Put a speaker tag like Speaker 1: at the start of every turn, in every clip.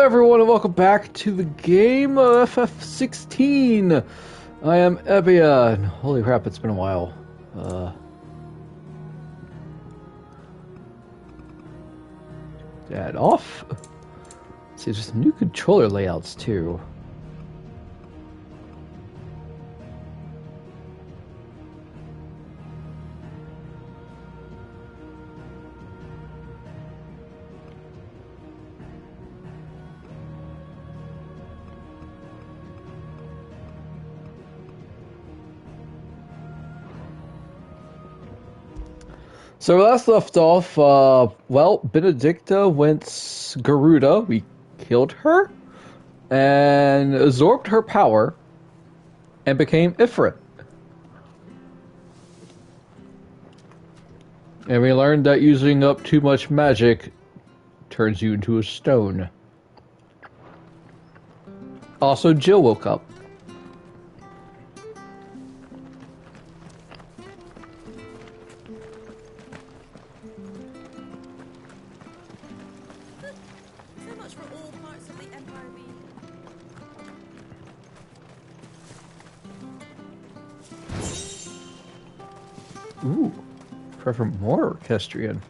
Speaker 1: everyone, and welcome back to the game of FF16. I am Evia, and holy crap, it's been a while. That off. See, there's some new controller layouts too. So we last left off, well, Benedicta went Garuda. We killed her and absorbed her power and became Ifrit. And we learned that using up too much magic turns you into a stone. Also, Jill woke up. Ooh, prefer more orchestrion.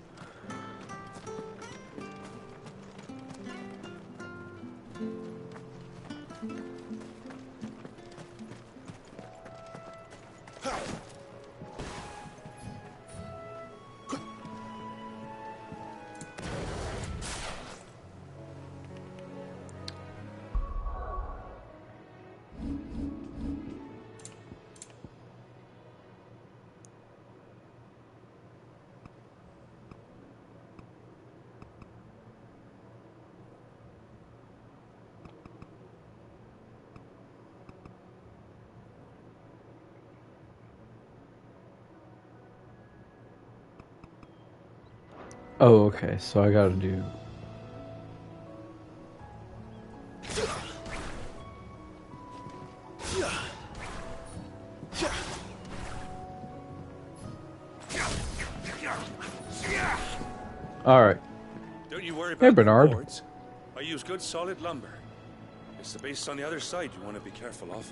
Speaker 1: Oh, okay, so I gotta do... Alright.
Speaker 2: Don't you worry about
Speaker 1: Hey, Bernard.
Speaker 2: the boards. I use good solid lumber. It's the base on the other side you want to be careful of.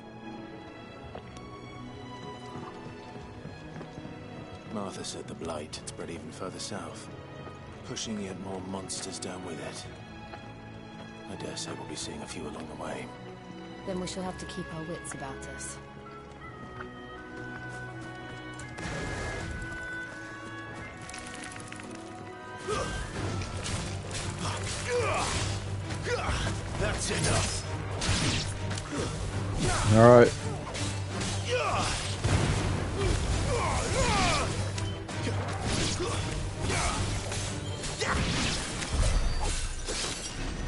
Speaker 3: Martha said the blight had spread even further south, pushing yet more monsters down with it. I dare say we'll be seeing a few along the way.
Speaker 4: Then we shall have to keep our wits about us.
Speaker 3: That's enough.
Speaker 1: All right.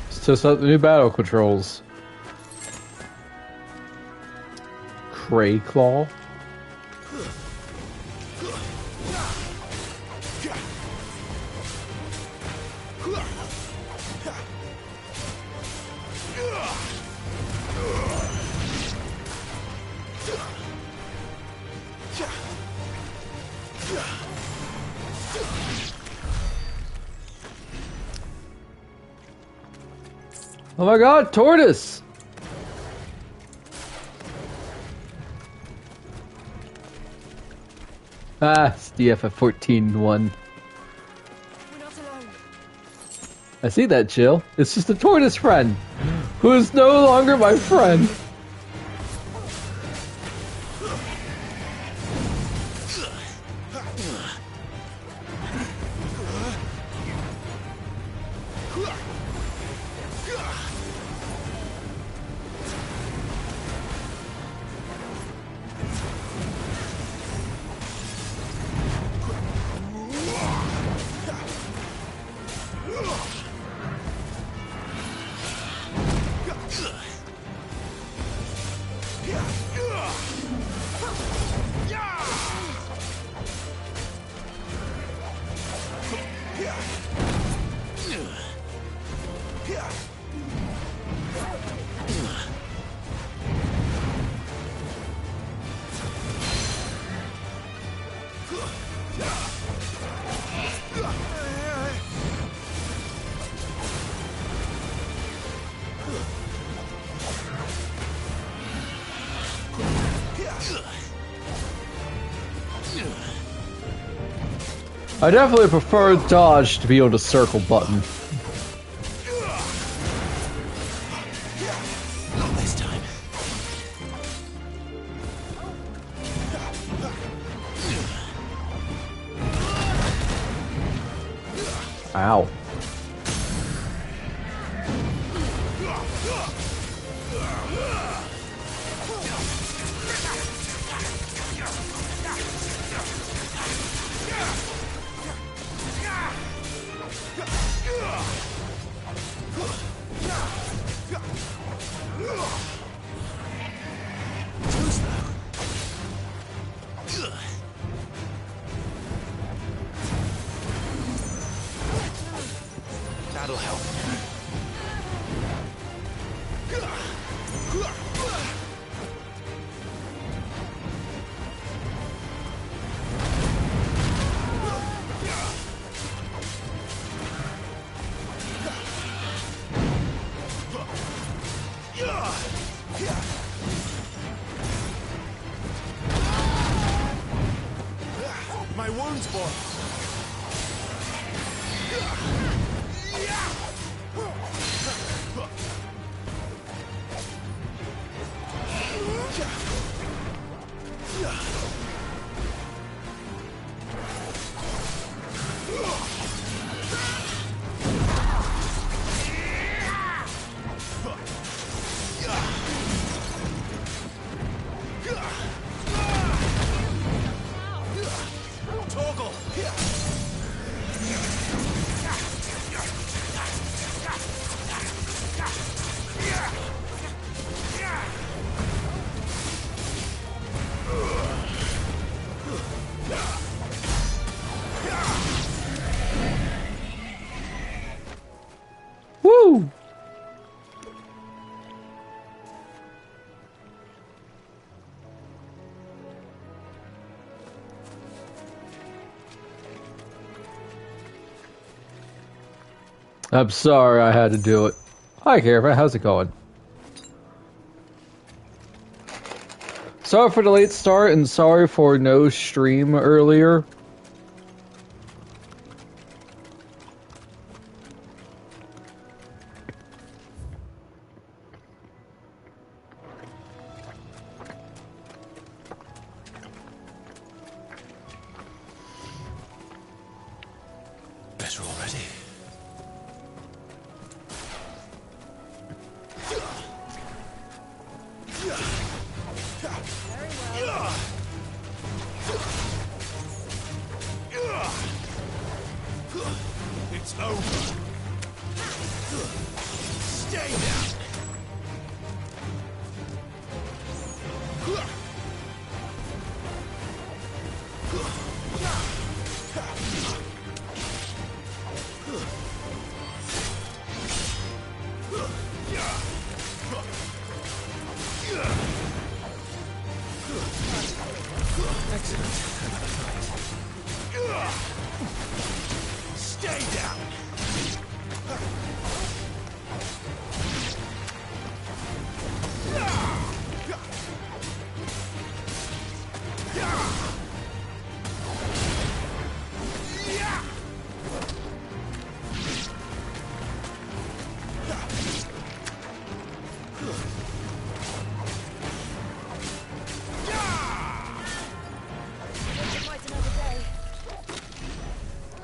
Speaker 1: Let's test out the new battle controls. Cray Claw. Oh my god, tortoise! Ah, it's the FF14 one.
Speaker 4: We're not alone.
Speaker 1: I see that, Jill. It's just a tortoise friend, who is no longer my friend. I definitely prefer dodge to be on the circle button.
Speaker 3: Not this time.
Speaker 1: Ow.
Speaker 3: That'll help. My wounds, boy. Toggle.
Speaker 1: Woo! I'm sorry I had to do it. Hi, Caravan. How's it going? Sorry for the late start and sorry for no stream earlier.
Speaker 3: Better already. It's over. Stay down. Excellent. Stay down.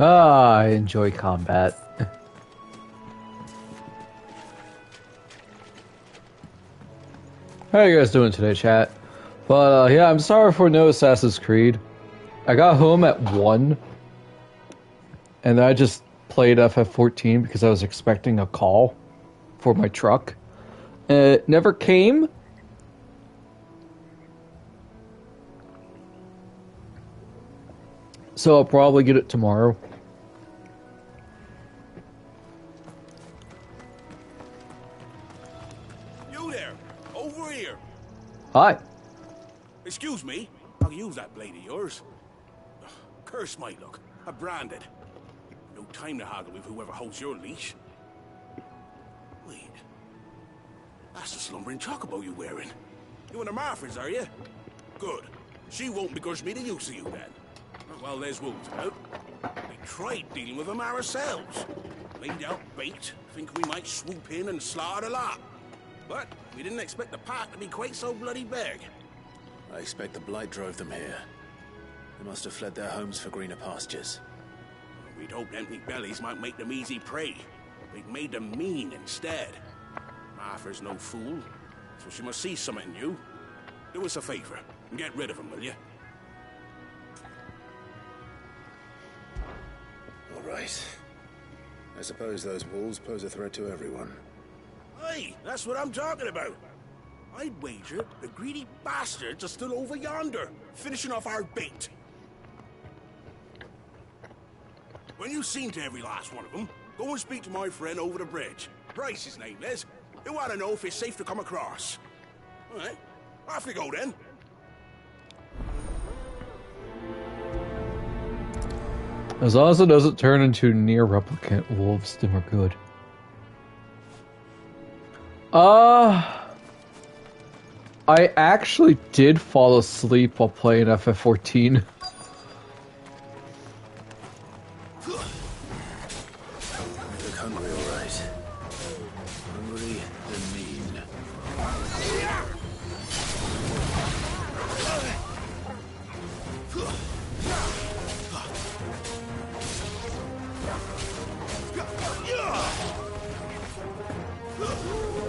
Speaker 1: Ah, I enjoy combat. How are you guys doing today, chat? But yeah, I'm sorry for no Assassin's Creed. I got home at 1, and then I just played FF14 because I was expecting a call for my truck. It never came. So I'll probably get it tomorrow.
Speaker 2: You there! Over here!
Speaker 1: Hi.
Speaker 2: Excuse me, I'll use that blade of yours. Ugh, curse my luck. I'm branded. No time to haggle with whoever holds your leash. Wait. That's the slumbering chocobo you're wearing. You and the Marfins, are you? Good. She won't begrudge me the use of you then. Well, there's wolves about. tried dealing with them ourselves. Laid out bait, thinking we might swoop in and slaughter the lot. But we didn't expect the path to be quite so bloody big.
Speaker 3: I expect the blight drove them here. They must have fled their homes for greener pastures.
Speaker 2: We'd hoped empty bellies might make them easy prey. We'd made them mean instead. Arthur's no fool, so she must see something new. Do us a favor and get rid of them, will you?
Speaker 3: All right. I suppose those wolves pose a threat to everyone.
Speaker 2: Hey, that's what I'm talking about. I'd wager the greedy bastards are still over yonder, finishing off our bait. When you've seen to every last one of them, go and speak to my friend over the bridge. Bryce, his name is. He'll want to know if it's safe to come across. All right, off we go then.
Speaker 1: As long as it doesn't turn into near replicant wolves, then we're good. I actually did fall asleep while playing FF14.
Speaker 3: Look hungry, all right. Hungry and mean.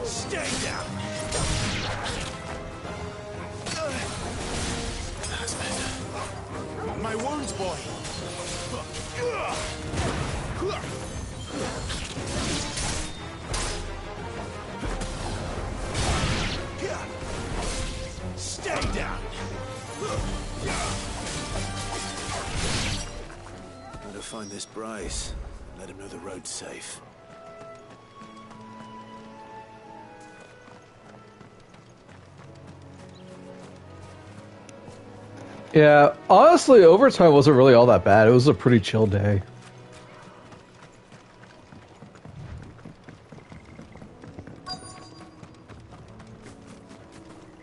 Speaker 2: Stay down.
Speaker 3: That's better.
Speaker 2: My wounds, boy. Stay down.
Speaker 3: Better find this Bryce. Let him know the road's safe.
Speaker 1: Yeah, honestly, overtime wasn't really all that bad. It was a pretty chill day.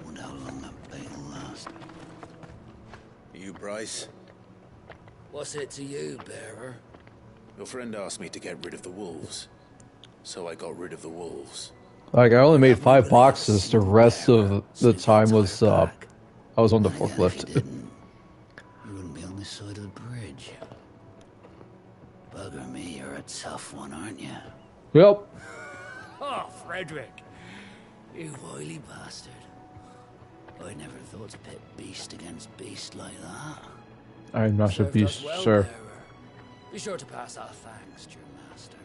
Speaker 3: Wonder how long that bait will last. You, Bryce?
Speaker 5: What's it to you, bearer?
Speaker 3: Your friend asked me to get rid of the wolves. So I got rid of the wolves.
Speaker 1: Like, I only made 5 boxes. The rest of the time was, I was on the
Speaker 5: If you
Speaker 1: forklift.
Speaker 5: didn't, you wouldn't be on this side of the bridge. Bugger me, you're a tough one, aren't you?
Speaker 1: Yep.
Speaker 5: Oh, Frederick. You wily bastard. I never thought to pit beast against beast like that.
Speaker 1: I'm not a
Speaker 5: Served us
Speaker 1: beast,
Speaker 5: well,
Speaker 1: sir.
Speaker 5: bearer. Be sure to pass our thanks to your master.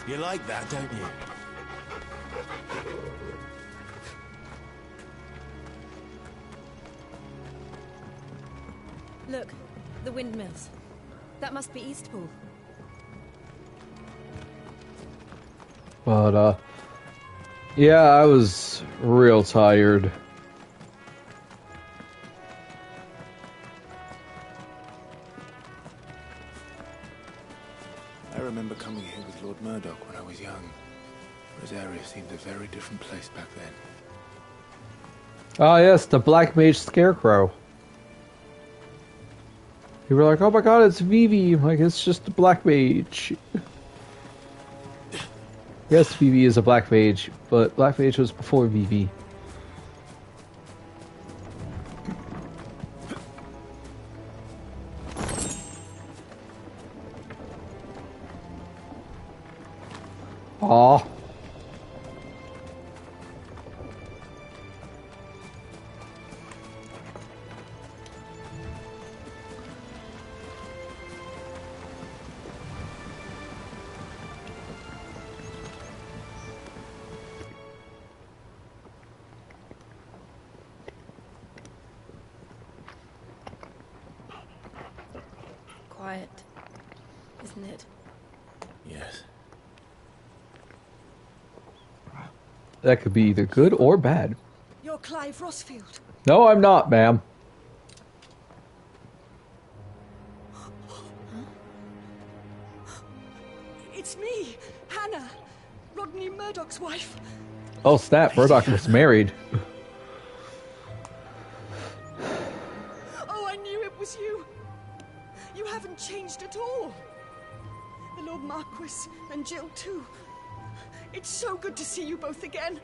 Speaker 3: You like that, don't you?
Speaker 4: Look, the windmills. That must be Eastpool.
Speaker 1: But, yeah, I was real tired.
Speaker 3: I remember coming here with Lord Murdoch when I was young. Rosaria seemed a very different place back then.
Speaker 1: Ah, yes, the Black Mage Scarecrow. You were like, oh my god, it's Vivi. I'm like, it's just the Black Mage. Yes, Vivi is a Black Mage, but Black Mage was before Vivi. Aw.
Speaker 4: Quiet, isn't it?
Speaker 3: Yes.
Speaker 1: That could be either good or bad.
Speaker 6: You're Clive Rossfield.
Speaker 1: No, I'm not, ma'am.
Speaker 6: It's me, Hannah, Rodney Murdoch's wife.
Speaker 1: Oh, snap. Murdoch was married.
Speaker 6: Oh, I knew it was you. You haven't changed at all. The Lord Marquis and Jill too. It's so good to see you both again.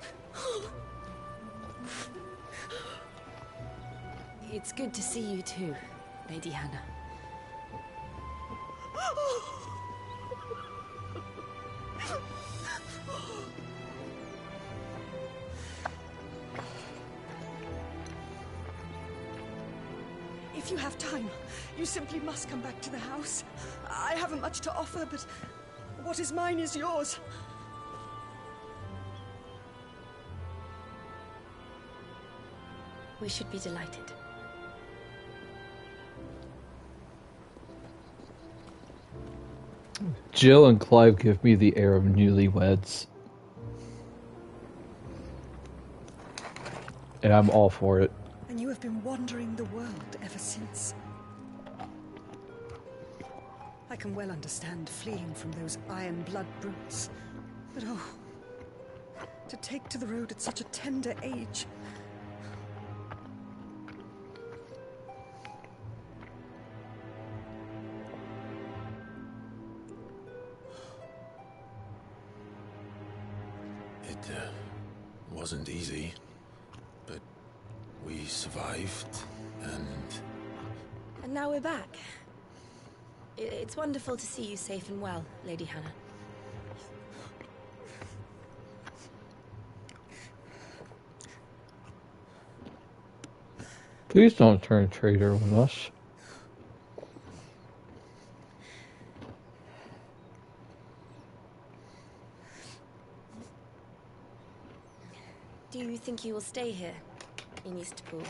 Speaker 4: It's good to see you too, Lady Hannah.
Speaker 6: If you have time, you simply must come back to the house. I haven't much to offer, but what is mine is yours.
Speaker 4: We should be delighted.
Speaker 1: Jill and Clive give me the air of newlyweds. And I'm all for it.
Speaker 6: And you have been wandering the world ever since. I can well understand fleeing from those iron blood brutes. But oh, to take to the road at such a tender age.
Speaker 3: It wasn't easy, but we survived, and...
Speaker 4: And now we're back. It's wonderful to see you safe and well, Lady Hannah.
Speaker 1: Please don't turn traitor on us.
Speaker 4: Do you think you will stay here, in Eastpool?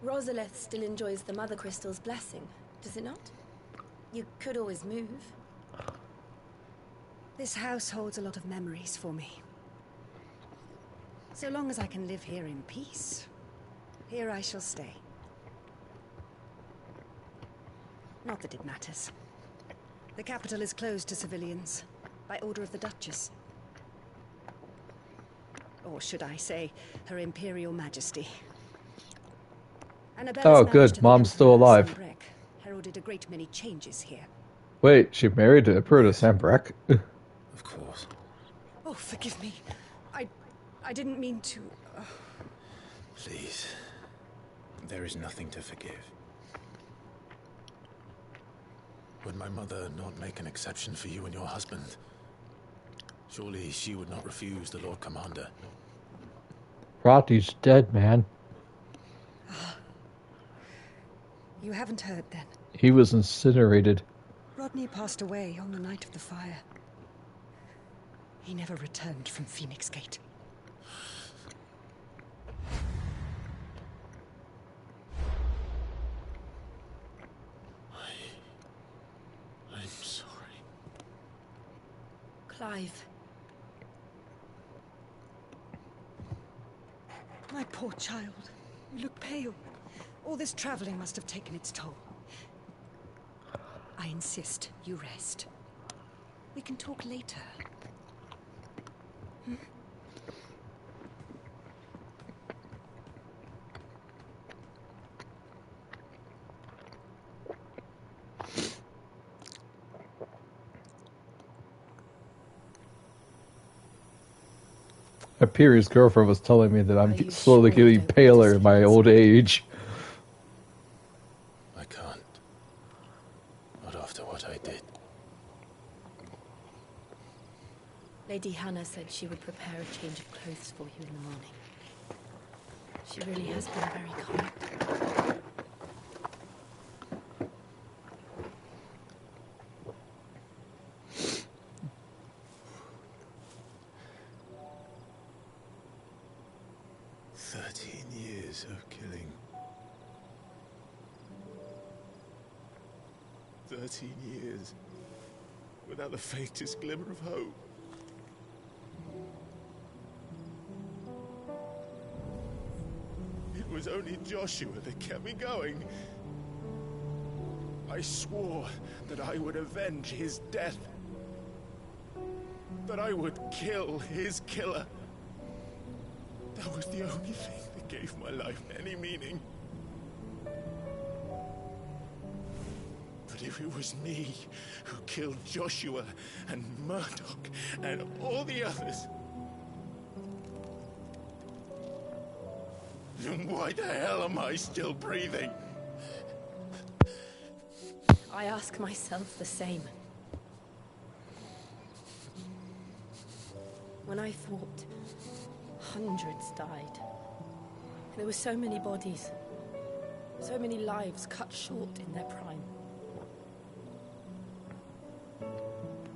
Speaker 4: Rosalith still enjoys the Mother Crystal's blessing, does it not? You could always move.
Speaker 6: This house holds a lot of memories for me. So long as I can live here in peace, here I shall stay. Not that it matters. The capital is closed to civilians, by order of the Duchess. Or should I say, Her Imperial Majesty. Annabella's
Speaker 1: Oh,
Speaker 6: marriage
Speaker 1: good.
Speaker 6: to the
Speaker 1: Mom's still
Speaker 6: Emperor
Speaker 1: alive.
Speaker 6: Sanbrek heralded a great many changes here.
Speaker 1: Wait, she married the Emperor to Sambrek?
Speaker 3: Of course.
Speaker 6: Oh, forgive me. I didn't mean to...
Speaker 3: Please. There is nothing to forgive. Would my mother not make an exception for you and your husband? Surely she would not refuse the Lord Commander.
Speaker 1: Rodney's dead, man.
Speaker 6: You haven't heard, then.
Speaker 1: He was incinerated.
Speaker 6: Rodney passed away on the night of the fire. He never returned from Phoenix Gate.
Speaker 3: I'm sorry.
Speaker 4: Clive.
Speaker 6: My poor child. You look pale. All this traveling must have taken its toll. I insist you rest. We can talk later.
Speaker 1: Imperial's girlfriend was telling me that I'm
Speaker 4: Are you
Speaker 1: slowly
Speaker 4: sure you
Speaker 1: getting
Speaker 4: don't want
Speaker 1: paler
Speaker 4: to
Speaker 1: in my
Speaker 4: stay
Speaker 1: old age.
Speaker 3: I can't. Not after what I did.
Speaker 4: Lady Hannah said she would prepare a change of clothes for you in the morning. She really has been very kind.
Speaker 3: Years of killing. 13 years without the faintest glimmer of hope. was only Joshua that kept me going. I swore that I would avenge his death. That I would kill his killer. That was the only thing that gave my life any meaning. But if it was me who killed Joshua and Murdoch and all the others, then why the hell am I still breathing?
Speaker 4: I ask myself the same. When I thought hundreds died, there were so many bodies, so many lives cut short in their prime.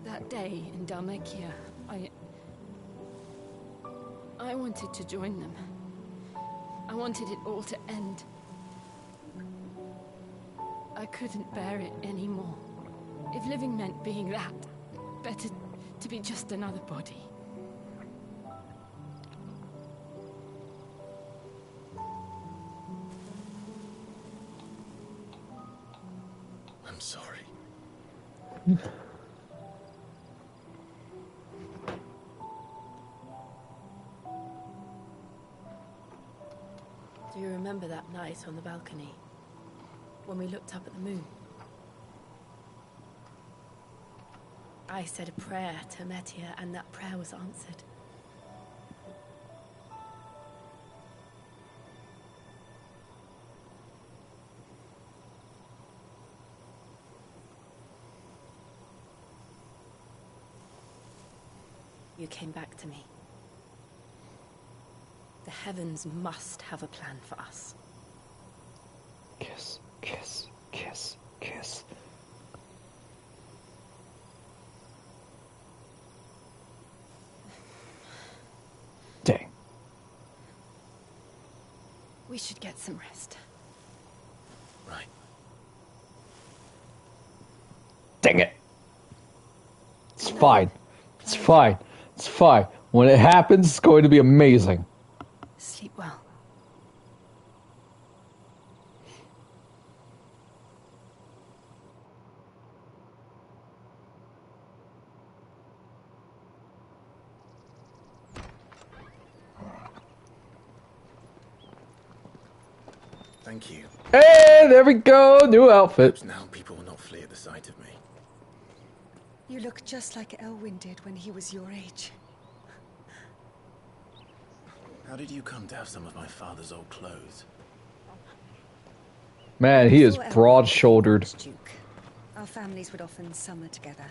Speaker 4: That day in Dalmekia, I wanted to join them. I wanted it all to end. I couldn't bear it anymore. If living meant being that, better to be just another body.
Speaker 3: I'm sorry.
Speaker 4: Do you remember that night on the balcony? When we looked up at the moon? I said a prayer to Metia, and that prayer was answered. You came back to me. The heavens must have a plan for us.
Speaker 1: Kiss, kiss, kiss, kiss. Dang.
Speaker 4: We should get some rest.
Speaker 3: Right.
Speaker 1: Dang it. It's fine. It's fine. It's fine. When it happens, it's going to be amazing.
Speaker 4: Sleep well.
Speaker 3: Thank you.
Speaker 1: Hey, there we go. New outfit.
Speaker 3: Now people will not flee at the sight of me.
Speaker 6: You look just like Elwyn did when he was your age.
Speaker 3: How did you come to have some of my father's old clothes?
Speaker 1: Man, he is
Speaker 6: Before Elwyn
Speaker 1: broad-shouldered.
Speaker 6: was Duke, our families would often summer together.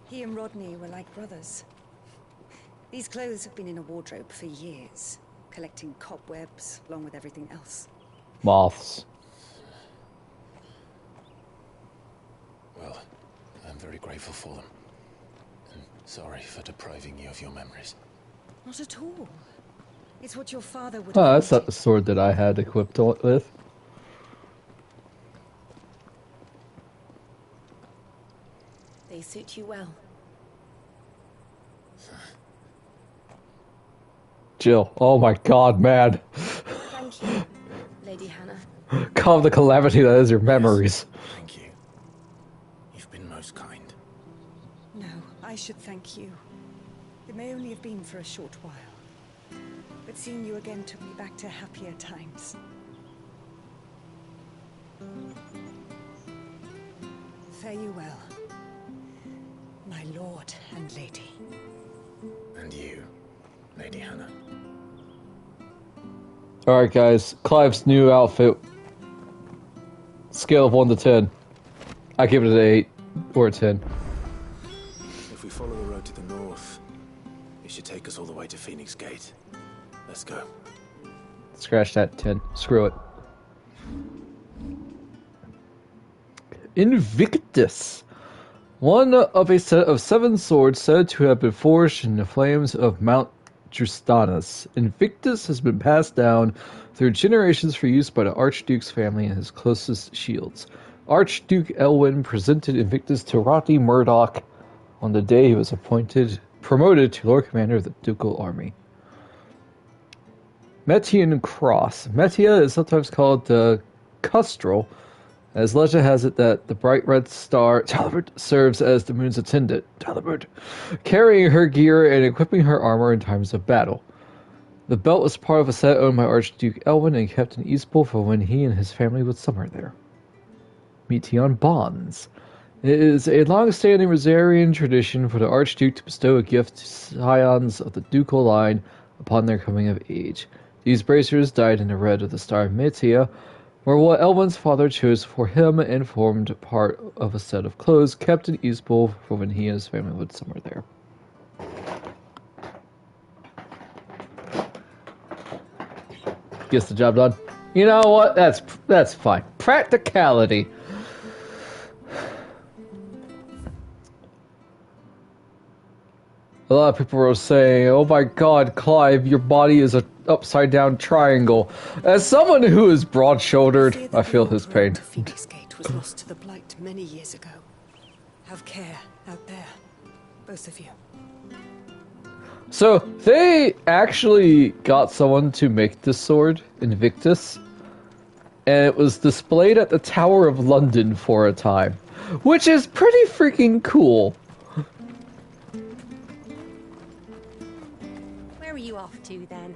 Speaker 6: He and Rodney were like brothers. These clothes have been in a wardrobe for years, collecting cobwebs along with everything else.
Speaker 1: Moths.
Speaker 3: Well, I'm very grateful for them. And sorry for depriving you of your memories.
Speaker 6: Not at all. It's what your father would
Speaker 1: Oh,
Speaker 6: have
Speaker 1: that's not
Speaker 6: wanted.
Speaker 1: the sword that I had equipped with.
Speaker 4: They suit you well.
Speaker 1: Jill. Oh my god, man.
Speaker 4: Thank you, Lady Hannah.
Speaker 1: Calm the calamity that is your memories.
Speaker 3: Thank you. You've been most kind.
Speaker 6: No, I should thank you. It may only have been for a short while. But seeing you again took me back to happier times. Fare you well, my lord and lady.
Speaker 3: And you, Lady Hannah.
Speaker 1: Alright, guys. Clive's new outfit. Scale of 1 to 10. I give it an 8 or a 10.
Speaker 3: If we follow the road to the north, it should take us all the way to Phoenix Gate. Let's go.
Speaker 1: Scratch that 10. Screw it. Invictus. One of a set of 7 swords said to have been forged in the flames of Mount Drustanus. Invictus has been passed down through generations for use by the Archduke's family and his closest shields. Archduke Elwyn presented Invictus to Rodney Murdoch on the day he was promoted to Lord Commander of the Ducal Army. Metian Cross. Metia is sometimes called the Custrel, as legend has it that the bright red star Talbot serves as the moon's attendant, Talbot, carrying her gear and equipping her armor in times of battle. The belt was part of a set owned by Archduke Elwin and kept in Eastpool for when he and his family would summer there. Metion Bonds. It is a long-standing Rosarian tradition for the Archduke to bestow a gift to scions of the ducal line upon their coming of age. These bracers, dyed in the red of the star Metia, were what Elwin's father chose for him and formed part of a set of clothes kept in Eastpool for when he and his family would summer there. Gets the job done. You know what? That's fine. Practicality. A lot of people were saying, "Oh my God, Clive, your body is an upside-down triangle." As someone who is broad-shouldered, I feel his pain.
Speaker 6: Phoenix Gate was lost to the Blight many years ago. Have care out there, both of you.
Speaker 1: So, they actually got someone to make this sword, Invictus, and it was displayed at the Tower of London for a time, which is pretty freaking cool.
Speaker 4: Where are you off to, then?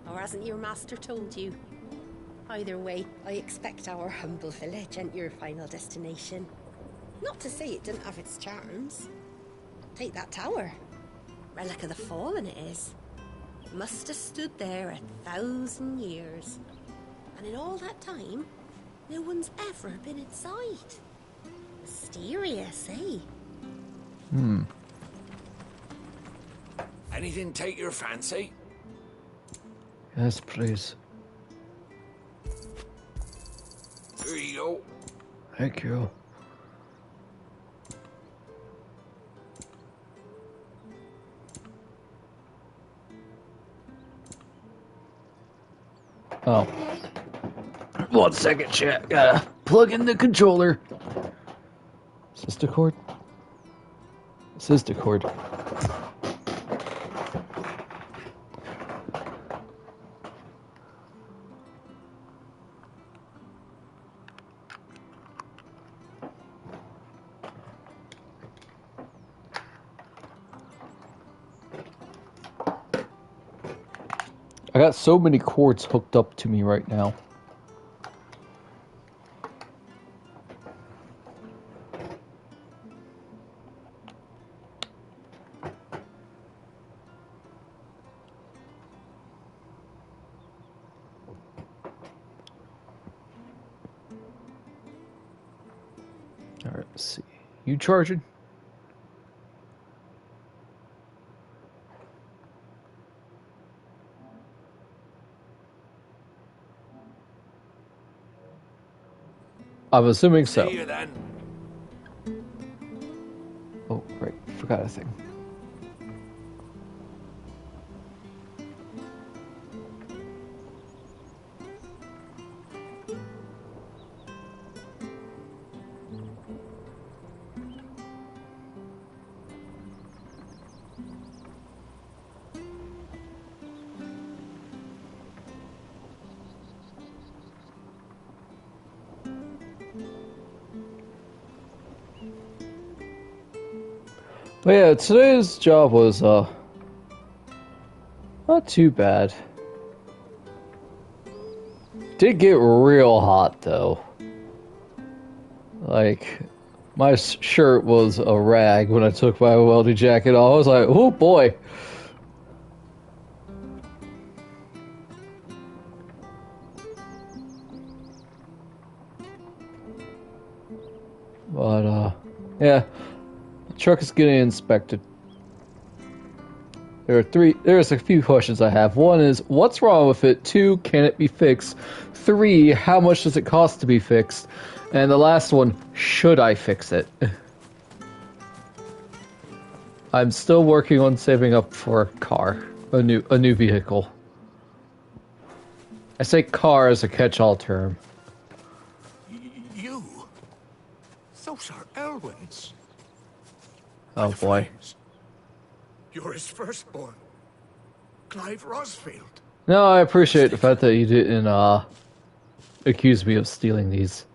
Speaker 4: Or hasn't your master told you? Either way, I expect our humble village ain't your final destination. Not to say it didn't have its charms. Take that tower. Relic of the Fallen it is. It must have stood there 1,000 years. And in all that time, no one's ever been inside. Mysterious, eh?
Speaker 5: Anything take your fancy?
Speaker 1: Yes, please.
Speaker 5: Here you go.
Speaker 1: Thank you. Oh. 1 second, chat. Gotta plug in the controller. Is this the cord? This is the cord. I got so many cords hooked up to me right now. Alright, let's see. You charging? I'm assuming so.
Speaker 5: See you then.
Speaker 1: Oh, right. Forgot a thing. But yeah, today's job was, not too bad. Did get real hot, though. Like, my shirt was a rag when I took my welding jacket off. I was like, oh boy. But, yeah. Truck is getting inspected. There's a few questions I have. One is, what's wrong with it? 2, can it be fixed? 3, how much does it cost to be fixed? And the last one, should I fix it? I'm still working on saving up for a car, a new vehicle. I say car as a catch-all term.
Speaker 2: You? Those are Elwin's.
Speaker 1: Oh boy.
Speaker 2: You're his firstborn, Clive Rosfield.
Speaker 1: No, I appreciate the fact that you didn't accuse me of stealing these.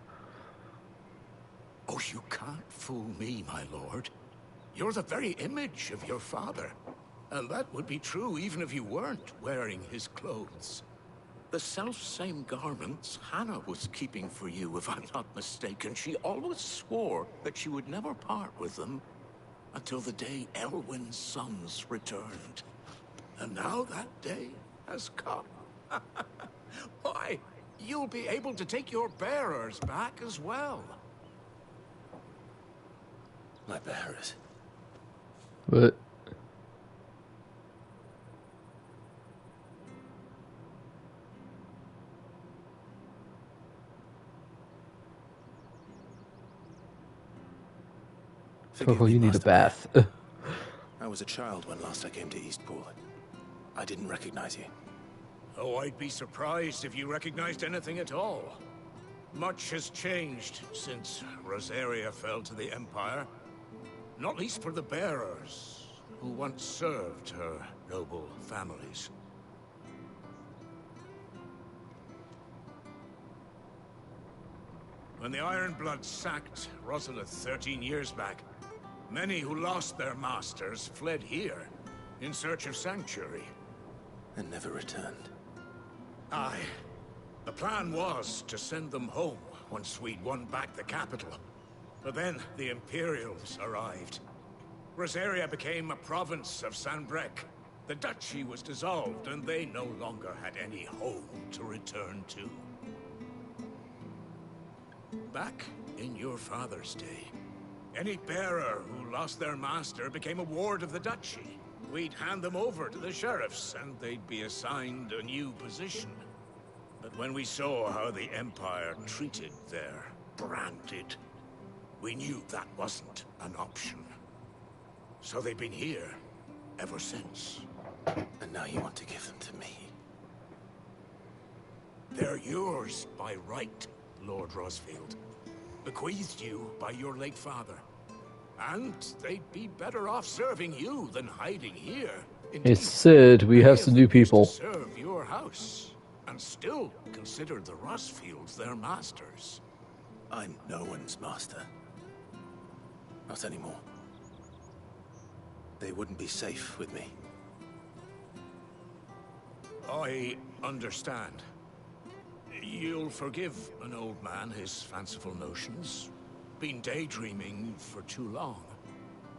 Speaker 2: Oh, you can't fool me, my lord. You're the very image of your father. And that would be true even if you weren't wearing his clothes. The self-same garments Hannah was keeping for you, if I'm not mistaken. She always swore that she would never part with them until the day Elwyn's sons returned. And now that day has come. Why, you'll be able to take your bearers back as well.
Speaker 3: My bearers.
Speaker 1: But
Speaker 3: Forgive
Speaker 1: Coco,
Speaker 3: me,
Speaker 1: you need a
Speaker 3: Master Bear.
Speaker 1: bath.
Speaker 3: I was a child when last I came to Eastpool. I didn't recognize you.
Speaker 2: Oh, I'd be surprised if you recognized anything at all. Much has changed since Rosaria fell to the Empire. Not least for the bearers, who once served her noble families. When the Ironbloods sacked Rosalith 13 years back, many who lost their masters fled here, in search of sanctuary.
Speaker 3: And never returned.
Speaker 2: Aye. The plan was to send them home once we'd won back the capital. But then the Imperials arrived. Rosaria became a province of Sanbreque. The duchy was dissolved, and they no longer had any home to return to. Back in your father's day, any bearer who lost their master became a ward of the duchy. We'd hand them over to the sheriffs, and they'd be assigned a new position. But when we saw how the Empire treated their branded, we knew that wasn't an option. So they've been here ever since.
Speaker 3: And now you want to give them to me.
Speaker 2: They're yours by right, Lord Rosfield. Bequeathed you by your late father. And they'd be better off serving you than hiding here.
Speaker 1: Hey
Speaker 2: Indeed,
Speaker 1: Sid, we
Speaker 2: many
Speaker 1: have
Speaker 2: of
Speaker 1: some
Speaker 2: them
Speaker 1: new
Speaker 2: used to
Speaker 1: people.
Speaker 2: serve your house, and still consider the Rosfields their masters.
Speaker 3: I'm no one's master. Not anymore. They wouldn't be safe with me.
Speaker 2: I understand. You'll forgive an old man his fanciful notions. Been daydreaming for too long.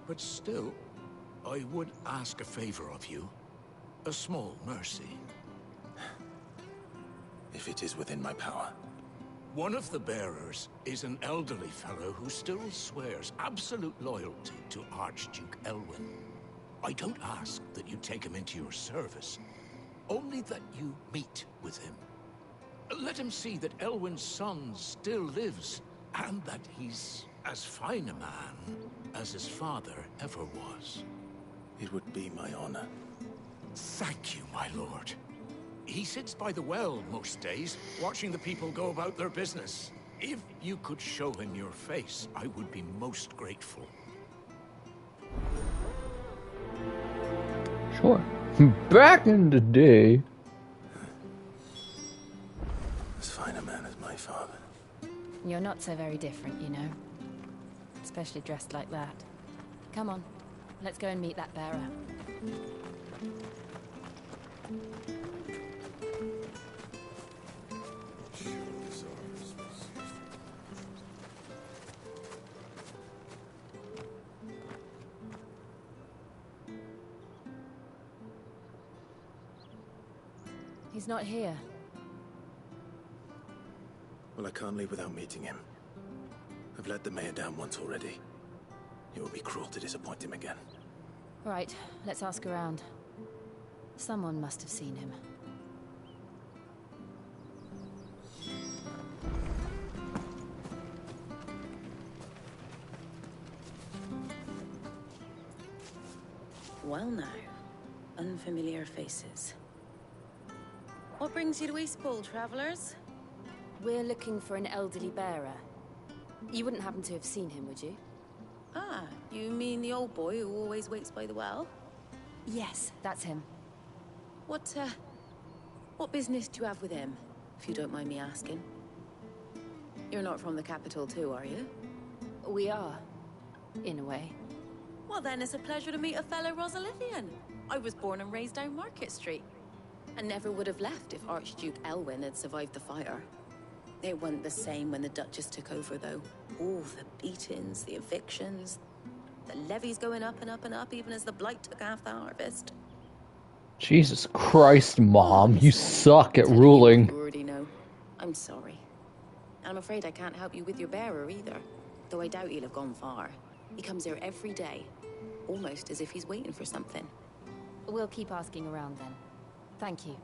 Speaker 2: But still, I would ask a favor of you. A small mercy.
Speaker 3: If it is within my power.
Speaker 2: One of the bearers is an elderly fellow who still swears absolute loyalty to Archduke Elwyn. I don't ask that you take him into your service, only that you meet with him. Let him see that Elwyn's son still lives, and that he's as fine a man as his father ever was.
Speaker 3: It would be my honor.
Speaker 2: Thank you, my lord. He sits by the well most days, watching the people go about their business. If you could show him your face, I would be most grateful.
Speaker 1: Sure. Back in the day.
Speaker 3: As fine a man as my father.
Speaker 7: You're not so very different, you know. Especially dressed like that. Come on, let's go and meet that bearer. He's not here.
Speaker 3: Well, I can't leave without meeting him. I've let the mayor down once already. It would be cruel to disappoint him again.
Speaker 7: Right, let's ask around. Someone must have seen him.
Speaker 8: Well now, unfamiliar faces. What brings you to Eastpool, travelers?
Speaker 7: We're looking for an elderly bearer. You wouldn't happen to have seen him, would you?
Speaker 8: Ah, you mean the old boy who always waits by the well?
Speaker 7: Yes, that's him.
Speaker 8: What What business do you have with him, if you don't mind me asking? You're not from the capital too, are you?
Speaker 7: We are, in a way.
Speaker 8: Well then, it's a pleasure to meet a fellow Rosalithian. I was born and raised down Market Street. And never would have left if Archduke Elwyn had survived the fire. It wasn't the same when the Duchess took over, though. All the beatings, the evictions, the levies going up and up and up, even as the Blight took half the harvest.
Speaker 1: Jesus Christ, Mom, you suck at ruling.
Speaker 8: You already know. I'm sorry. I'm afraid I can't help you with your bearer either, though I doubt he'll have gone far. He comes here every day, almost as if he's waiting for something.
Speaker 7: We'll keep asking around then. Thank you.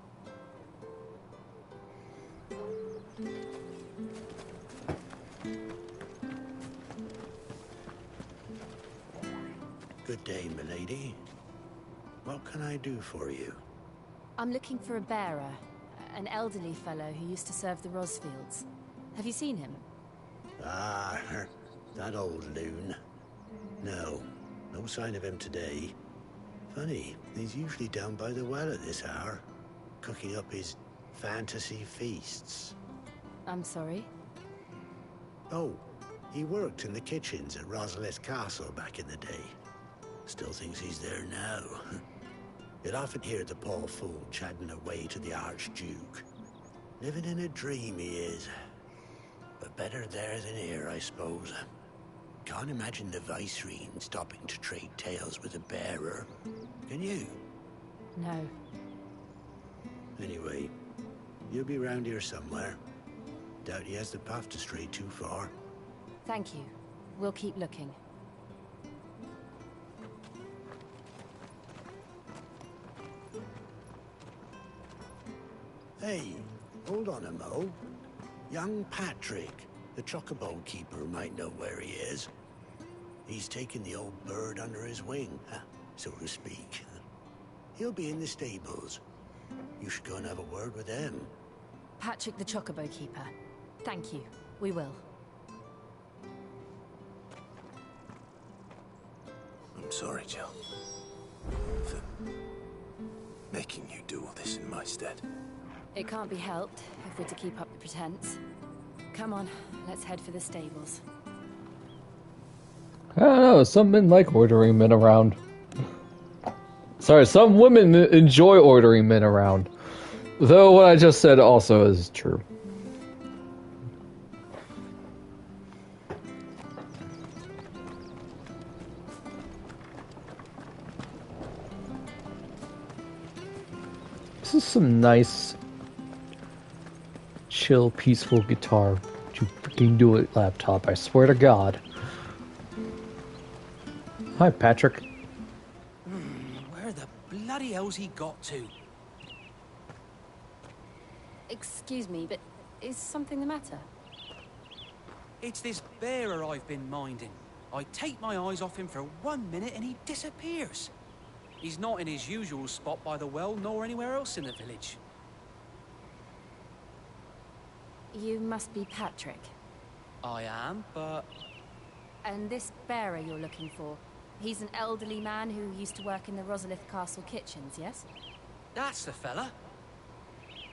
Speaker 9: Good day, milady. What can I do for you?
Speaker 7: I'm looking for a bearer, an elderly fellow who used to serve the Rosfields. Have you seen him?
Speaker 9: Ah, that old loon. No sign of him today. Funny, he's usually down by the well at this hour, cooking up his fantasy feasts.
Speaker 7: I'm sorry?
Speaker 9: Oh, he worked in the kitchens at Rosalith Castle back in the day. Still thinks he's there now. You'll often hear the poor fool chatting away to the Archduke. Living in a dream he is. But better there than here, I suppose. Can't imagine the Viceroy stopping to trade tales with a bearer. Can you?
Speaker 7: No.
Speaker 9: Anyway, you'll be round here somewhere. Doubt he has the path to stray too far.
Speaker 7: Thank you. We'll keep looking.
Speaker 9: Hey, hold on a mo. Young Patrick, the chocobo keeper, might know where he is. He's taken the old bird under his wing, so to speak. He'll be in the stables. You should go and have a word with him.
Speaker 7: Patrick the Chocobo Keeper. Thank you. We will.
Speaker 3: I'm sorry, Jill. For making you do all this in my stead.
Speaker 7: It can't be helped if we're to keep up the pretense. Come on, let's head for the stables.
Speaker 1: I don't know, some men like ordering men around. Sorry, some women enjoy ordering men around. Though what I just said also is true. This is some nice, chill, peaceful guitar. You freaking do it, laptop, I swear to God. Hi, Patrick.
Speaker 5: Where the bloody hell's he got to?
Speaker 7: Excuse me, but is something the matter?
Speaker 5: It's this bearer I've been minding. I take my eyes off him for 1 minute and he disappears. He's not in his usual spot by the well, nor anywhere else in the village.
Speaker 7: You must be Patrick.
Speaker 5: I am, but...
Speaker 7: And this bearer you're looking for, he's an elderly man who used to work in the Rosalith Castle kitchens, yes?
Speaker 5: That's the fella.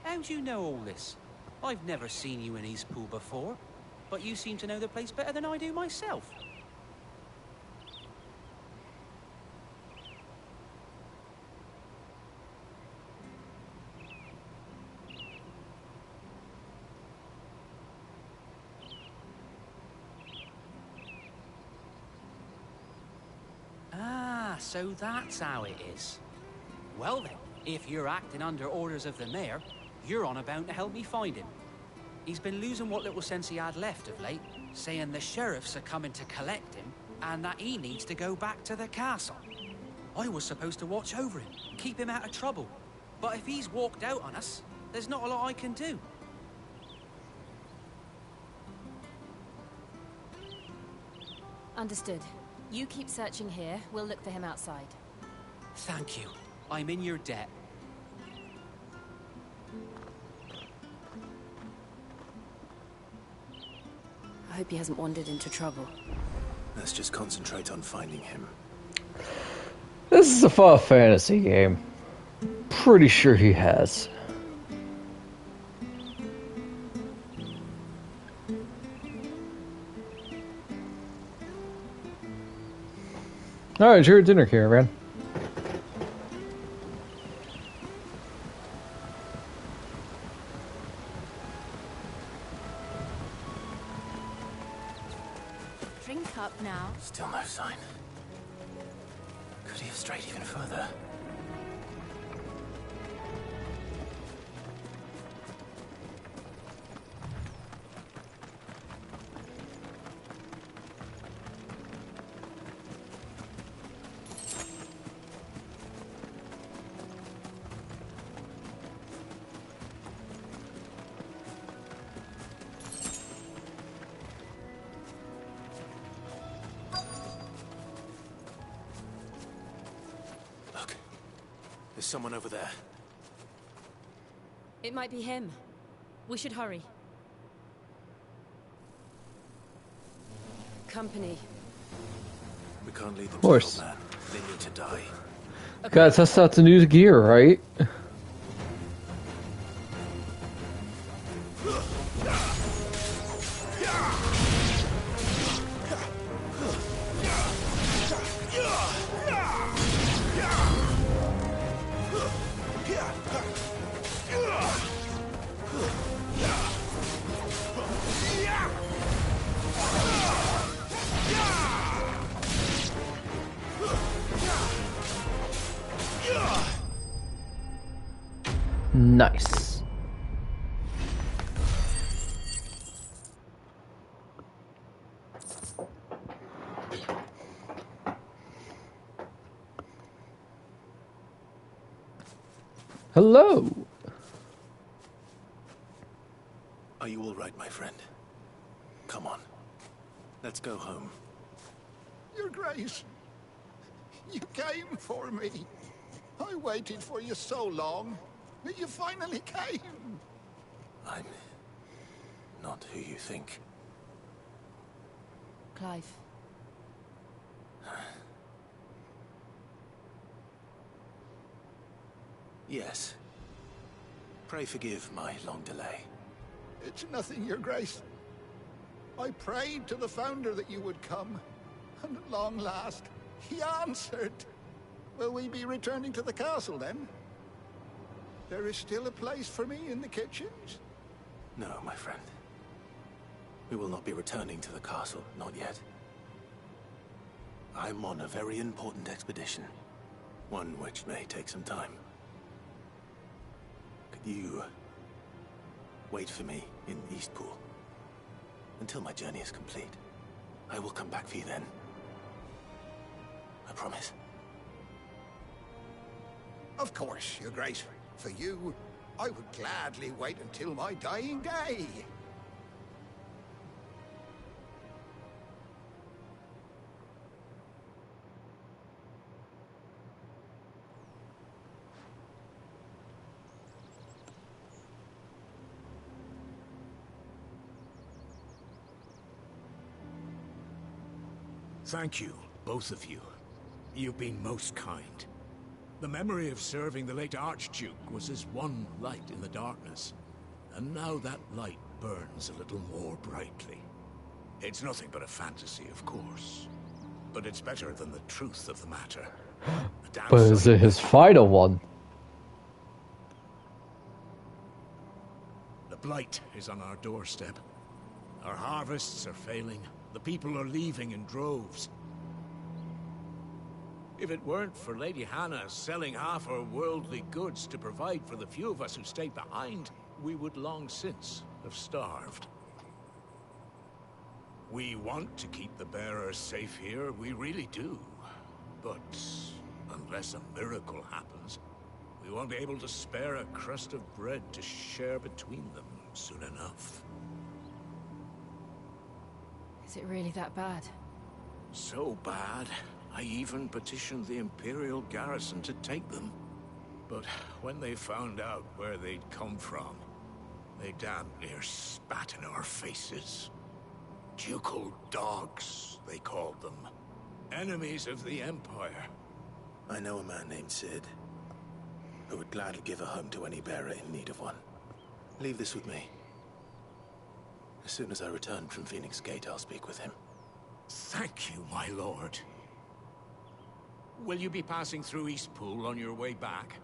Speaker 5: How do you know all this? I've never seen you in Eastpool before, but you seem to know the place better than I do myself. So that's how it is. Well then, if you're acting under orders of the mayor, you're on about to help me find him. He's been losing what little sense he had left of late, saying the sheriffs are coming to collect him, and that he needs to go back to the castle. I was supposed to watch over him, keep him out of trouble. But if he's walked out on us, there's not a lot I can do.
Speaker 7: Understood. You keep searching here, we'll look for him outside.
Speaker 5: Thank you. I'm in your debt.
Speaker 7: I hope he hasn't wandered into trouble.
Speaker 3: Let's just concentrate on finding him.
Speaker 1: This is a fun fantasy game. Pretty sure he has. Alright, it's your dinner caravan.
Speaker 7: Drink up now.
Speaker 3: Still no sign. Could he have strayed even further? There's someone over there.
Speaker 7: It might be him. We should hurry. Company.
Speaker 3: We can't lead them
Speaker 1: Of course.
Speaker 3: to the old man. They need to die.
Speaker 1: Gotta test out the new gear, right? Nice. Hello.
Speaker 3: Are you all right, my friend? Come on. Let's go home.
Speaker 10: Your Grace, you came for me. I waited for you so long, but you finally came.
Speaker 3: I'm not who you think.
Speaker 7: Clive.
Speaker 3: Yes. Pray forgive my long delay.
Speaker 10: It's nothing, Your Grace. I prayed to the Founder that you would come, and at long last, he answered. Will we be returning to the castle, then? There is still a place for me in the kitchens?
Speaker 3: No, my friend. We will not be returning to the castle, not yet. I'm on a very important expedition. One which may take some time. Could you wait for me in Eastpool until my journey is complete? I will come back for you then. I promise.
Speaker 10: Of course, Your Grace. For you, I would gladly wait until my dying day.
Speaker 2: Thank you, both of you. You've been most kind. The memory of serving the late Archduke was as one light in the darkness, and now that light burns a little more brightly. It's nothing but a fantasy, of course, but it's better than the truth of the matter.
Speaker 1: But is it his final one?
Speaker 2: The blight is on our doorstep. Our harvests are failing. The people are leaving in droves. If it weren't for Lady Hannah selling half her worldly goods to provide for the few of us who stayed behind, we would long since have starved. We want to keep the bearers safe here, we really do. But unless a miracle happens, we won't be able to spare a crust of bread to share between them soon enough.
Speaker 7: Is it really that bad?
Speaker 2: So bad, I even petitioned the Imperial garrison to take them. But when they found out where they'd come from, they damn near spat in our faces. Ducal dogs, they called them. Enemies of the Empire.
Speaker 3: I know a man named Sid, who would gladly give a home to any bearer in need of one. Leave this with me. As soon as I return from Phoenix Gate, I'll speak with him.
Speaker 2: Thank you, my lord. Will you be passing through Eastpool on your way back?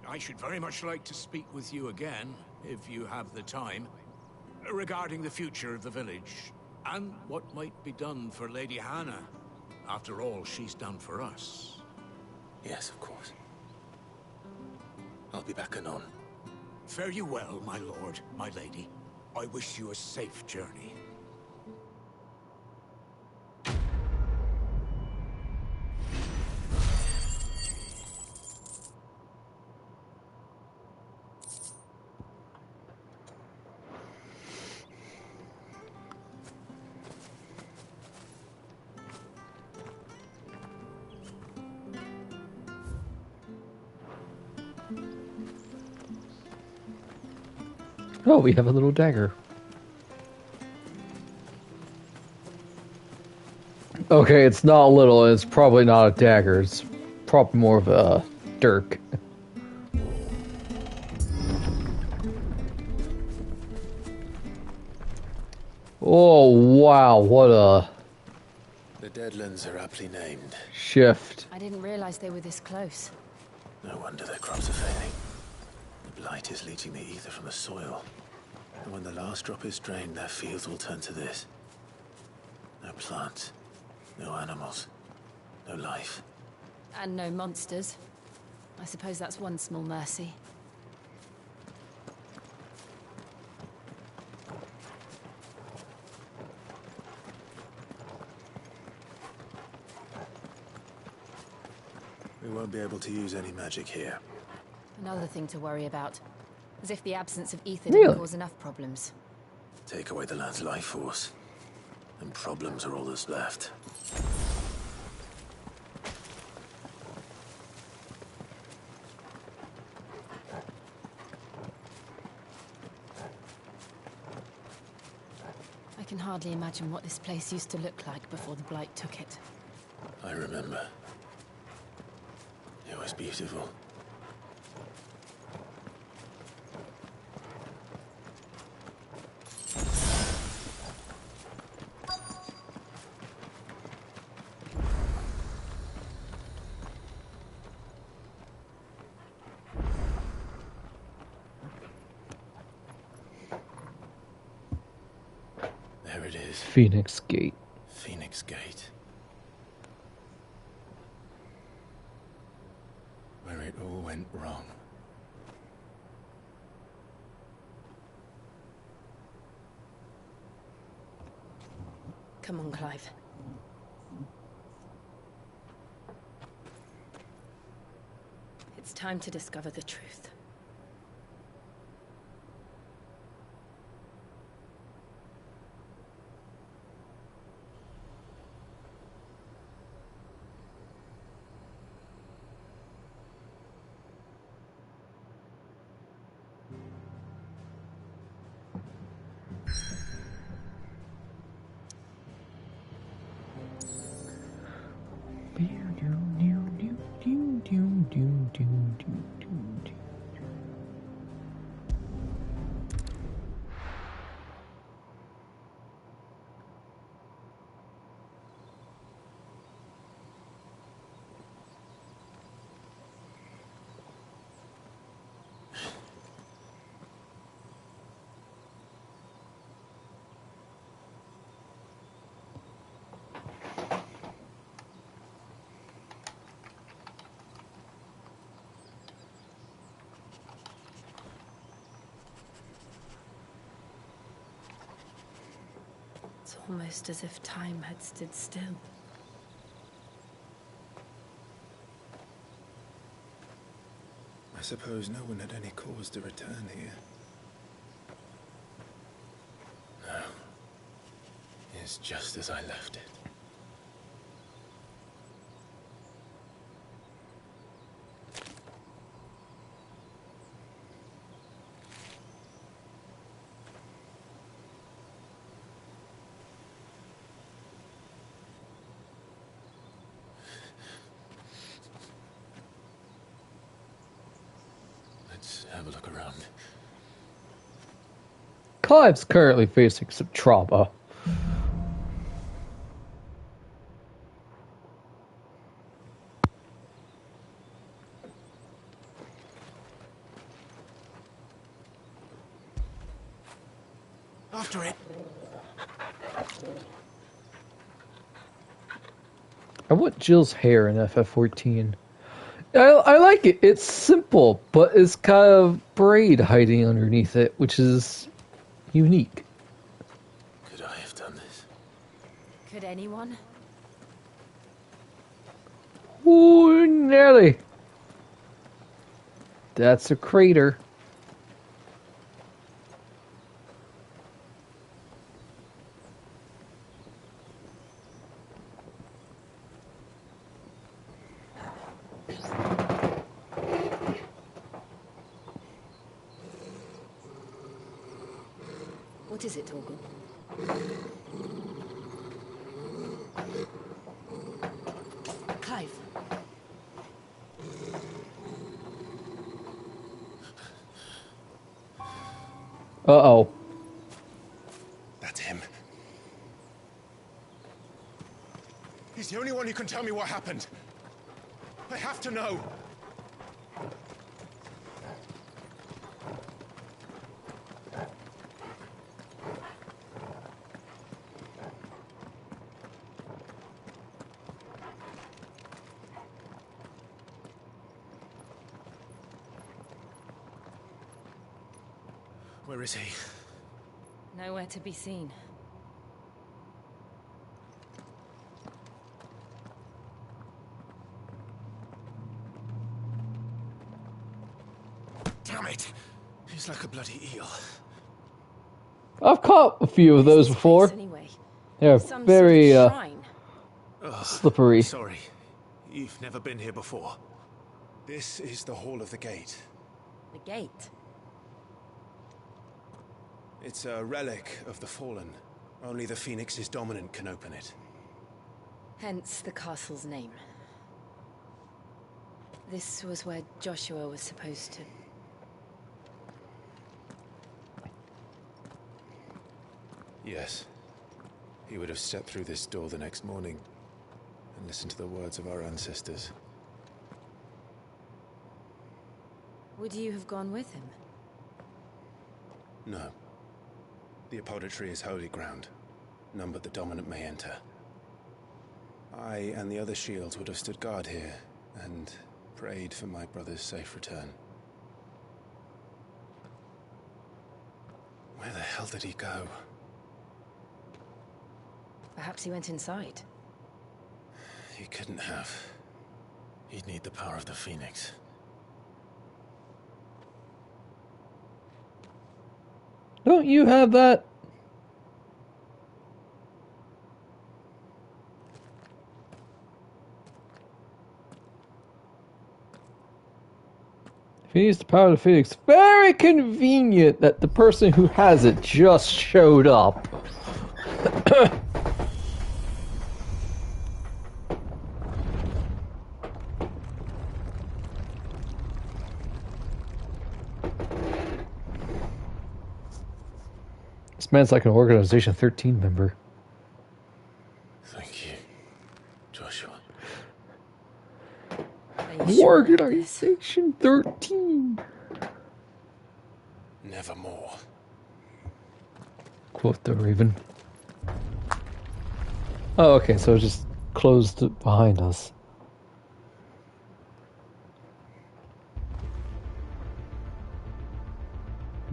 Speaker 2: I should very much like to speak with you again, if you have the time, regarding the future of the village, and what might be done for Lady Hannah. After all, she's done for us.
Speaker 3: Yes, of course. I'll be back anon.
Speaker 2: Fare you well, my lord, my lady. I wish you a safe journey.
Speaker 1: Oh, we have a little dagger. Okay, it's not little, it's probably not a dagger, it's probably more of a dirk. Oh, wow, what a...
Speaker 3: The Deadlands are aptly named.
Speaker 1: shift.
Speaker 7: I didn't realize they were this close.
Speaker 3: No wonder their crops are failing. The blight is leaching the ether from the soil. And when the last drop is drained, their fields will turn to this. No plants, no animals, no life.
Speaker 7: And no monsters. I suppose that's one small mercy.
Speaker 3: We won't be able to use any magic here.
Speaker 7: Another thing to worry about. As if the absence of ether
Speaker 1: Really?
Speaker 7: didn't cause enough problems.
Speaker 3: Take away the land's life force, and problems are all that's left.
Speaker 7: I can hardly imagine what this place used to look like before the Blight took it.
Speaker 3: I remember. It was beautiful. There it is.
Speaker 1: Phoenix Gate.
Speaker 3: Phoenix Gate. Where it all went wrong.
Speaker 4: Come on, Clive. It's time to discover the truth. It's almost as if time had stood still.
Speaker 3: I suppose no one had any cause to return here. No. It's just as I left it. Let's have a look around.
Speaker 1: Clive's currently facing some trauma.
Speaker 2: After it.
Speaker 1: I want Jill's hair in FF14. I like it. It's simple, but it's kind of braid hiding underneath it, which is unique.
Speaker 3: Could I have done this?
Speaker 7: Could anyone?
Speaker 1: Ooh, Nelly. That's a crater.
Speaker 6: What is it, Torgal? Clive.
Speaker 1: Uh-oh.
Speaker 11: That's him. He's the only one who can tell me what happened. I have to know.
Speaker 3: Where is he?
Speaker 7: Nowhere to be seen.
Speaker 3: Damn it! He's like a bloody eel.
Speaker 1: I've caught a few of those before.
Speaker 6: Anyway,
Speaker 1: They're
Speaker 6: some
Speaker 1: very
Speaker 6: sort of shrine.
Speaker 1: slippery.
Speaker 3: Sorry. You've never been here before.
Speaker 11: This is the Hall of the Gate.
Speaker 7: The gate.
Speaker 11: It's a relic of the Fallen. Only the Phoenix's dominant can open it.
Speaker 7: Hence the castle's name. This was where Joshua was supposed to...
Speaker 11: Yes. He would have stepped through this door the next morning and listened to the words of our ancestors.
Speaker 7: Would you have gone with him?
Speaker 11: No. The Apodatory is holy ground. None but the dominant may enter. I and the other shields would have stood guard here and prayed for my brother's safe return. Where the hell did he go?
Speaker 7: Perhaps he went inside.
Speaker 3: He couldn't have. He'd need the power of the Phoenix.
Speaker 1: Don't you have that? If he needs the power of the Phoenix, very convenient that the person who has it just showed up. This man's like an Organization 13 member.
Speaker 3: Thank you, Joshua.
Speaker 7: Are you sure about this?
Speaker 1: Organization 13.
Speaker 11: Nevermore.
Speaker 1: Quote the Raven. Oh, okay, so it just closed behind us.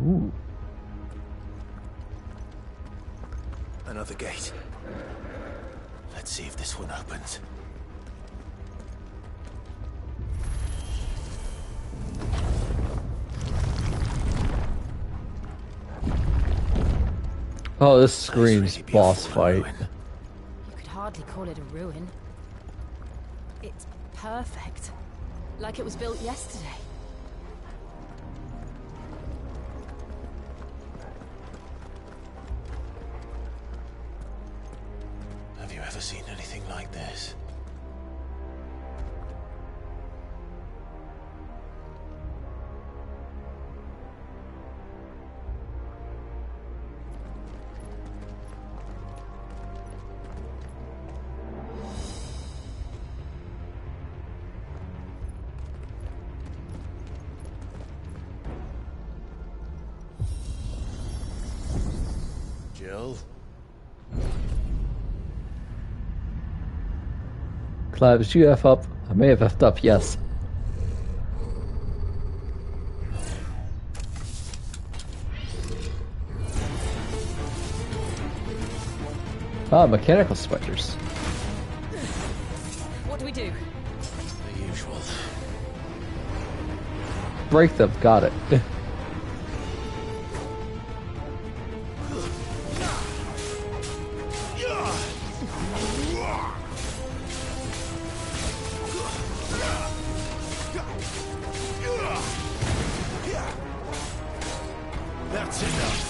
Speaker 1: Ooh.
Speaker 3: Another gate. Let's see if this one opens.
Speaker 1: Oh, this screams
Speaker 3: really be a
Speaker 1: boss
Speaker 3: fallen
Speaker 1: fight.
Speaker 3: ruin.
Speaker 7: You could hardly call it a ruin. It's perfect. Like it was built yesterday.
Speaker 3: Have you ever seen anything like this? Jill?
Speaker 1: Clive, did you F up? I may have F'd up, yes. Ah, mechanical spiders.
Speaker 6: What do we do?
Speaker 3: The usual.
Speaker 1: Break them, got it.
Speaker 3: That's enough.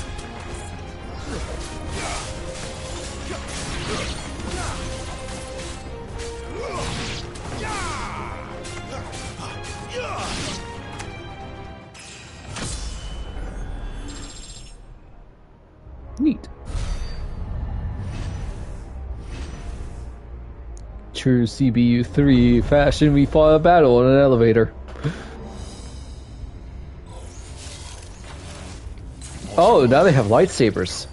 Speaker 1: Neat. True CBU 3 fashion, we fought a battle in an elevator. Oh, now they have lightsabers.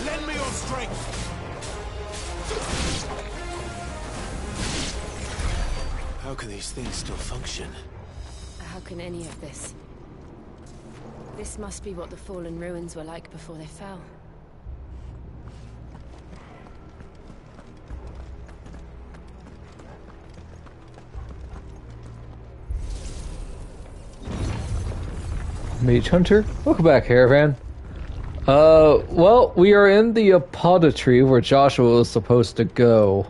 Speaker 2: Lend me your strength!
Speaker 3: How can these things still function?
Speaker 7: How can any of this? This must be what the fallen ruins were like before they fell.
Speaker 1: Mage Hunter, welcome back, Caravan. Well, we are in the apothecary where Joshua was supposed to go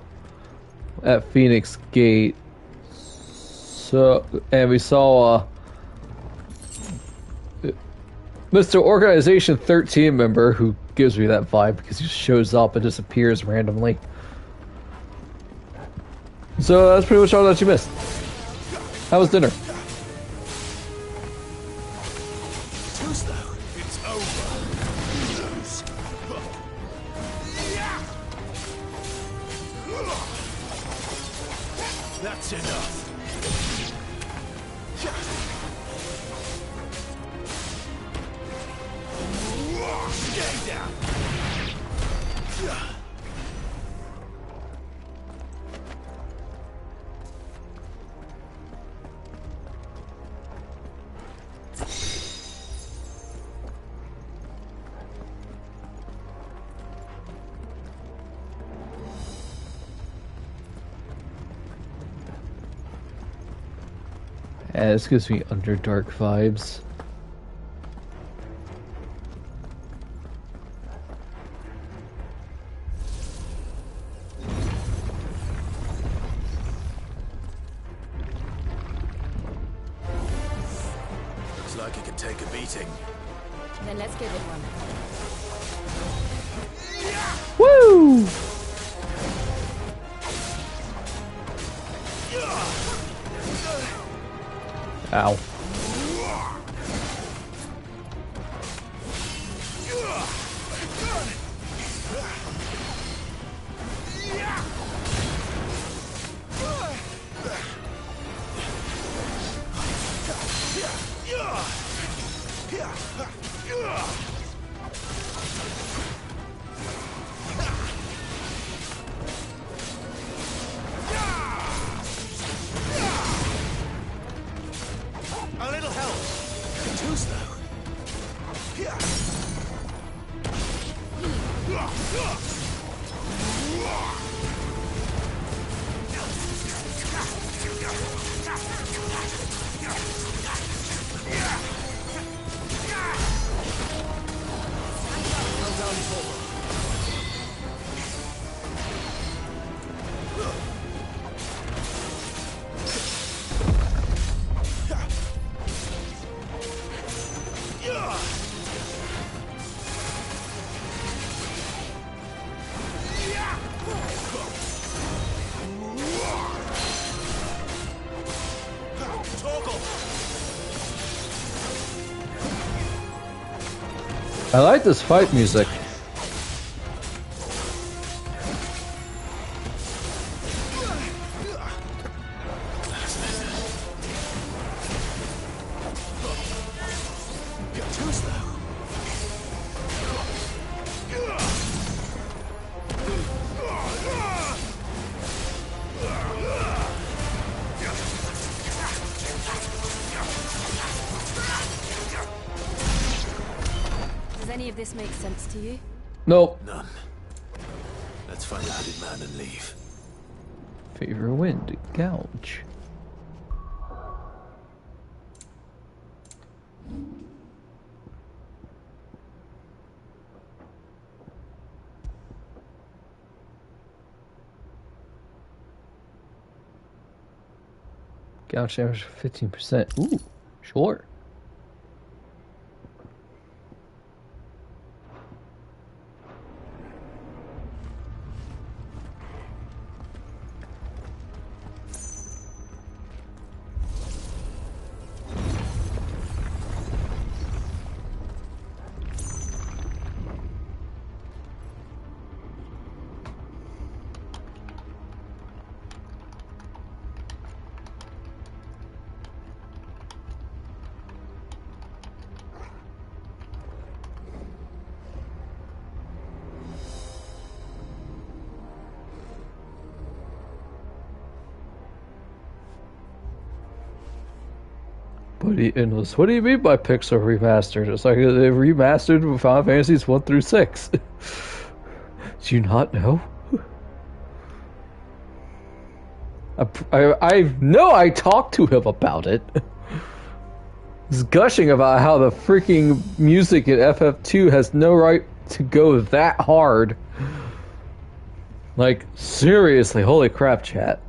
Speaker 1: at Phoenix Gate. So, and we saw Mr. Organization 13 member who gives me that vibe because he just shows up and disappears randomly. So that's pretty much all that you missed. How was dinner?
Speaker 2: It's over. Lose.
Speaker 3: That's enough.
Speaker 2: Stay down.
Speaker 1: Yeah, this gives me Underdark vibes.
Speaker 3: Looks like it can take a beating.
Speaker 7: Then let's give it one.
Speaker 1: Woo! Ow.
Speaker 2: A little help. Too slow.
Speaker 1: I like this fight music.
Speaker 7: Does any of this make sense to you?
Speaker 1: Nope.
Speaker 3: None. Let's find the hooded man and leave.
Speaker 1: Favor wind, gouge. Gouge damage 15%. Ooh, sure. Endless. What do you mean by Pixar remastered? It's like they remastered Final Fantasies 1 through 6. Do you not know? I know I talked to him about it. He's gushing about how the freaking music in FF2 has no right to go that hard. Like, seriously, holy crap, chat.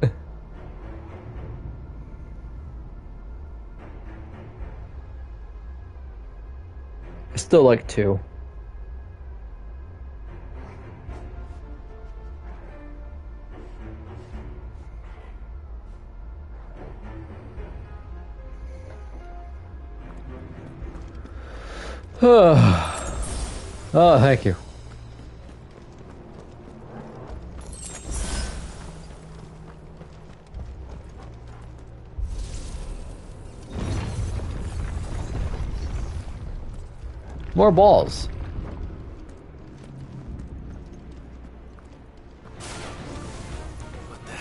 Speaker 1: I still like 2. Oh, thank you. More balls.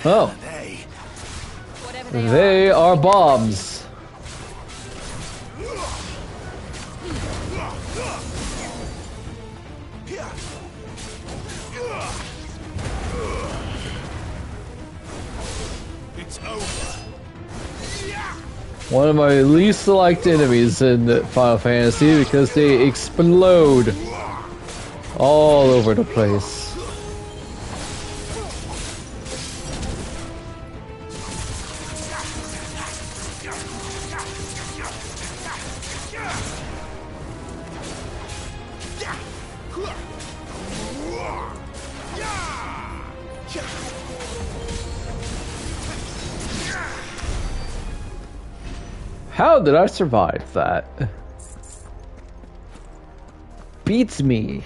Speaker 1: Oh. They are bombs.
Speaker 2: It's over.
Speaker 1: One of my least liked enemies in Final Fantasy because they explode all over the place. How did I survive that? Beats me.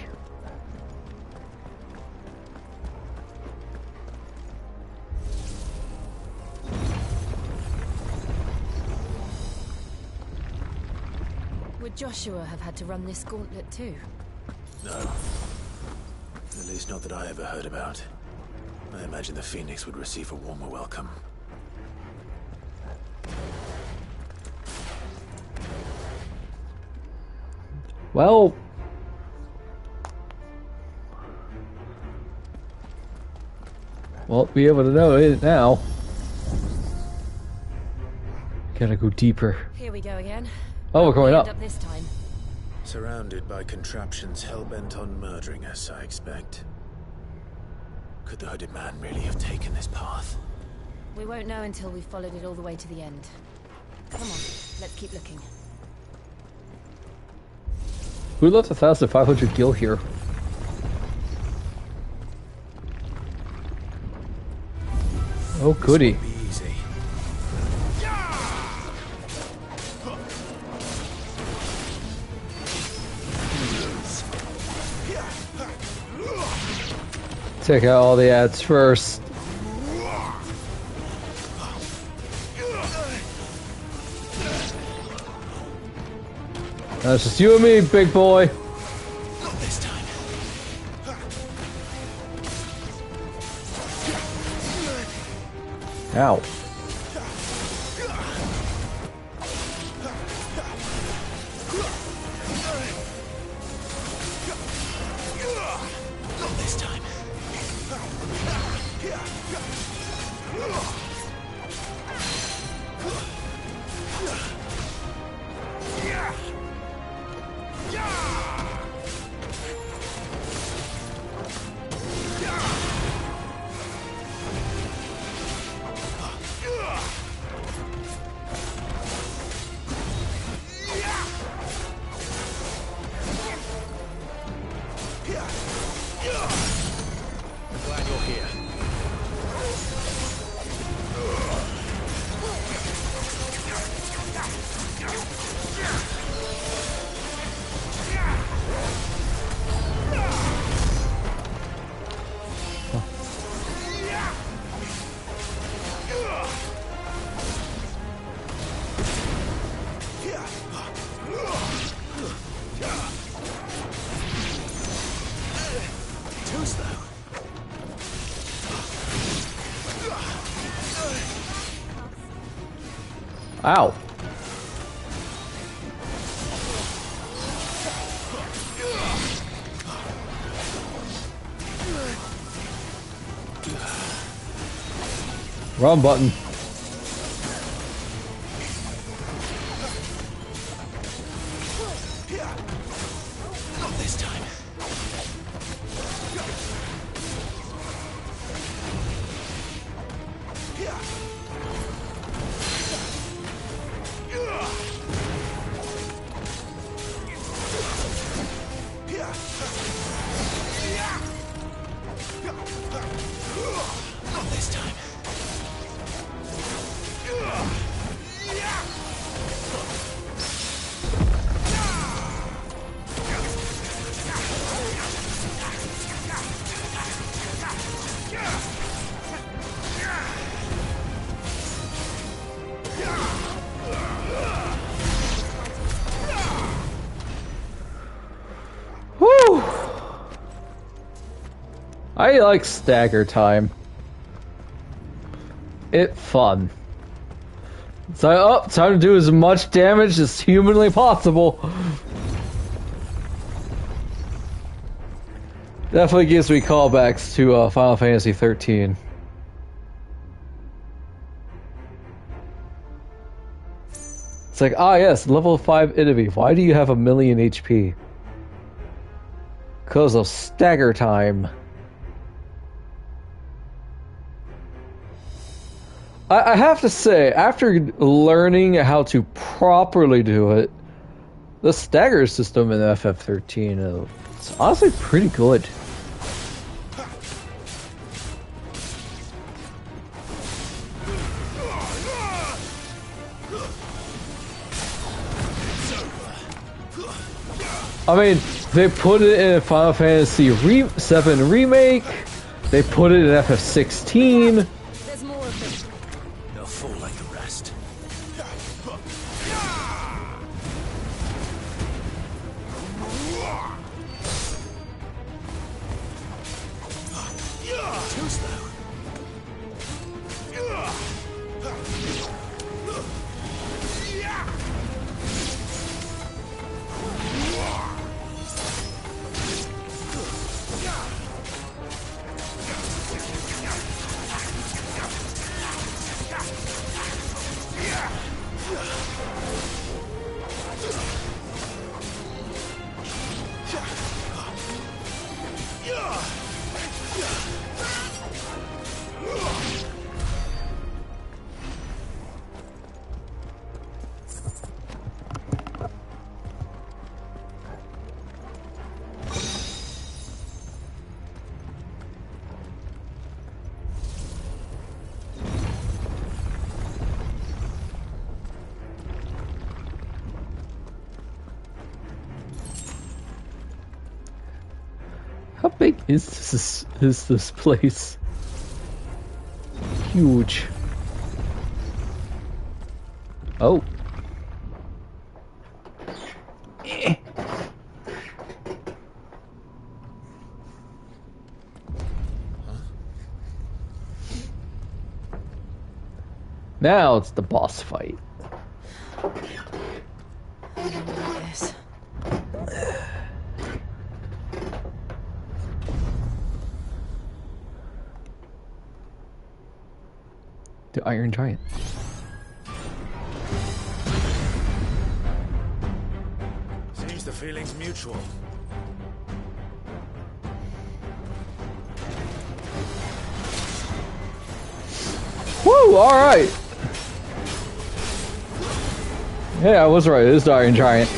Speaker 7: Would Joshua have had to run this gauntlet too?
Speaker 3: No. At least not that I ever heard about. I imagine the Phoenix would receive a warmer welcome.
Speaker 1: Well, won't be able to know it now. Gotta go deeper.
Speaker 7: Here we go again.
Speaker 1: Oh, we're going up.
Speaker 7: This time.
Speaker 3: Surrounded by contraptions hell-bent on murdering us, I expect. Could the hooded man really have taken this path?
Speaker 7: We won't know until we've followed it all the way to the end. Come on, let's keep looking.
Speaker 1: Who left 1,500 gil here? Oh, goody. Take out all the ads first. That's just you and me, big boy.
Speaker 2: Not this time.
Speaker 1: Ow.
Speaker 2: Not this time. Glad you're here. Too slow.
Speaker 1: Ow. Wrong button.
Speaker 2: Not this time. Not this time.
Speaker 1: Woo! I like stagger time. It's fun. It's like, oh, time to do as much damage as humanly possible. Definitely gives me callbacks to Final Fantasy 13. It's like, ah yes, level 5 enemy. Why do you have 1,000,000 HP? Because of stagger time. I have to say, after learning how to properly do it, the stagger system in FF13 is honestly pretty good. I mean, they put it in Final Fantasy VII Remake, they put it in FF16.
Speaker 6: There's more of them.
Speaker 2: They'll fall like the rest. Too slow.
Speaker 1: How big is this place? Huge. Oh. Eh. Now it's the boss fight.
Speaker 6: This.
Speaker 1: The Iron Giant.
Speaker 3: Seems the feeling's mutual.
Speaker 1: Woo! Alright! Yeah, I was right. It is the Iron Giant.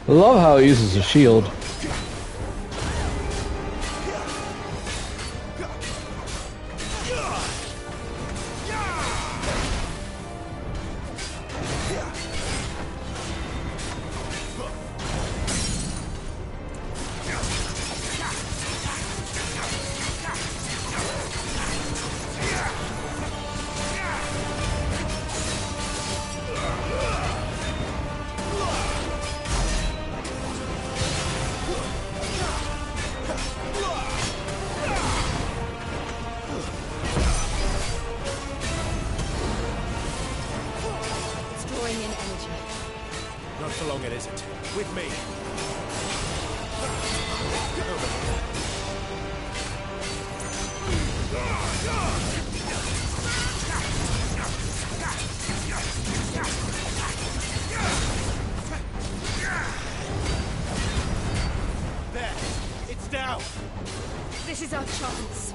Speaker 1: I love how he uses a shield.
Speaker 3: Not for long, it isn't. With me. There. It's down.
Speaker 6: This is our chance.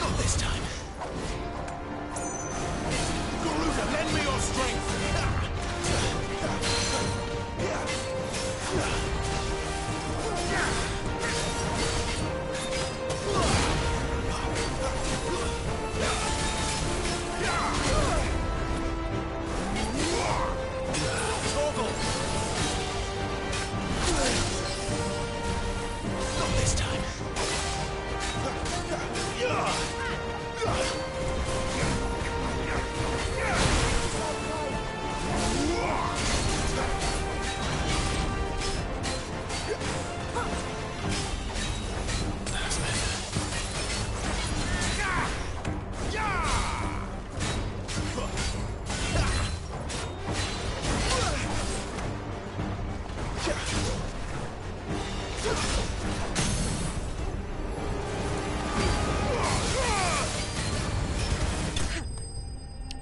Speaker 3: Not this time. Garuda, lend me your strength. Not this time.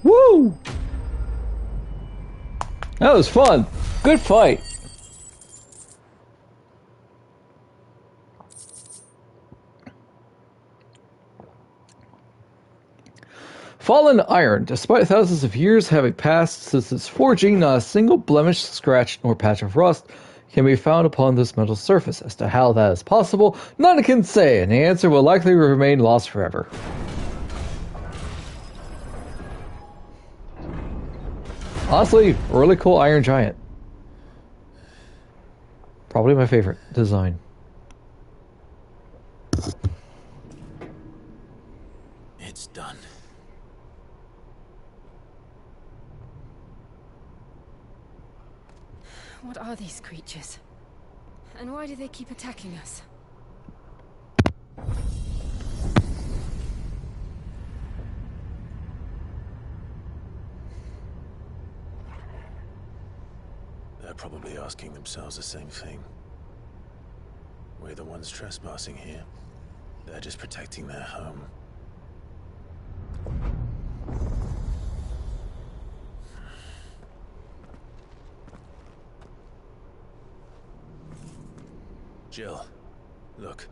Speaker 1: Woo! That was fun. Good fight. Fallen iron. Despite thousands of years having passed since its forging, not a single blemish, scratch, nor patch of rust can be found upon this metal surface. As to how that is possible, none can say, and the answer will likely remain lost forever. Honestly, really cool iron giant. Probably my favorite design.
Speaker 3: It's done.
Speaker 7: What are these creatures? And why do they keep attacking us?
Speaker 3: They're probably asking themselves the same thing. We're the ones trespassing here. They're just protecting their home. Jill, look.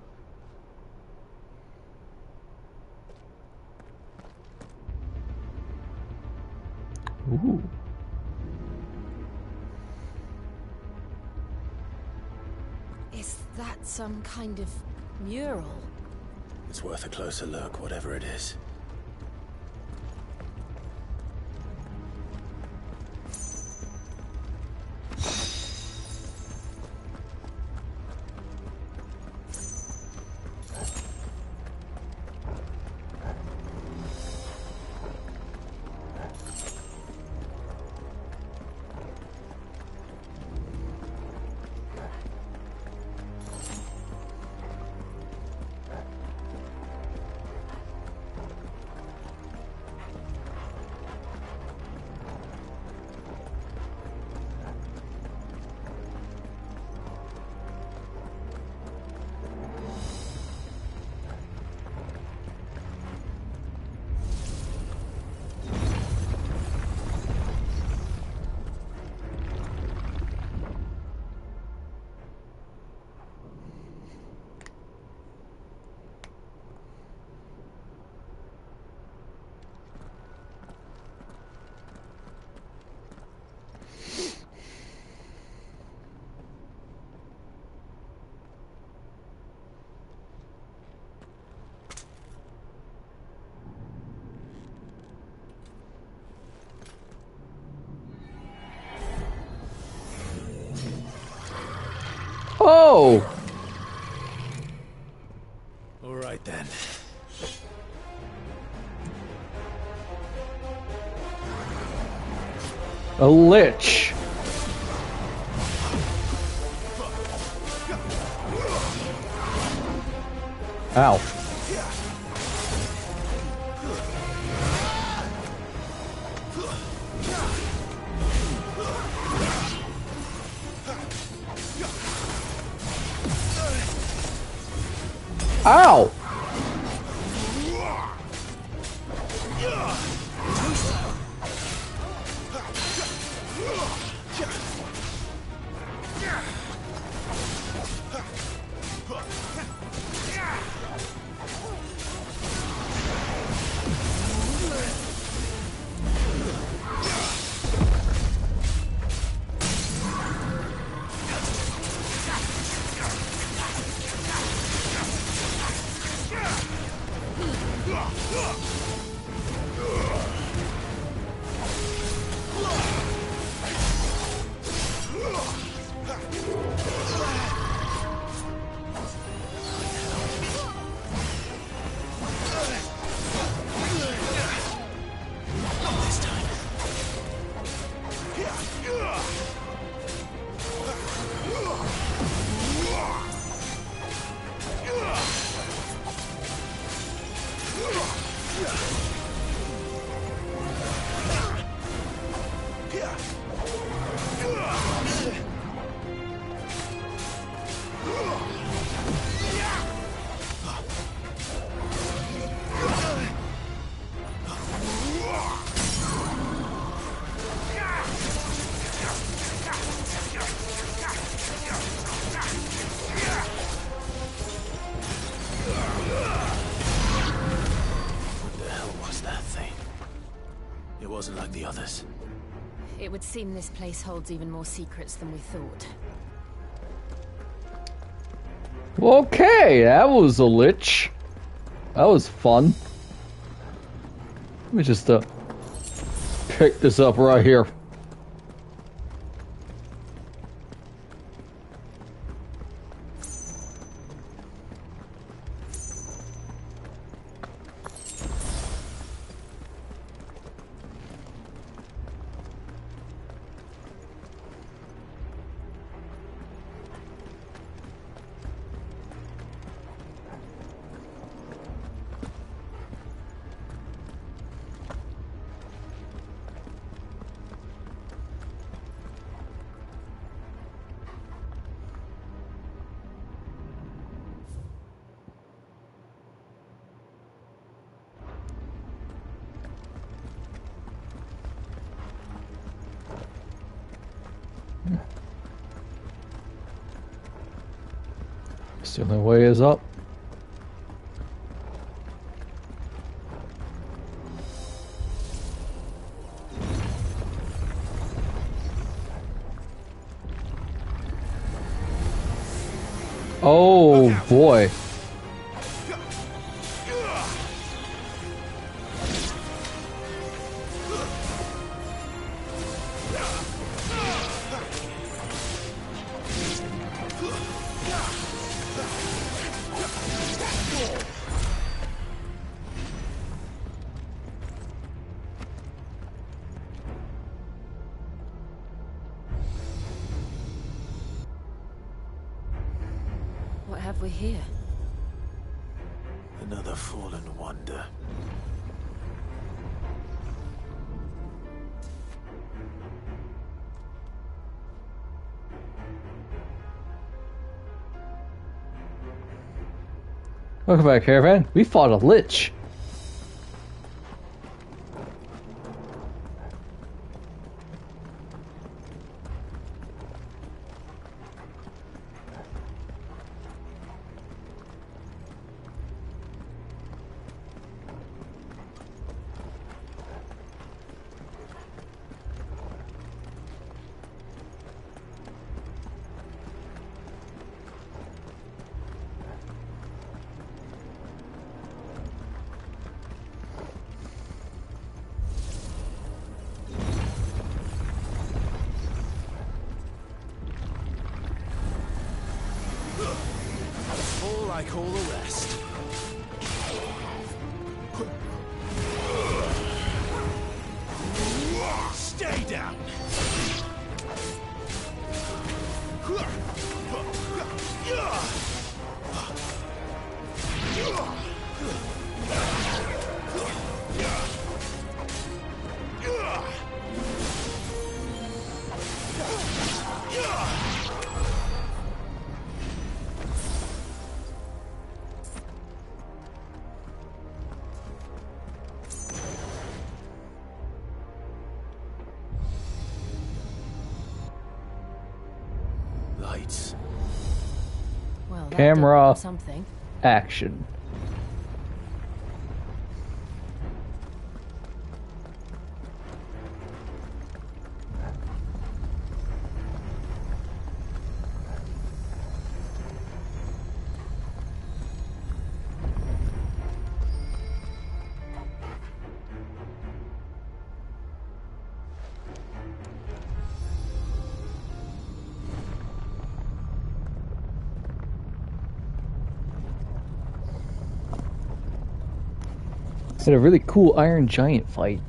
Speaker 1: Ooh.
Speaker 7: Is that some kind of mural?
Speaker 3: It's worth a closer look, whatever it is.
Speaker 1: Oh!
Speaker 3: All right then.
Speaker 1: A lich. Ow. Ow!
Speaker 3: It wasn't like the others.
Speaker 7: It would seem this place holds even more secrets than we thought.
Speaker 1: Okay, that was a lich. That was fun. Let me just pick this up right here. The only way is up. Oh boy.
Speaker 7: What have we here?
Speaker 3: Another fallen wonder.
Speaker 1: Welcome back, caravan. We fought a lich.
Speaker 2: All like all the rest. Stay down.
Speaker 3: Lights.
Speaker 7: Well, that
Speaker 1: Camera.
Speaker 7: did something.
Speaker 1: Action. Had a really cool Iron Giant fight.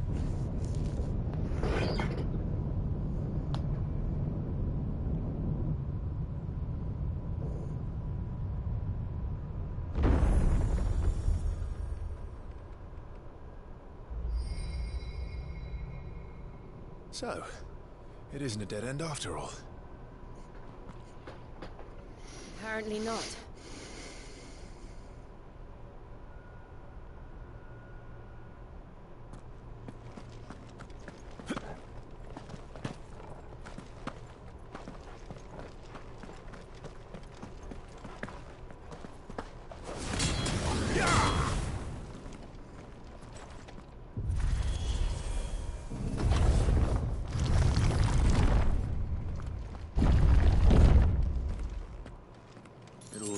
Speaker 11: So, it isn't a dead end after all.
Speaker 7: Apparently not.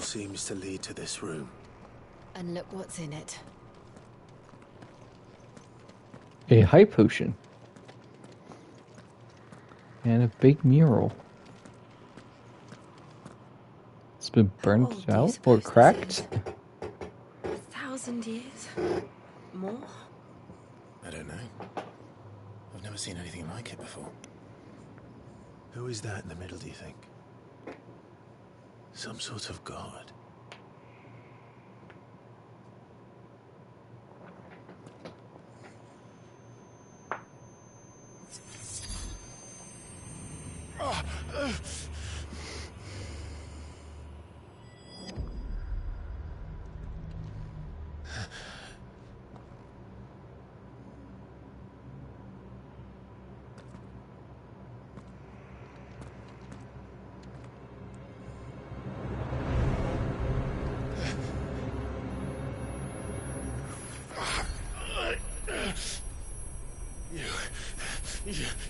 Speaker 3: seems to lead to this room.
Speaker 7: And look what's in it.
Speaker 1: A high potion. And a big mural. It's been burnt
Speaker 4: do you
Speaker 1: out or
Speaker 4: suppose this
Speaker 1: cracked.
Speaker 4: 1,000 years? More?
Speaker 3: I don't know. I've never seen anything like it before. Who is that in the middle, do you think? Some sort of god.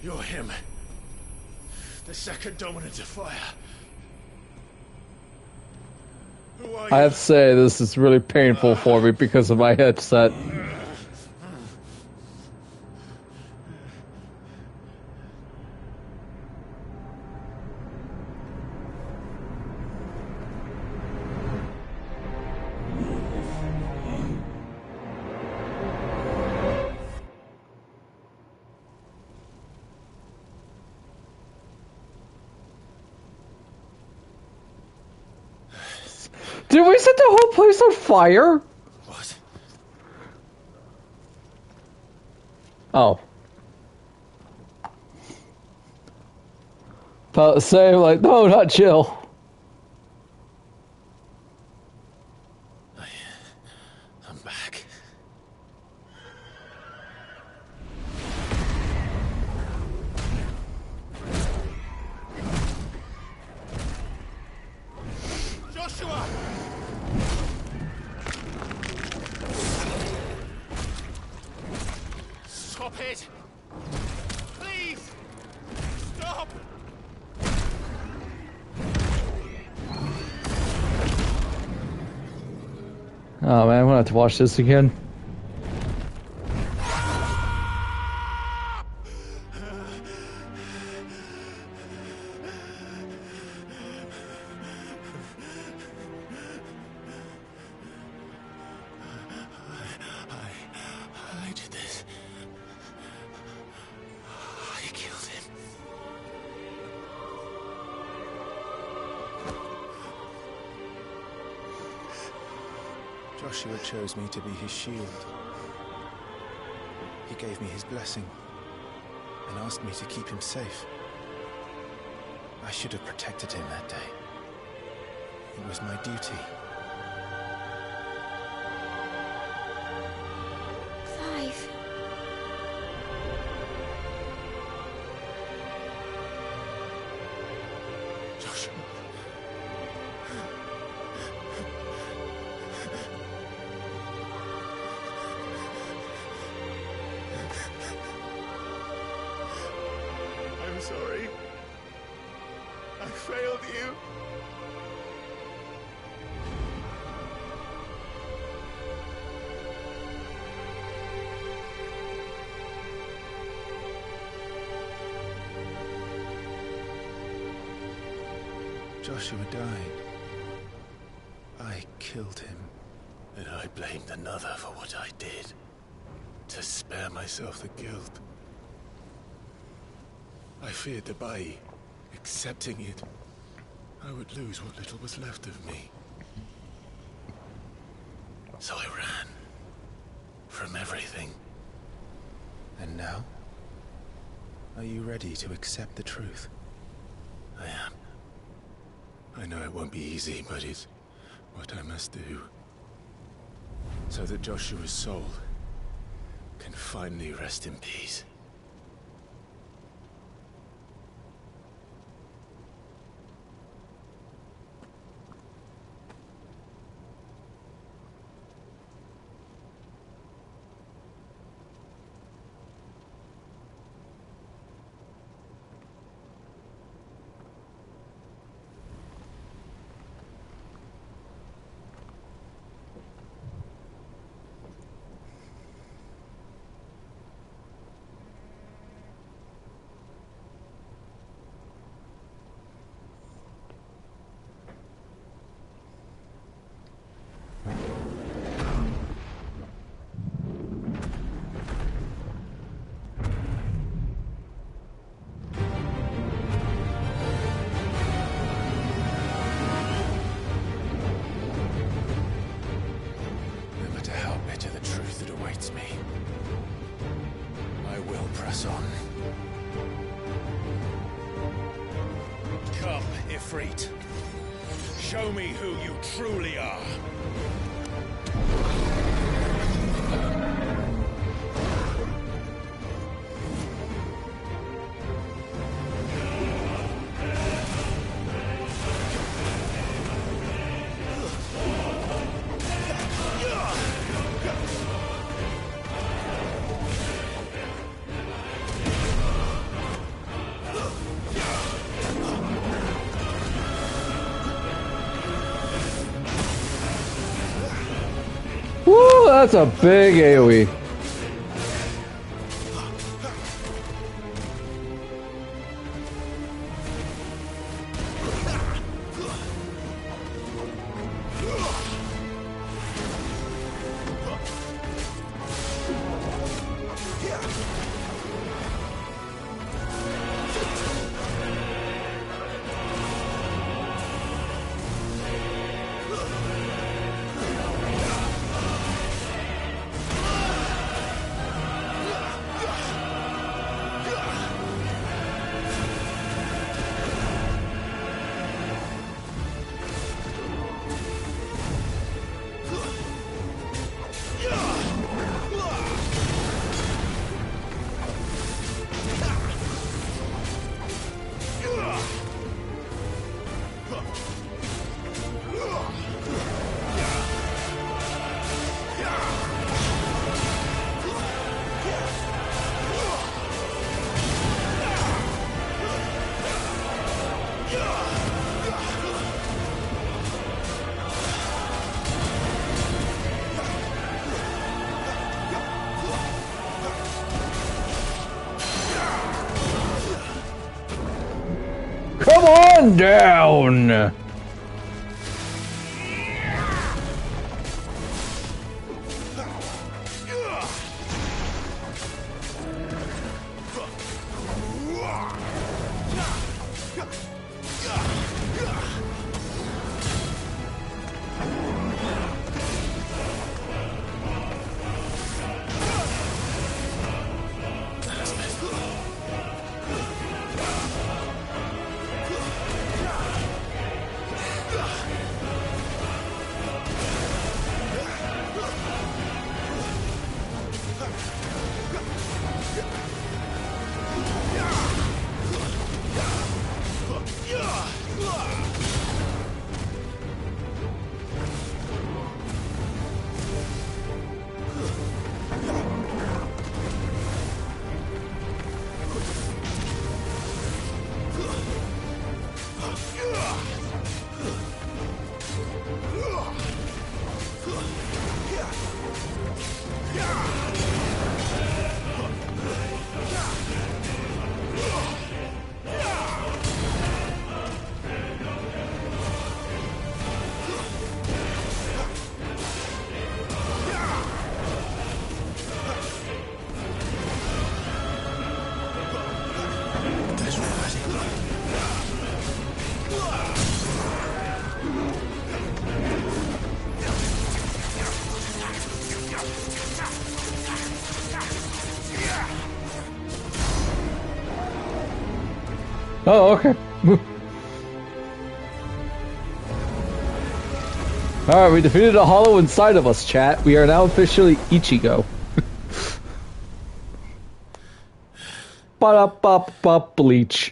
Speaker 3: You're him. The second dominant of fire. Who are you?
Speaker 1: I have to say, this is really painful for me because of my headset. Did we set the whole place on fire?
Speaker 3: What?
Speaker 1: Oh. But say like, no, not Jill.
Speaker 3: I'm back.
Speaker 2: Joshua! Stop it! Please! Stop!
Speaker 1: Oh man, I'm gonna have to watch this again.
Speaker 3: I did this. I killed him. Joshua chose me to be his shield. He gave me his blessing and asked me to keep him safe. I should have protected him that day. It was my duty.
Speaker 4: Clive.
Speaker 3: Joshua. I'm sorry. I failed you. Joshua died. I killed him. And I blamed another for what I did. To spare myself the guilt. I feared that by accepting it, I would lose what little was left of me. So I ran. From everything. And now? Are you ready to accept the truth? I am. I know it won't be easy, but it's what I must do. So that Joshua's soul can finally rest in peace.
Speaker 11: press on.
Speaker 2: Come, Ifrit. Show me who you truly are.
Speaker 1: Woo, that's a big AoE. Come on down! Oh, okay. Alright, we defeated a hollow inside of us, chat. We are now officially Ichigo. Ba-da-ba-ba bleach.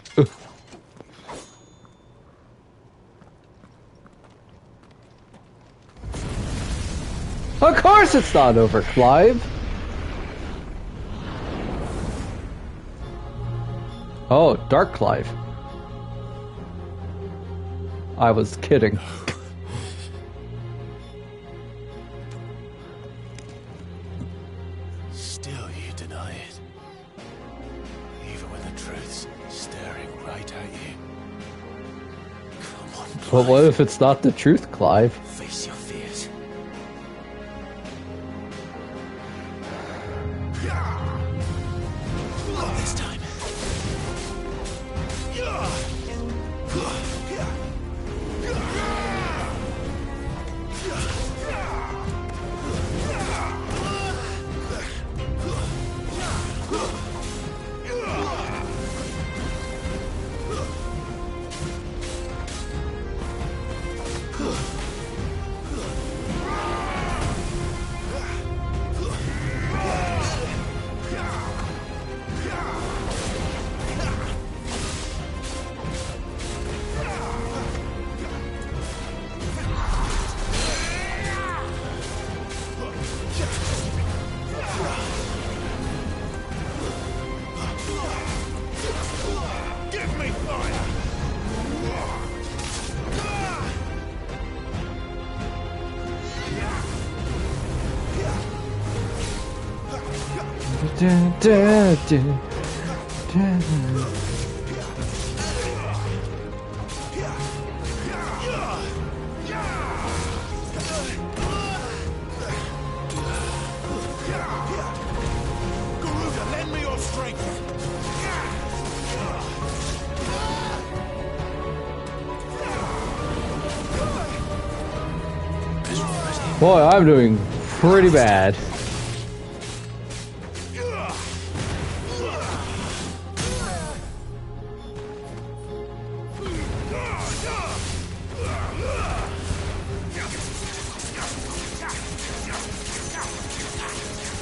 Speaker 1: Of course it's not over, Clive. Oh, Dark Clive. I was kidding.
Speaker 3: Still you deny it. Even when the truth's staring right at you. Come on, Clive.
Speaker 1: But what if it's not the truth, Clive?
Speaker 3: Face your fears. Not this time.
Speaker 1: Dun, dun, dun, dun.
Speaker 2: Garuda, lend me your strength.
Speaker 1: Boy, I'm doing pretty bad.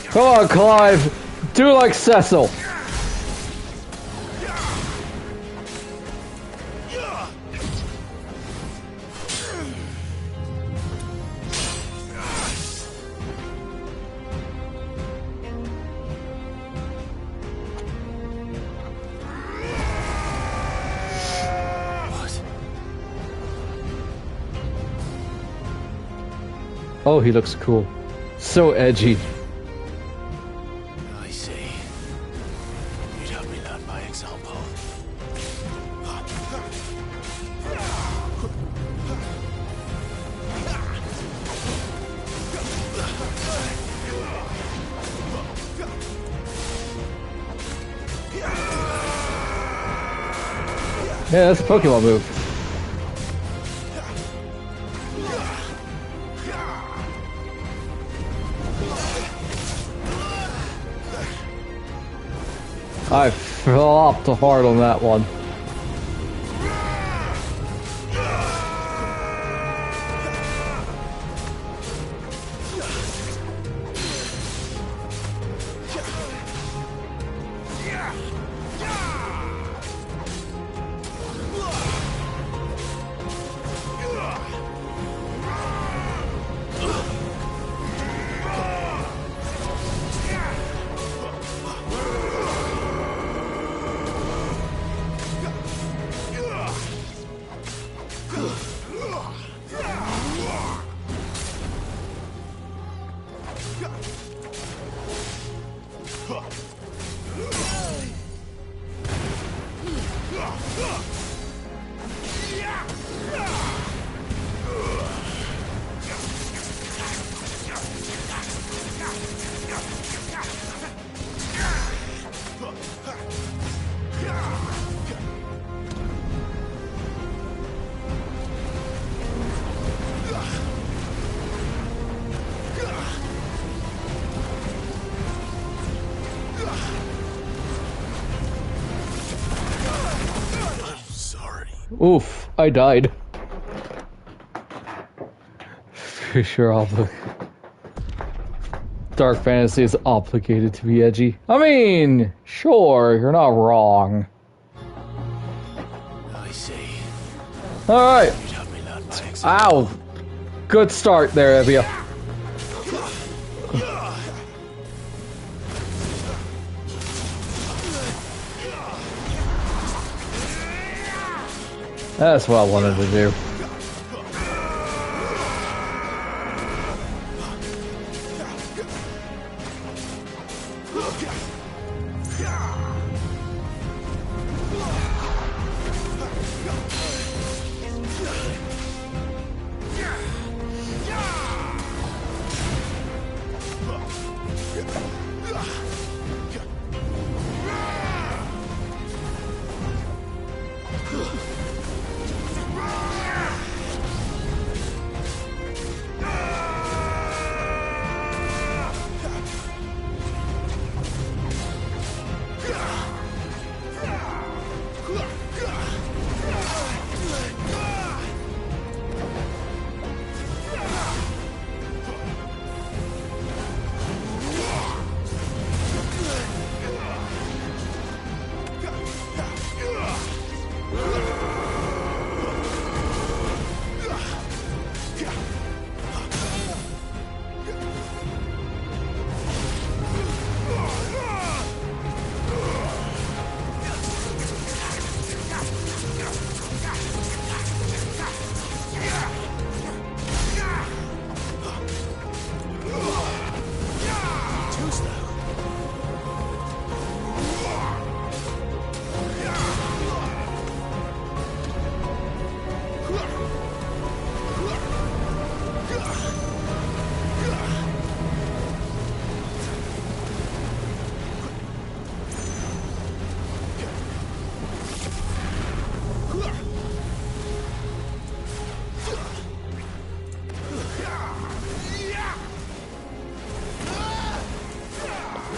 Speaker 1: Come on, Clive. Do like Cecil. Oh, he looks cool. So edgy.
Speaker 3: I see. You'd help me learn by example.
Speaker 1: Yeah, that's a Pokemon move. I flopped hard on that one. Oof, I died. For sure, Dark Fantasy is obligated to be edgy. I mean, sure, you're not wrong.
Speaker 3: I see.
Speaker 1: Alright.
Speaker 3: You'd help me learn by example.
Speaker 1: Ow. Good start there, Evia. That's what I wanted to do.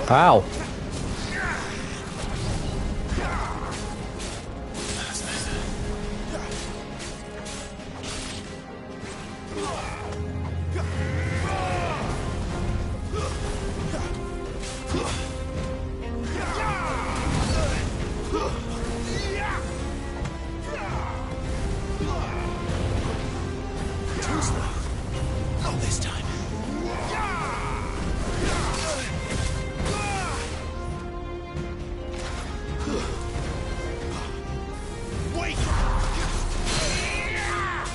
Speaker 1: How?
Speaker 3: Not this time.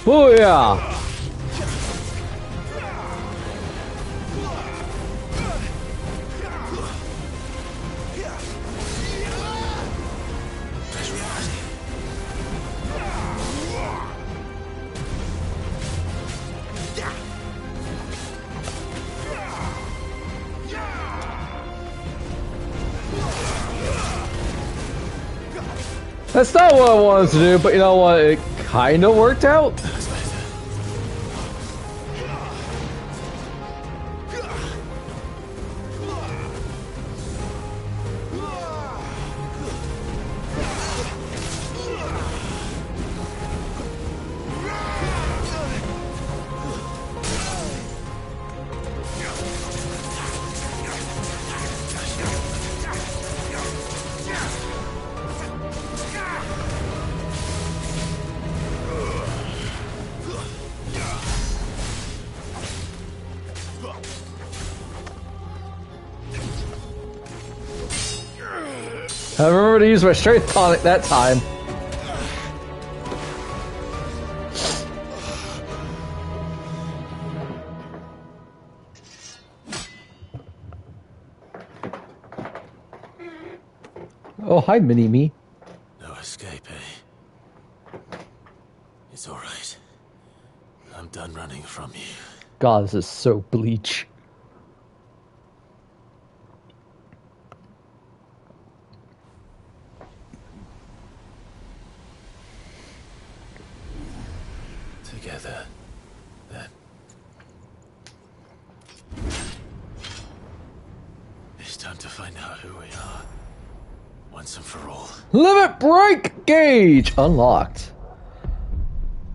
Speaker 1: Booyah! That's not what I wanted to do, but you know what? It kind of worked out. I remember to use my strength tonic that time. Oh, hi, Mini-Me.
Speaker 3: No escape, eh? It's all right. I'm done running from you.
Speaker 1: God, this is so bleach.
Speaker 3: Together, then. It's time to find out who we are. Once and for all.
Speaker 1: Limit break gauge unlocked.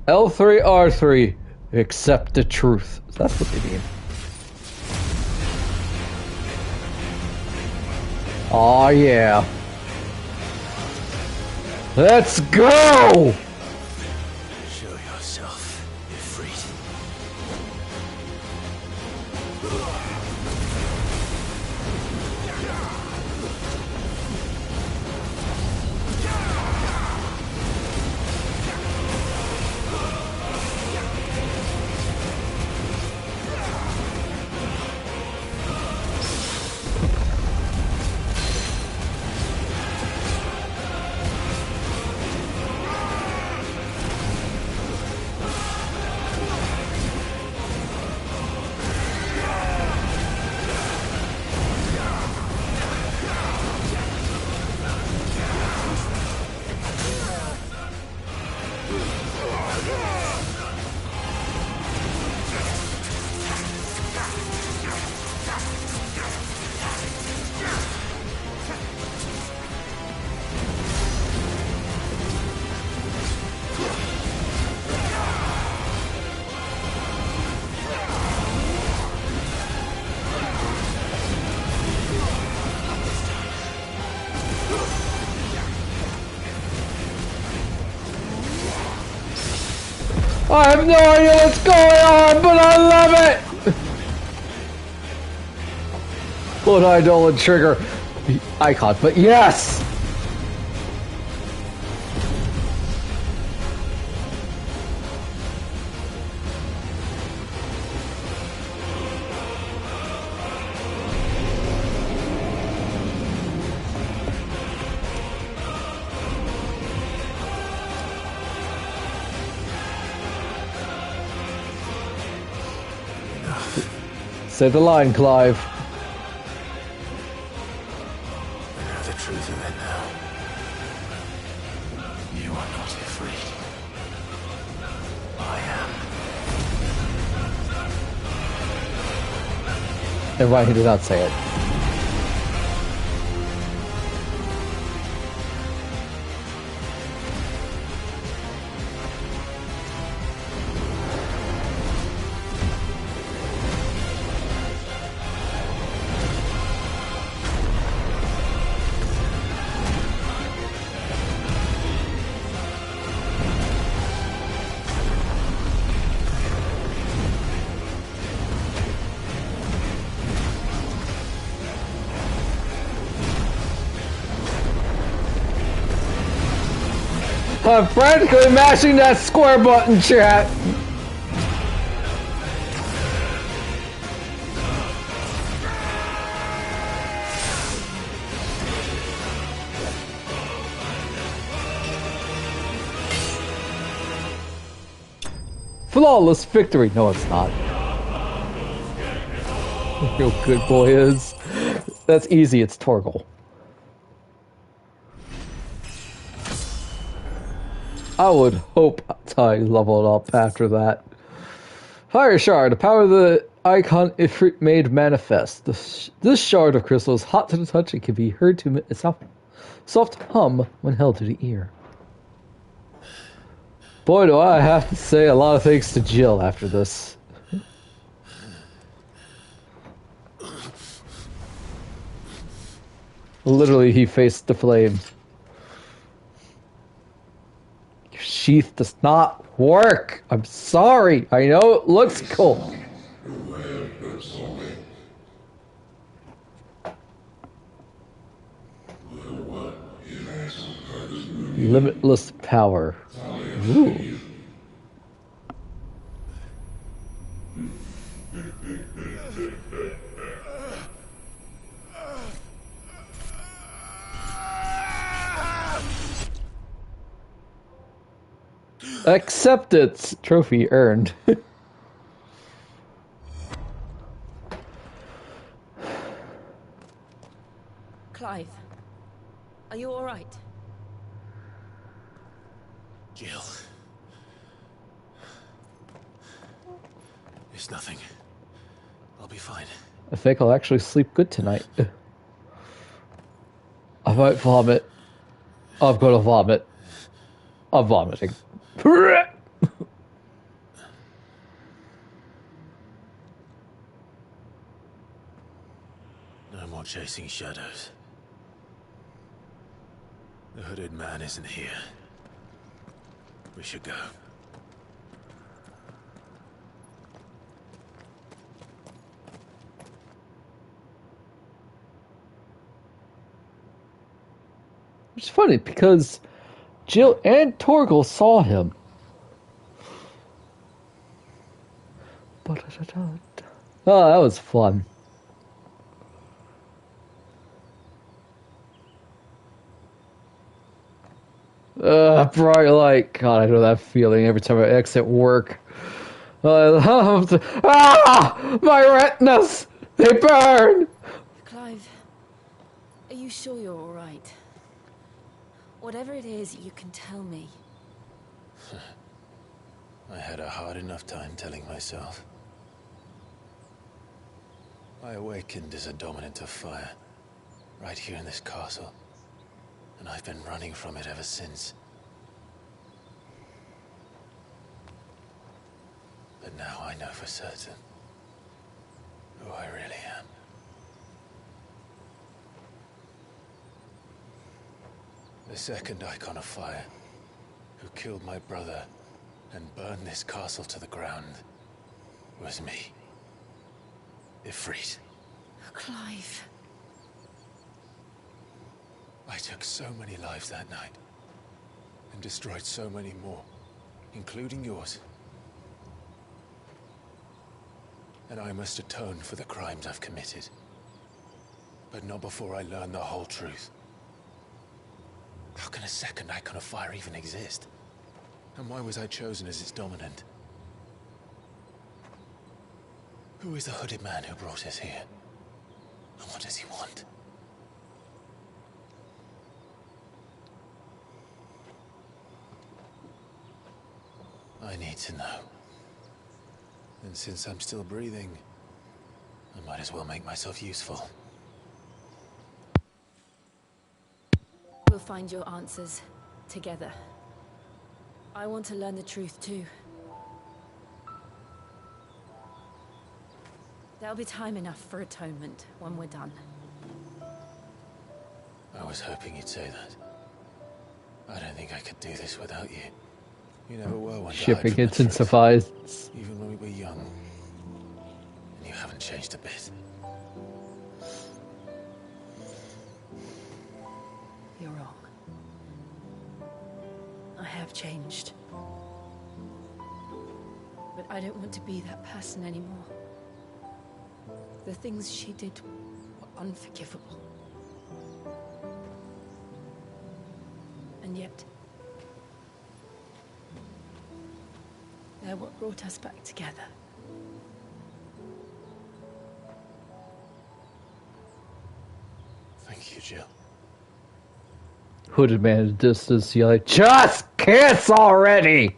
Speaker 1: L3+R3. Accept the truth. That's what they mean. Oh yeah. Let's go!
Speaker 3: Show yourself, Ifrit.
Speaker 1: I have no idea what's going on, but I love it! Blood Idol and Trigger the icon, but yes! Say the line, Clive.
Speaker 3: I know the truth of it now. You are not Ifrit. I am.
Speaker 1: And why he did not say it. I'm frantically mashing that square button, chat. Flawless victory. No, it's not. Real good boy is. That's easy. It's Torgal. I would hope Ty leveled up after that. Fire shard, the power of the icon Ifrit made manifest. This shard of crystal is hot to the touch and can be heard to a soft hum when held to the ear. Boy, do I have to say a lot of thanks to Jill after this. Literally, he faced the flames. Your sheath does not work. I'm sorry. I know it looks cool. Limitless power. Ooh. Acceptance trophy earned.
Speaker 6: Clive, are you all right?
Speaker 3: Jill. It's nothing. I'll be fine.
Speaker 1: I think I'll actually sleep good tonight. I might vomit. I'm gonna vomit. I'm vomiting.
Speaker 3: No more chasing shadows. The hooded man isn't here. We should go.
Speaker 1: It's funny because Jill and Torgal saw him. Oh, that was fun. Bright light. God, I know that feeling every time I exit work. My retinas! They burn!
Speaker 7: Clive, are you sure you're all right? Whatever it is, you can tell me.
Speaker 3: I had a hard enough time telling myself. I awakened as a dominant of fire, right here in this castle, and I've been running from it ever since. But now I know for certain who I really am. The second icon of fire, who killed my brother and burned this castle to the ground, was me. Ifrit.
Speaker 7: Clive.
Speaker 3: I took so many lives that night, and destroyed so many more, including yours. And I must atone for the crimes I've committed. But not before I learn the whole truth. How can a second icon of fire even exist? And why was I chosen as its dominant? Who is the hooded man who brought us here? And what does he want? I need to know. And since I'm still breathing, I might as well make myself useful.
Speaker 7: We'll find your answers together. I want to learn the truth too. There'll be time enough for atonement when we're done.
Speaker 3: I was hoping you'd say that. I don't think I could do this without you. You never were one to hide
Speaker 1: Shipping
Speaker 3: from the truth,
Speaker 1: intensifies.
Speaker 3: even when we were young. And you haven't changed a bit.
Speaker 7: You're wrong. I have changed. But I don't want to be that person anymore. The things she did were unforgivable. And yet, they're what brought us back together.
Speaker 3: Thank you, Jill.
Speaker 1: Hooded man in the distance yelling, "Just kiss already!"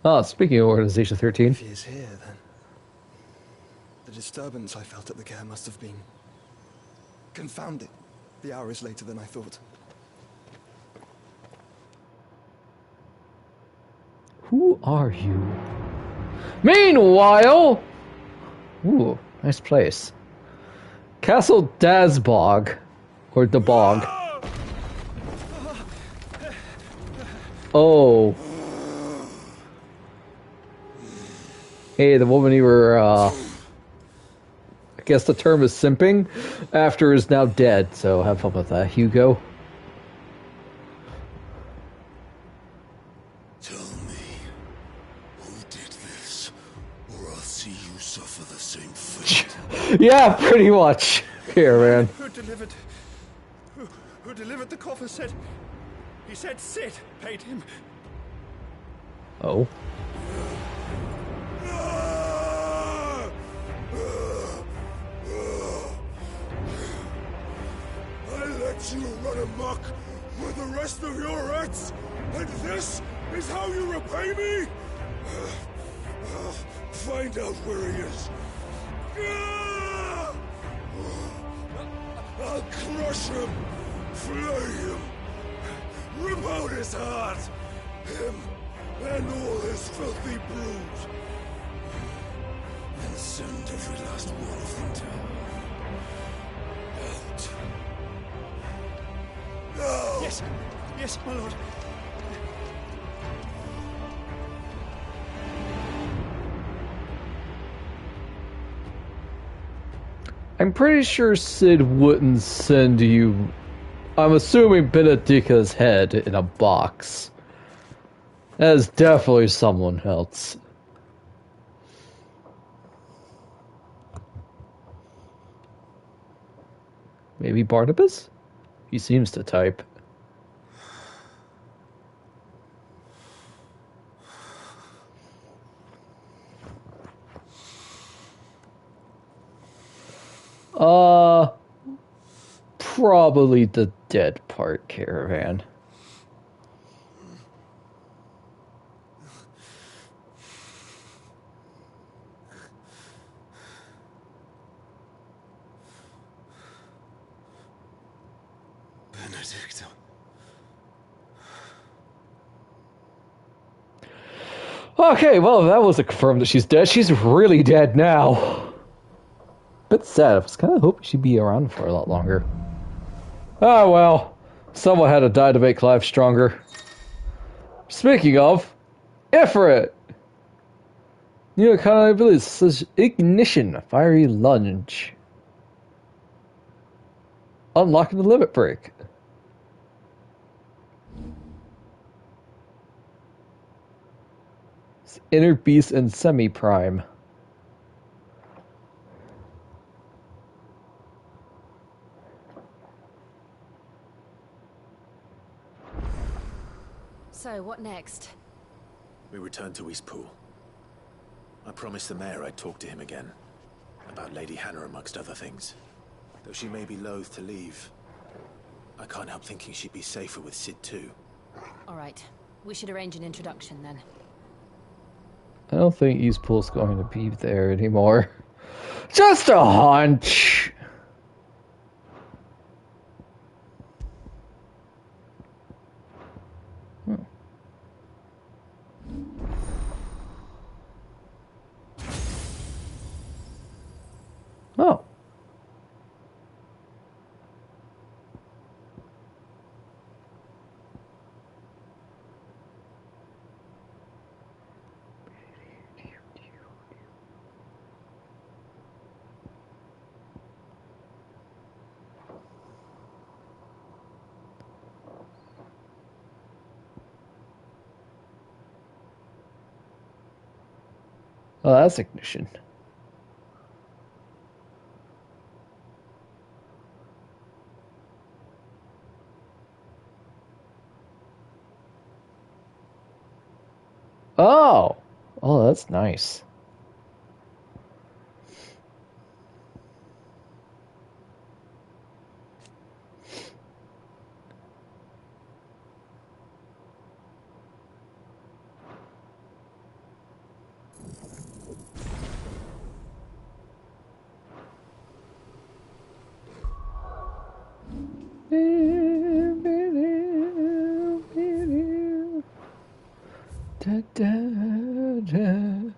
Speaker 1: Oh, speaking of Organization 13.
Speaker 12: If he is here, then the disturbance I felt at the care must have been confounded. The hour is later than I thought.
Speaker 1: Who are you? Meanwhile... Ooh, nice place. Castle Dazbog. Or the Bog. Oh. Hey, the woman you were, I guess the term is simping, after is now dead, so have fun with that, Hugo.
Speaker 2: Tell me, who did this, or I'll see you suffer the same fate.
Speaker 1: Yeah, pretty much. Here, man.
Speaker 12: Who delivered the coffer said... He said Sid paid him.
Speaker 1: Oh.
Speaker 2: I let you run amok with the rest of your rats, and this is how you repay me? Find out where he is. I'll crush him, flay him, rip out his heart, him and all his filthy brood, and send every last one of them down. Out. No!
Speaker 12: Yes, my lord.
Speaker 1: I'm pretty sure Sid wouldn't send you... I'm assuming Benedica's head in a box. That is definitely someone else. Maybe Barnabas? He seems to type. Probably the dead part, Caravan.
Speaker 2: Benedicta.
Speaker 1: Okay, well, that was confirmed that she's dead. She's really dead now. Bit sad. I was kind of hoping she'd be around for a lot longer. Ah, well. Someone had to die to make life stronger. Speaking of, Ifrit! New economy ability says Ignition, Fiery Lunge. Unlocking the limit break. Inner Beast and Semi-Prime.
Speaker 7: So, what next?
Speaker 3: We return to Eastpool. I promised the mayor I'd talk to him again. About Lady Hannah amongst other things. Though she may be loath to leave, I can't help thinking she'd be safer with Sid too.
Speaker 7: Alright, we should arrange an introduction then.
Speaker 1: I don't think Eastpool's going to be there anymore. Just a hunch! Oh. Oh, that's ignition. Oh! Oh, that's nice. Da, da, da.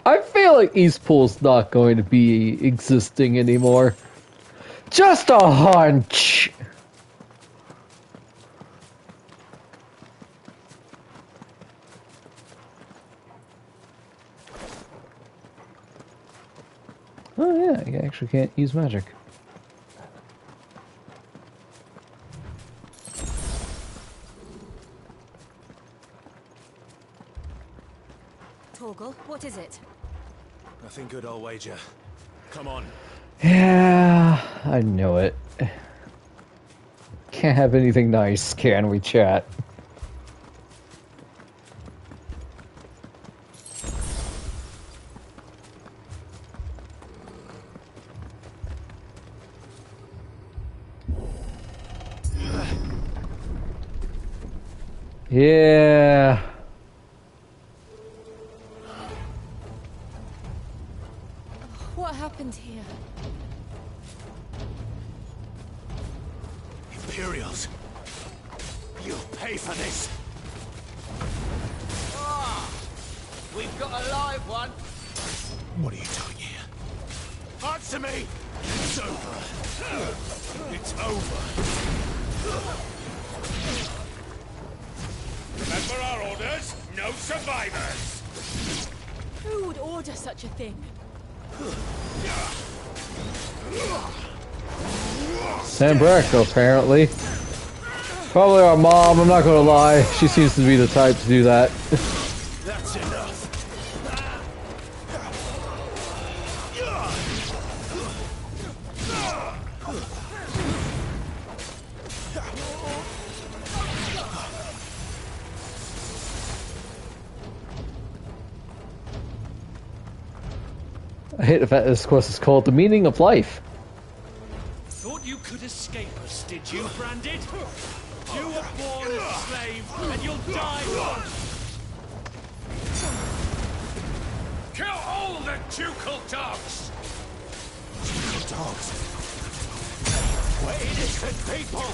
Speaker 1: I feel like Eastpool's not going to be existing anymore. Just a hunch. Oh yeah, you actually can't use magic.
Speaker 6: Torgal, what is it?
Speaker 3: Nothing good, I'll wager. Come on.
Speaker 1: Yeah, I know it. Can't have anything nice, can we, chat? Yeah.
Speaker 7: What happened here?
Speaker 3: Imperials. You'll pay for this.
Speaker 2: We've got a live one.
Speaker 3: What are you doing here? Answer me! It's over. It's over.
Speaker 2: Remember our orders? No survivors!
Speaker 7: Who would order such a thing?
Speaker 1: Sam Bracco, apparently. Probably our mom, I'm not gonna lie. She seems to be the type to do that.
Speaker 3: That's enough.
Speaker 1: I hate the fact this course is called The Meaning of Life.
Speaker 2: Thought you could escape us, did you, Branded? You were born a slave, and you'll die one! Kill all the ducal dogs!
Speaker 3: Ducal dogs?
Speaker 2: We're innocent people!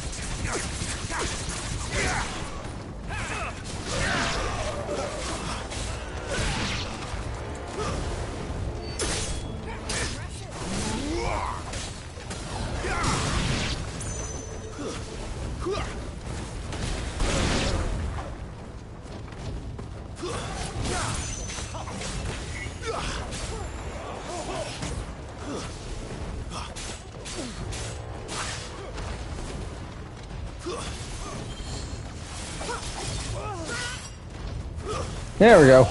Speaker 1: There we go.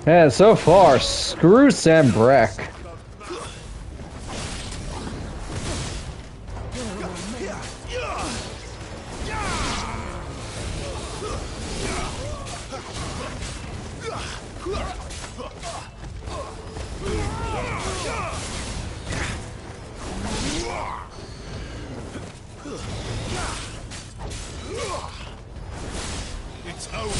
Speaker 1: And so far, screw Sam Breck.
Speaker 2: It's over.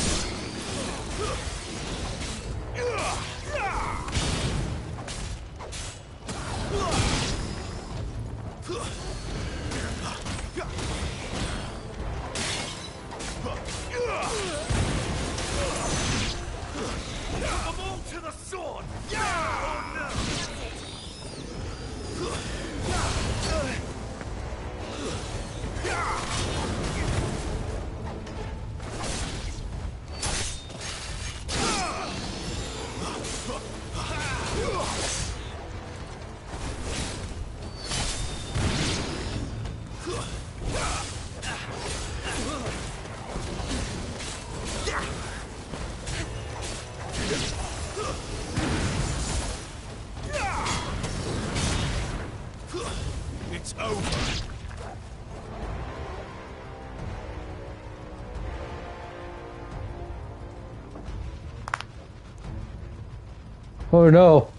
Speaker 1: Oh no.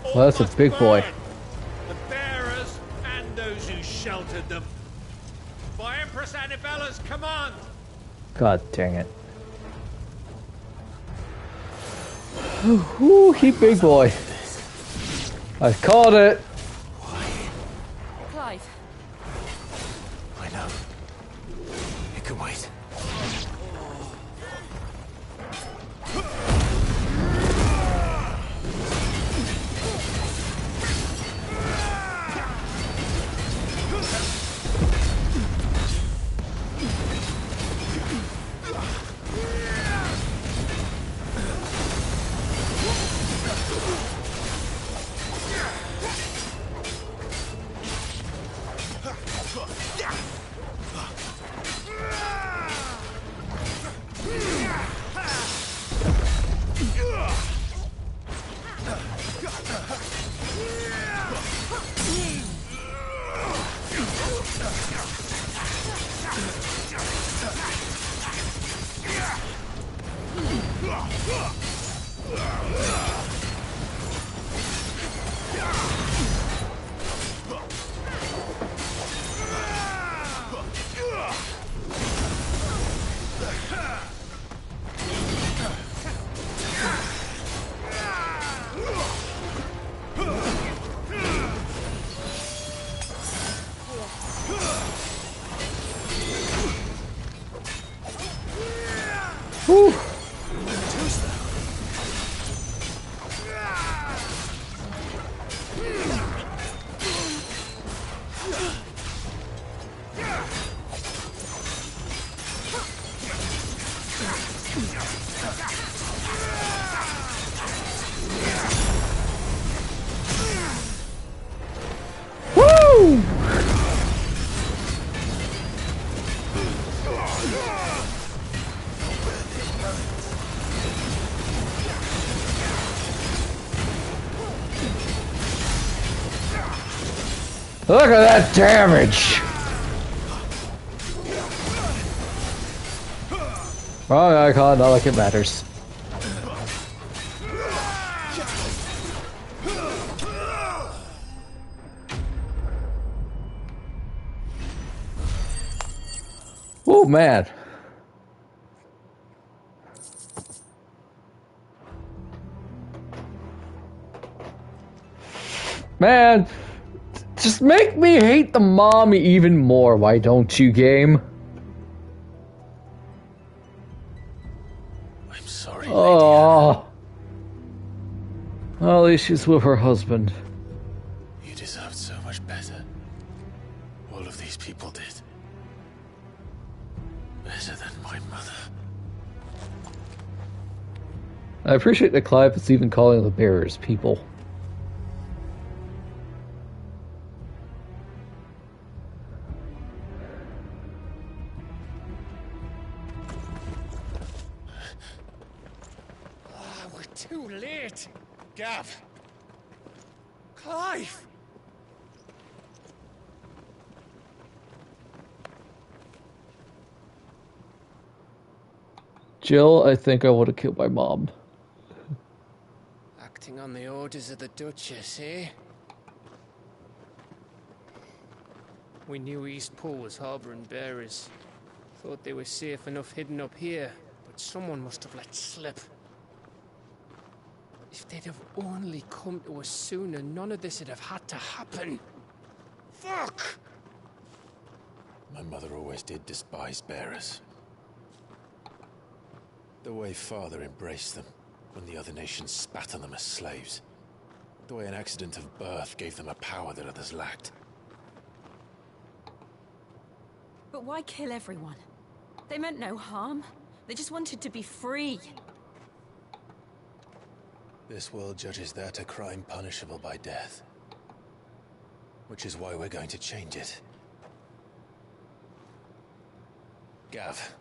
Speaker 1: Well, that's a big boy.
Speaker 13: The bearers and those who sheltered them. By Empress Annabella's command.
Speaker 1: God dang it. Ooh, he big boy. I called it.
Speaker 7: Clive.
Speaker 3: I know. It can wait.
Speaker 1: Whew. Woo! Look at that damage! Wrong icon, not like it matters. Oh man. Man, just make me hate the mom even more, why don't you, game?
Speaker 3: I'm sorry,
Speaker 1: Oh. Well, at least she's with her husband.
Speaker 3: You deserved so much better. All of these people did. Better than my mother.
Speaker 1: I appreciate that Clive is even calling the bearers people.
Speaker 13: We're too late. Gav. Clive.
Speaker 1: Jill, I think I would have killed my mom.
Speaker 14: Acting on the orders of the Duchess, eh? We knew Eastpool was harboring bearers. Thought they were safe enough hidden up here, but someone must have let slip. If they'd have only come to us sooner, none of this would have had to happen. Fuck!
Speaker 3: My mother always did despise bearers. The way Father embraced them when the other nations spat on them as slaves. The way an accident of birth gave them a power that others lacked.
Speaker 7: But why kill everyone? They meant no harm. They just wanted to be free.
Speaker 3: This world judges that a crime punishable by death. Which is why we're going to change it. Gav,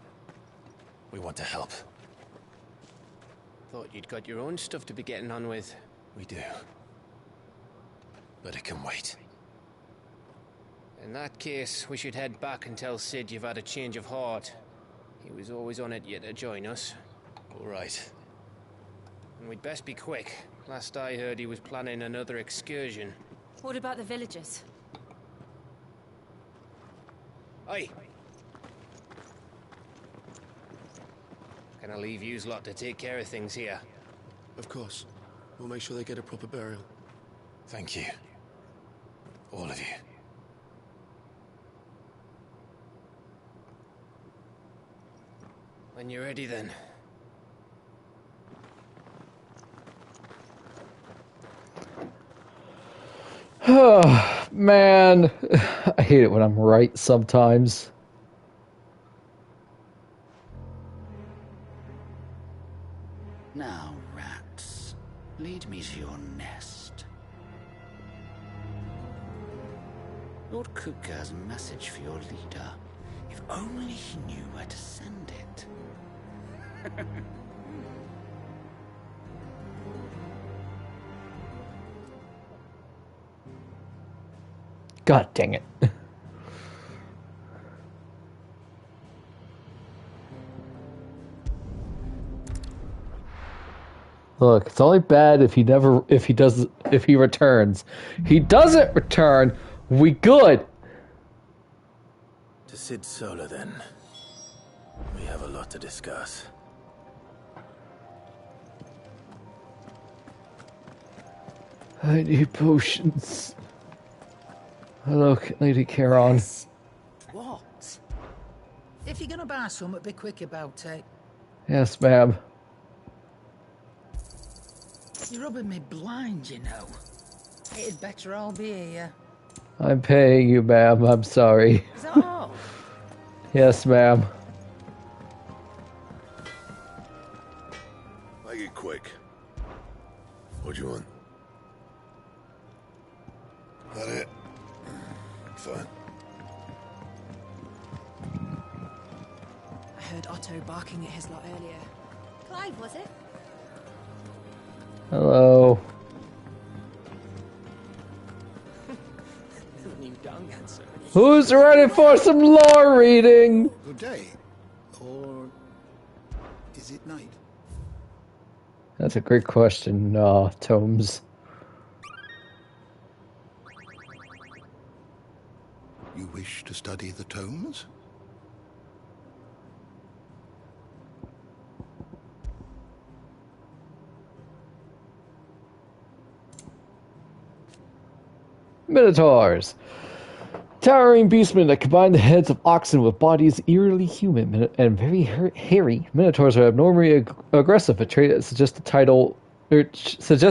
Speaker 3: we want to help.
Speaker 14: Thought you'd got your own stuff to be getting on with.
Speaker 3: We do. But it can wait.
Speaker 14: In that case, we should head back and tell Sid you've had a change of heart. He was always on it yet to join us.
Speaker 3: All right.
Speaker 14: And we'd best be quick. Last I heard, he was planning another excursion.
Speaker 7: What about the villagers?
Speaker 14: Aye. Can I leave yous lot to take care of things here?
Speaker 15: Of course. We'll make sure they get a proper burial.
Speaker 11: Thank you. All of you.
Speaker 14: When you're ready, then.
Speaker 1: Oh, man. I hate it when I'm right sometimes.
Speaker 16: Now, rats, lead me to your nest. Lord Kuka has a message for your leader. If only he knew where to send it.
Speaker 1: God dang it. Look, it's only bad if he returns. He doesn't return, we good.
Speaker 3: To Sid Solar, then. We have a lot to discuss.
Speaker 1: I need potions. Hello, Lady Charon.
Speaker 16: What? If you're gonna buy some, be quick about it.
Speaker 1: Yes, ma'am.
Speaker 16: You're rubbing me blind, you know. It'd better all be here.
Speaker 1: I'm paying you, ma'am. I'm sorry.
Speaker 16: Is that all?
Speaker 1: Yes, ma'am.
Speaker 17: Make it quick. What do you want? That it? Fine.
Speaker 18: I heard Otto barking at his lot earlier.
Speaker 4: Clive, was it?
Speaker 1: Hello.
Speaker 14: New dung answer.
Speaker 1: Who's ready for some lore reading?
Speaker 10: Good day. Or is it night?
Speaker 1: That's a great question, Tomes.
Speaker 10: You wish to study the tomes?
Speaker 1: Minotaurs. Towering beastmen that combine the heads of oxen with bodies eerily human and very hairy. Minotaurs are abnormally aggressive, a trait that suggests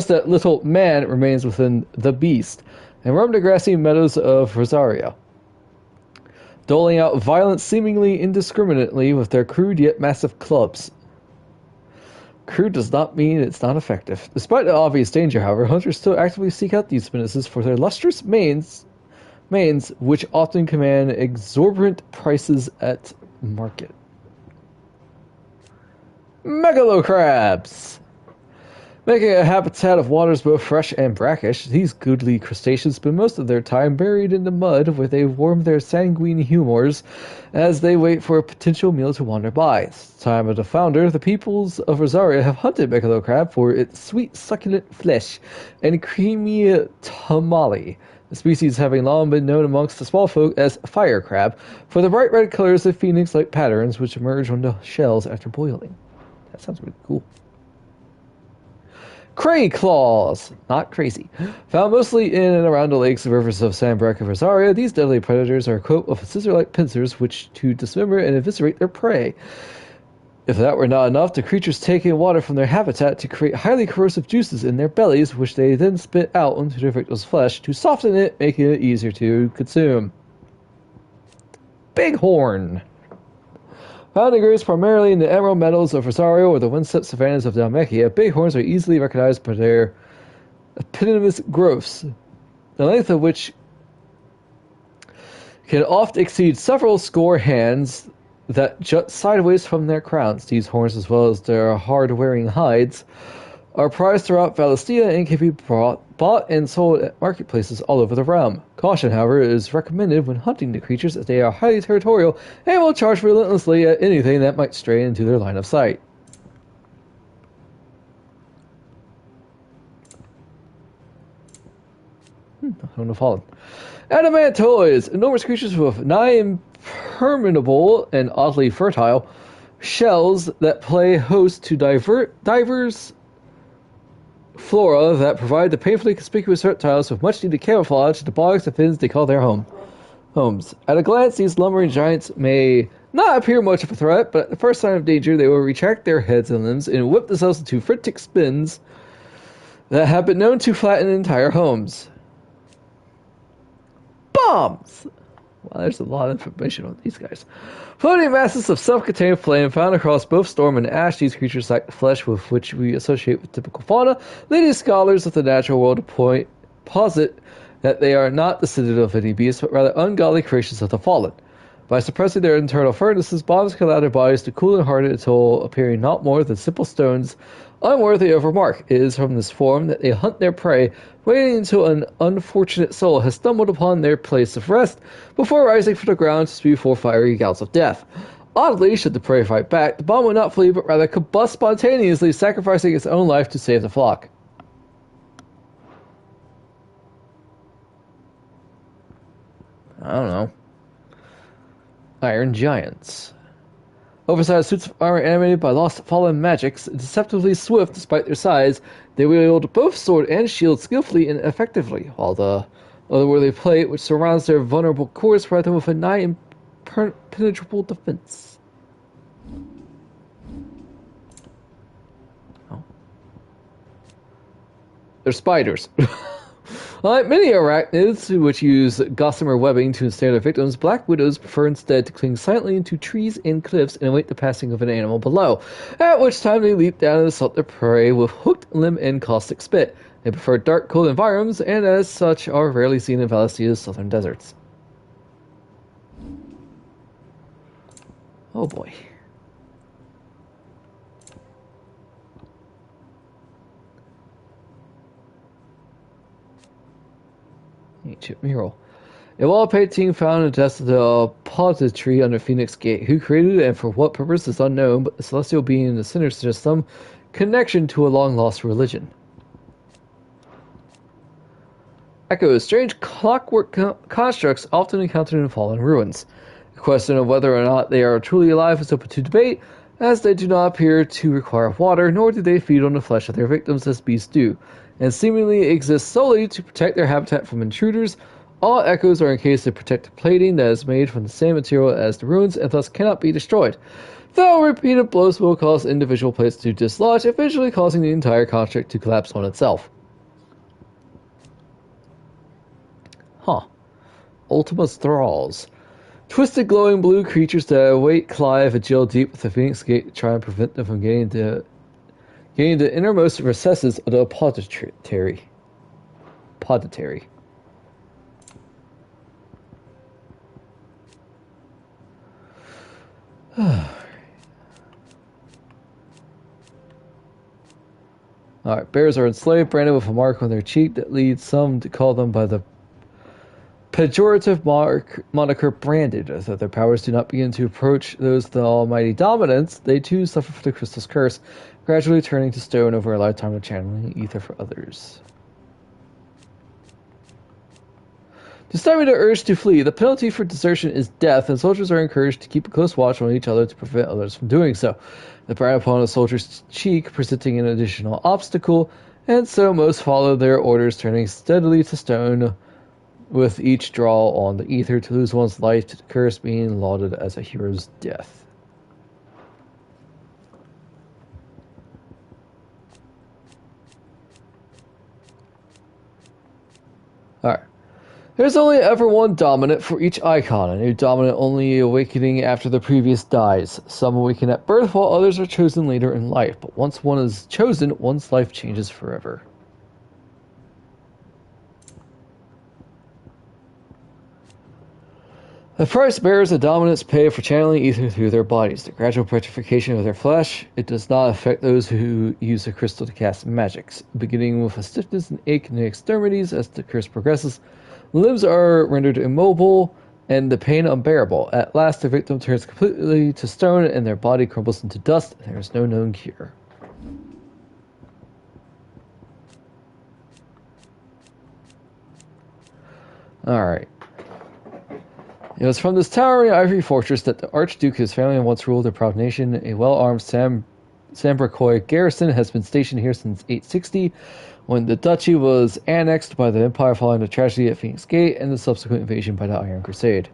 Speaker 1: that little man remains within the beast, and roam the grassy meadows of Rosaria, doling out violence seemingly indiscriminately with their crude yet massive clubs. Crude does not mean it's not effective. Despite the obvious danger, however, hunters still actively seek out these menaces for their lustrous manes, which often command exorbitant prices at market. Megalocrabs! Making a habitat of waters both fresh and brackish, these goodly crustaceans spend most of their time buried in the mud where they warm their sanguine humors as they wait for a potential meal to wander by. Since the time of the founder, the peoples of Rosaria have hunted megalocrab for its sweet, succulent flesh and creamy tamale. The species having long been known amongst the small folk as fire crab for the bright red colors of phoenix-like patterns which emerge from the shells after boiling. That sounds really cool. Cray claws, not crazy. Found mostly in and around the lakes and rivers of Sandbreck and Rosaria, these deadly predators are equipped with scissor-like pincers which to dismember and eviscerate their prey. If that were not enough, the creatures take in water from their habitat to create highly corrosive juices in their bellies, which they then spit out into their victim's flesh to soften it, making it easier to consume. Bighorn. Found in groups primarily in the emerald meadows of Rosario or the windswept savannas of Dalmatia, bighorns are easily recognized by their epitomous growths, the length of which can oft exceed several score hands that jut sideways from their crowns. These horns, as well as their hard-wearing hides, are prized throughout Valistia and can be bought and sold at marketplaces all over the realm. Caution, however, is recommended when hunting the creatures as they are highly territorial and will charge relentlessly at anything that might stray into their line of sight. On the fallen. Adamantoids, enormous creatures with nigh impermeable and oddly fertile shells that play host to diverse flora that provide the painfully conspicuous reptiles with much needed camouflage to the bogs and fins they call their homes. At a glance, these lumbering giants may not appear much of a threat, but at the first sign of danger, they will retract their heads and limbs and whip themselves into frantic spins that have been known to flatten entire homes. Bombs! Well, there's a lot of information on these guys. Floating masses of self-contained flame found across both storm and ash. These creatures lack the flesh with which we associate with typical fauna, leading scholars of the natural world to posit that they are not descended of any beast, but rather ungodly creations of the fallen. By suppressing their internal furnaces, bombs can allow their bodies to cool and harden until appearing not more than simple stones unworthy of remark. It is from this form that they hunt their prey, waiting until an unfortunate soul has stumbled upon their place of rest before rising from the ground to spew forth fiery gouts of death. Oddly, should the prey fight back, the bomb will not flee but rather combust spontaneously, sacrificing its own life to save the flock. I don't know. Iron Giants. Oversized suits of armor animated by lost fallen magics, deceptively swift despite their size, they wield both sword and shield skillfully and effectively, while the otherworldly plate which surrounds their vulnerable cores provides them with a nigh impenetrable defense. Oh. They're spiders. Like many arachnids, which use gossamer webbing to ensnare their victims, black widows prefer instead to cling silently into trees and cliffs and await the passing of an animal below, at which time they leap down and assault their prey with hooked limb and caustic spit. They prefer dark, cold environments, and as such are rarely seen in Valestia's southern deserts. Oh boy. Ancient mural. A wall painting found in the depths of the Apothecary under Phoenix Gate. Who created it and for what purpose is unknown, but the celestial being in the center suggests some connection to a long-lost religion. Echoes. Strange clockwork constructs often encountered in fallen ruins. The question of whether or not they are truly alive is open to debate, as they do not appear to require water, nor do they feed on the flesh of their victims as beasts do, and seemingly exist solely to protect their habitat from intruders. All echoes are encased in protective plating that is made from the same material as the ruins and thus cannot be destroyed, though repeated blows will cause individual plates to dislodge, eventually causing the entire construct to collapse on itself. Huh. Ultima's Thralls. Twisted glowing blue creatures that await Clive and Jill deep with the Phoenix Gate to try and prevent them from getting the innermost recesses of the Apothecary. Alright, bears are enslaved, branded with a mark on their cheek that leads some to call them by the pejorative moniker branded. As their powers do not begin to approach those of the almighty dominance, they too suffer from the crystal's curse, gradually turning to stone over a lifetime of channeling ether for others. To stimulate the urge to flee, the penalty for desertion is death, and soldiers are encouraged to keep a close watch on each other to prevent others from doing so. The brand upon a soldier's cheek presenting an additional obstacle, and so most follow their orders, turning steadily to stone with each draw on the ether to lose one's life, to the curse being lauded as a hero's death. Alright. There's only ever one dominant for each icon, a new dominant only awakening after the previous dies. Some awaken at birth, while others are chosen later in life, but once one is chosen, one's life changes forever. The price bearers of dominance pay for channeling ether through their bodies, the gradual petrification of their flesh. It does not affect those who use the crystal to cast magics, beginning with a stiffness and ache in the extremities. As the curse progresses, limbs are rendered immobile and the pain unbearable. At last, the victim turns completely to stone and their body crumbles into dust. There is no known cure. Alright. It was from this towering ivory fortress that the Archduke and his family once ruled a proud nation. A well-armed Sambrakoy garrison has been stationed here since 860, when the duchy was annexed by the Empire following the tragedy at Phoenix Gate and the subsequent invasion by the Iron Crusade.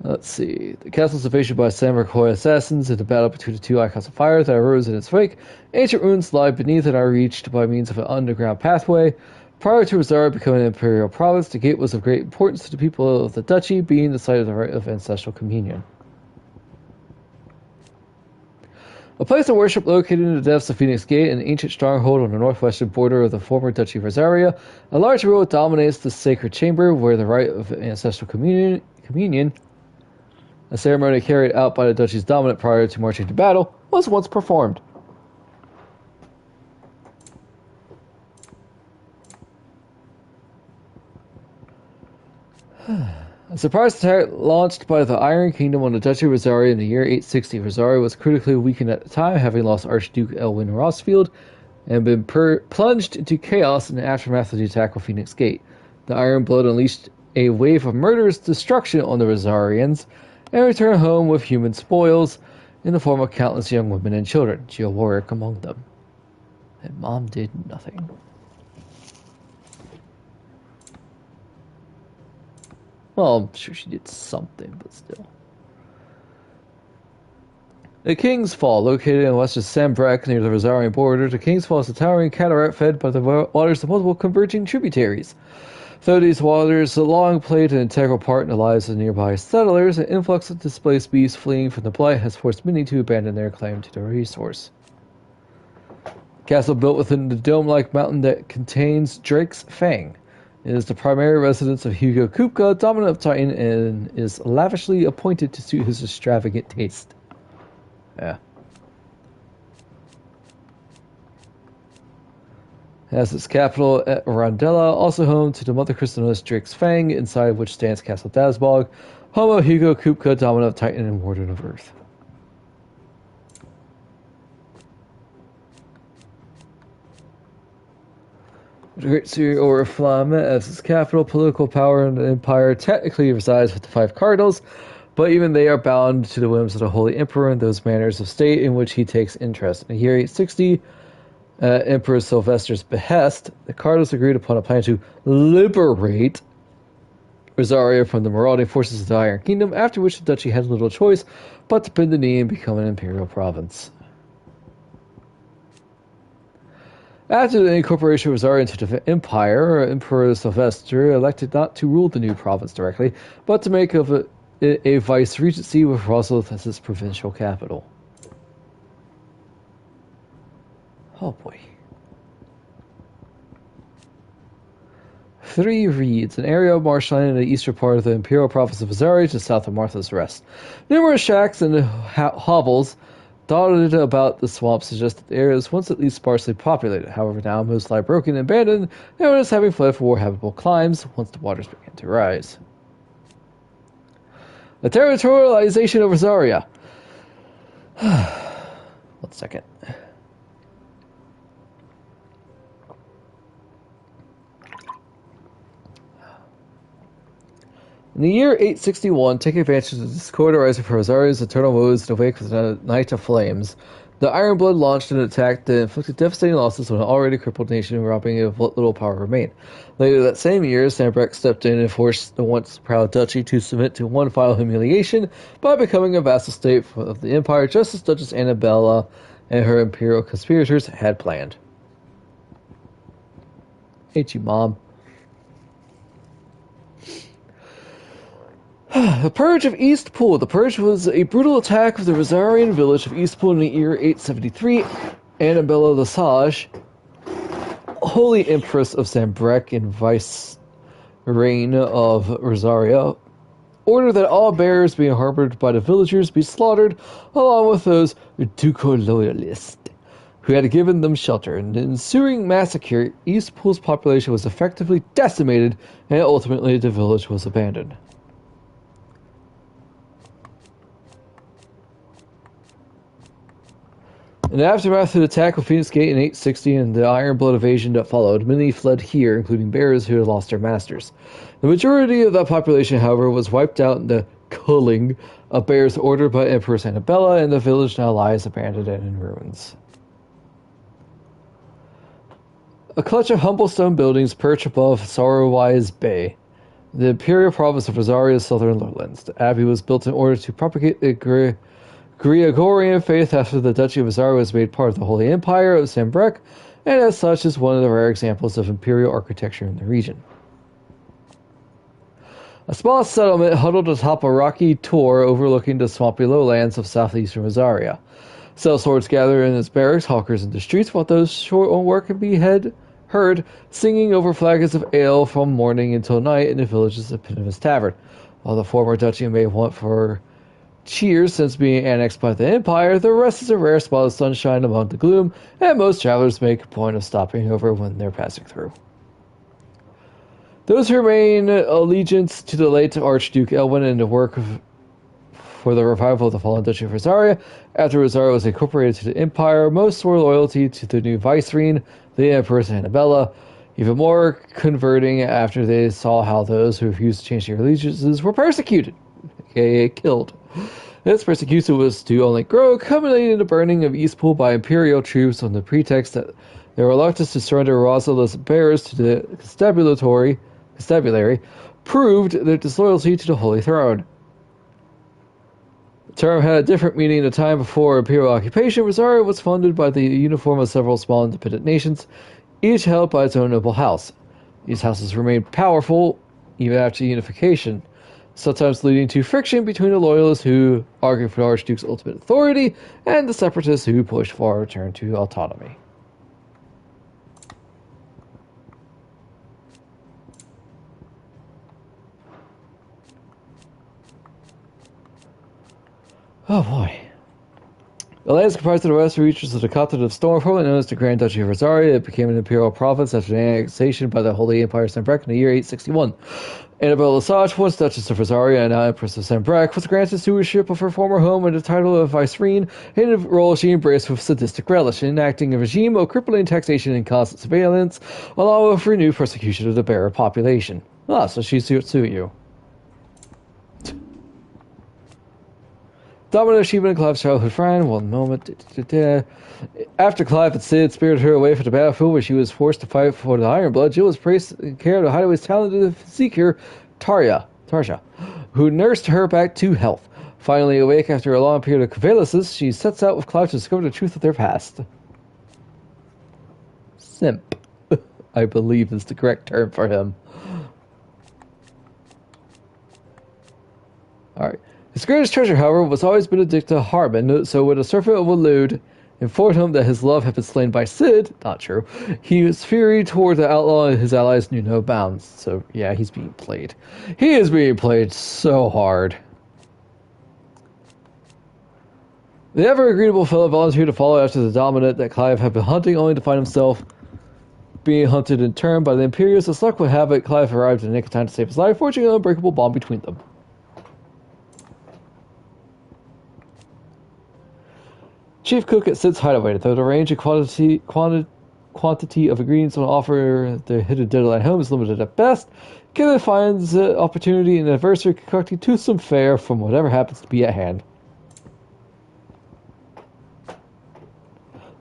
Speaker 1: Let's see. The castle was invaded by Sambrakoy assassins in the battle between the two icons of fire that arose in its wake. Ancient ruins lie beneath and are reached by means of an underground pathway. Prior to Rosaria becoming an imperial province, the gate was of great importance to the people of the duchy, being the site of the rite of ancestral communion. A place of worship located in the depths of Phoenix Gate, an ancient stronghold on the northwestern border of the former Duchy of Rosaria, a large room dominates the sacred chamber where the rite of ancestral communion, a ceremony carried out by the duchy's dominant prior to marching to battle, was once performed. A surprise attack launched by the Iron Kingdom on the Duchy of Rosaria in the year 860. Rosaria was critically weakened at the time, having lost Archduke Elwin Rosfield and been plunged into chaos in the aftermath of the attack on Phoenix Gate. The Iron Blood unleashed a wave of murderous destruction on the Rosarians and returned home with human spoils in the form of countless young women and children, Geo Warwick among them. And Mom did nothing. Well, I'm sure she did something, but still. The King's Fall, located in western Sambrek near the Rosarian border, the King's Fall is a towering cataract fed by the waters of multiple converging tributaries. Though these waters long played an integral part in the lives of nearby settlers, an influx of displaced beasts fleeing from the blight has forced many to abandon their claim to the resource. Castle built within the dome-like mountain that contains Drake's Fang. It is the primary residence of Hugo Kupka, dominant of Titan, and is lavishly appointed to suit his extravagant taste. Yeah. It has its capital at Rondella, also home to the Mother Crystallis Drake's Fang, inside which stands Castle Dazbog, home of Hugo Kupka, dominant of Titan and Warden of Earth. The Great City Oriflamme, as its capital, political power in the empire technically resides with the five cardinals, but even they are bound to the whims of the Holy Emperor and those manners of state in which he takes interest. In the year 860, Emperor Sylvester's behest, the cardinals agreed upon a plan to liberate Rosaria from the marauding forces of the Iron Kingdom, after which the duchy had little choice but to bend the knee and become an imperial province. After the incorporation of Rosaria into the empire, Emperor Sylvester elected not to rule the new province directly, but to make of it a vice-regency with Rosalith as its provincial capital. Oh boy. 3 Reeds, an area of marshland in the eastern part of the imperial province of Rosaria, just south of Martha's Rest. Numerous shacks and hovels dotted about the swamp suggest that the area was once at least sparsely populated. However, now most lie broken and abandoned, the owners having fled for more habitable climes once the waters began to rise. The territorialization of Rosaria. 1 second. In the year 861, taking advantage of the discord arising from Rosaria's eternal woes in the wake of the Night of Flames, the Iron Blood launched an attack that inflicted devastating losses on an already crippled nation, robbing it of what little power remained. Later that same year, Sambrek stepped in and forced the once proud duchy to submit to one final humiliation by becoming a vassal state of the Empire, just as Duchess Annabella and her imperial conspirators had planned. Hate you, Mom. The Purge of East Pool. The Purge was a brutal attack of the Rosarian village of East Pool in the year 873. Annabella the Sage, Holy Empress of Sambrek and Vice Reign of Rosaria, ordered that all bearers being harbored by the villagers be slaughtered, along with those Duco loyalists who had given them shelter. In the ensuing massacre, East Pool's population was effectively decimated, and ultimately the village was abandoned. In In the aftermath of the attack of Phoenix Gate in 860 and the Iron Blood invasion that followed, many fled here, including bearers who had lost their masters. The majority of that population, however, was wiped out in the culling of bears ordered by Empress Annabella, and the village now lies abandoned and in ruins. A clutch of humble stone buildings perch above Sorrowwise Bay, the imperial province of Rosaria's southern lowlands. The abbey was built in order to propagate the Gregorian faith after the Duchy of Rosaria was made part of the Holy Empire of Sambrec, and as such is one of the rare examples of imperial architecture in the region. A small settlement huddled atop a rocky tor overlooking the swampy lowlands of southeastern Rosaria. Sellswords gather in its barracks, hawkers in the streets, while those short on work can be heard singing over flagons of ale from morning until night in the village's eponymous tavern. While the former duchy may want for cheers since being annexed by the Empire, the rest is a rare spot of sunshine among the gloom, and most travelers make a point of stopping over when they're passing through. Those who remain allegiance to the late Archduke Elwin and the work for the revival of the fallen Duchy of Rosaria after Rosaria was incorporated to the Empire, most swore loyalty to the new vicereine, the Empress Annabella, even more converting after they saw how those who refused to change their allegiances were persecuted, aka killed. This persecution was to only grow, culminating in the burning of Eastpool by Imperial troops on the pretext that their reluctance to surrender Rosalia's bearers to the constabulary proved their disloyalty to the Holy Throne. The term had a different meaning in the time before Imperial occupation. Rosaria was funded by the uniform of several small independent nations, each held by its own noble house. These houses remained powerful even after unification, sometimes leading to friction between the loyalists who argued for the Archduke's ultimate authority and the separatists who pushed for a return to autonomy. Oh boy. The land is comprised of the western reaches of the continent of Storm, formerly known as the Grand Duchy of Rosaria. It became an imperial province after the annexation by the Holy Empire of Sambrec in the year 861. Annabelle Lesage, once Duchess of Rosaria and now Empress of Sambrec, was granted stewardship of her former home and the title of vicereine, in a role she embraced with sadistic relish, enacting a regime of crippling taxation and constant surveillance, along with renewed persecution of the bearer population. So she's sue you. Domino achievement of Clive's childhood friend. One moment. After Clive and Sid spirited her away from the battlefield where she was forced to fight for the Iron Blood, Jill was placed in care of the Hideaway's talented seeker, Tarja, who nursed her back to health. Finally awake after a long period of convalescence, she sets out with Clive to discover the truth of their past. Simp, I believe is the correct term for him. Alright. His greatest treasure, however, was always Benedicta Harmon, so when a servant of Walud informed him that his love had been slain by Sid, not true, his fury toward the outlaw and his allies knew no bounds. So, yeah, he's being played. He is being played so hard. The ever-agreeable fellow volunteered to follow after the dominant that Clive had been hunting, only to find himself being hunted in turn by the Imperials. As luck would have it, Clive arrived in the nick of time to save his life, forging an unbreakable bond between them. Chief cook at Sid's hideaway, though the range and quantity of ingredients on offer the hidden Deadline home is limited at best, Kenneth finds opportunity in adversity concocting toothsome fare from whatever happens to be at hand.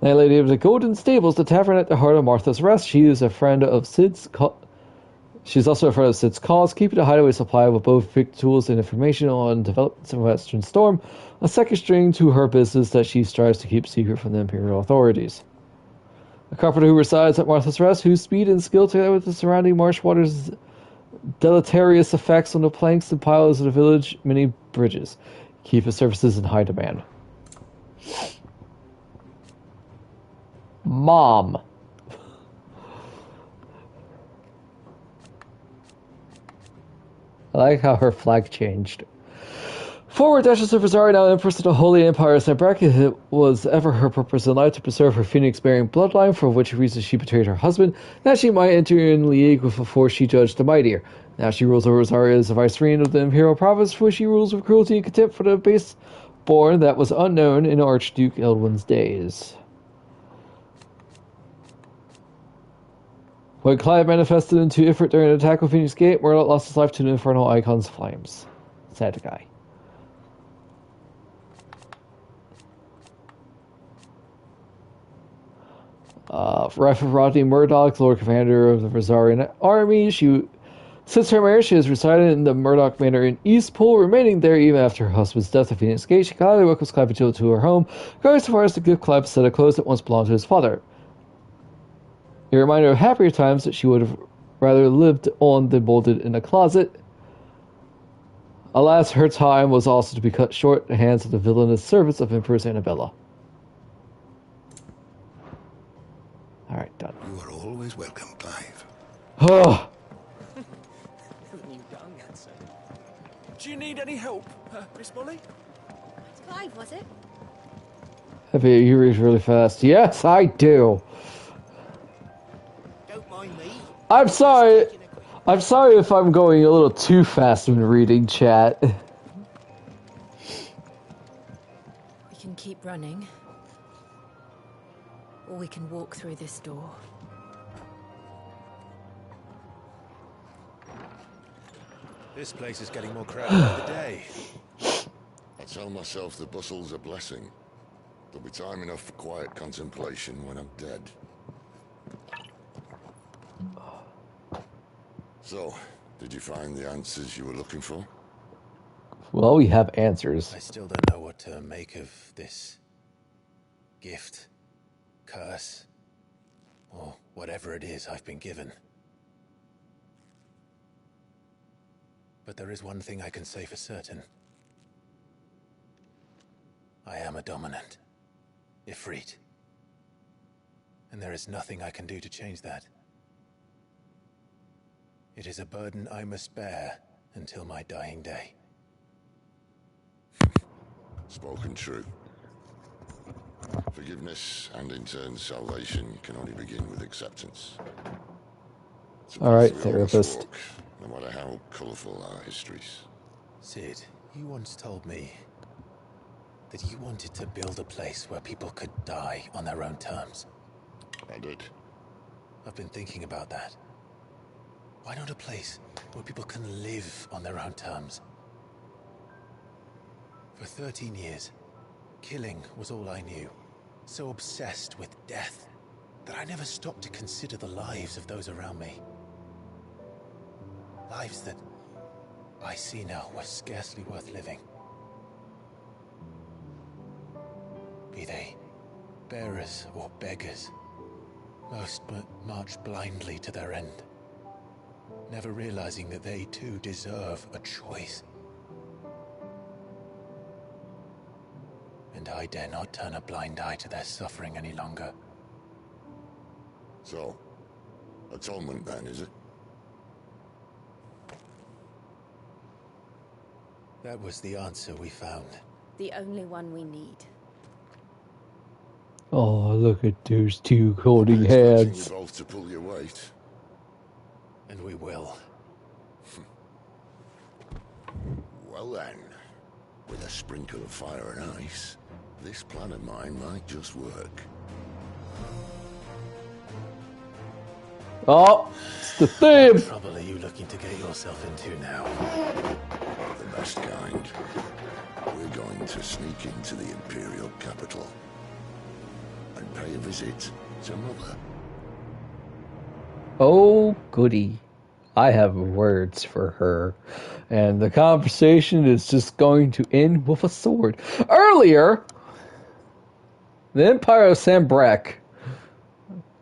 Speaker 1: Landlady of the Golden Stables, the tavern at the heart of Martha's Rest, she is a friend of Sid's. She's also a friend of Sid's cause, keeping the hideaway supplied with both big tools and information on developments in Western Storm, a second string to her business that she strives to keep secret from the Imperial authorities. A carpenter who resides at Martha's Rest, whose speed and skill, together with the surrounding marsh waters' deleterious effects on the planks and piles of the village many bridges, keep his services in high demand. Mom. I like how her flag changed. Former Duchess of Rosaria, now Empress of the Holy Empire of Sambrec, it was ever her purpose in life to preserve her Phoenix-bearing bloodline, for which reason she betrayed her husband, that she might enter in league with a force she judged the mightier. Now she rules over Rosaria as the vicereine of the Imperial Province, where she rules with cruelty and contempt for the base-born that was unknown in Archduke Eldwin's days. When Clive manifested into Ifrit during an attack with Phoenix Gate, Murdoch lost his life to the Infernal Icon's flames. Sad guy. Wife of Rodney Murdoch, Lord Commander of the Rosarian Army. Since her marriage, she has resided in the Murdoch Manor in Eastpool, remaining there even after her husband's death at Phoenix Gate. She gladly welcomes Clive to her home, going so far as to give Clive a set of clothes that once belonged to his father. A reminder of happier times that she would have rather lived on than molded in a closet. Alas, her time was also to be cut short at the hands of the villainous servants of Empress Annabella. Alright, done.
Speaker 17: You are always welcome, Clive.
Speaker 1: Oh.
Speaker 19: Do you need any help, Miss Molly?
Speaker 4: It's Clive, was it?
Speaker 1: Happy you read really fast. Yes, I do.
Speaker 2: Don't mind me.
Speaker 1: I'm sorry. I'm sorry if I'm going a little too fast when reading chat.
Speaker 7: We can keep running. Or we can walk through this door.
Speaker 11: This place is getting more crowded by the day.
Speaker 17: I tell myself the bustle's a blessing. There'll be time enough for quiet contemplation when I'm dead. So, did you find the answers you were looking for?
Speaker 1: Well, we have answers.
Speaker 11: I still don't know what to make of this gift, curse, or whatever it is I've been given. But there is one thing I can say for certain. I am a dominant, Ifrit. And there is nothing I can do to change that. It is a burden I must bear until my dying day.
Speaker 17: Spoken true. Forgiveness and in turn salvation can only begin with acceptance.
Speaker 1: Alright, therapist.
Speaker 17: Walk, no matter how colourful our histories.
Speaker 11: Sid, you once told me that you wanted to build a place where people could die on their own terms.
Speaker 17: I did.
Speaker 11: I've been thinking about that. Why not a place where people can live on their own terms? For 13 years, killing was all I knew. So obsessed with death that I never stopped to consider the lives of those around me. Lives that I see now were scarcely worth living. Be they bearers or beggars, most march blindly to their end, never realizing that they too deserve a choice. And I dare not turn a blind eye to their suffering any longer.
Speaker 17: So, atonement then, is it?
Speaker 11: That was the answer we found.
Speaker 7: The only one we need.
Speaker 1: Oh, look at those two holding
Speaker 17: Expecting
Speaker 1: hands.
Speaker 17: you both to pull your weight.
Speaker 11: And we will.
Speaker 17: Well then, with a sprinkle of fire and ice, this plan of mine might just work.
Speaker 1: Oh, it's the theme.
Speaker 11: What trouble are you looking to get yourself into now?
Speaker 17: The best kind. We're going to sneak into the Imperial capital and pay a visit to Mother.
Speaker 1: Oh, goody. I have words for her. And the conversation is just going to end with a sword. Earlier, the Empire of Sambrak,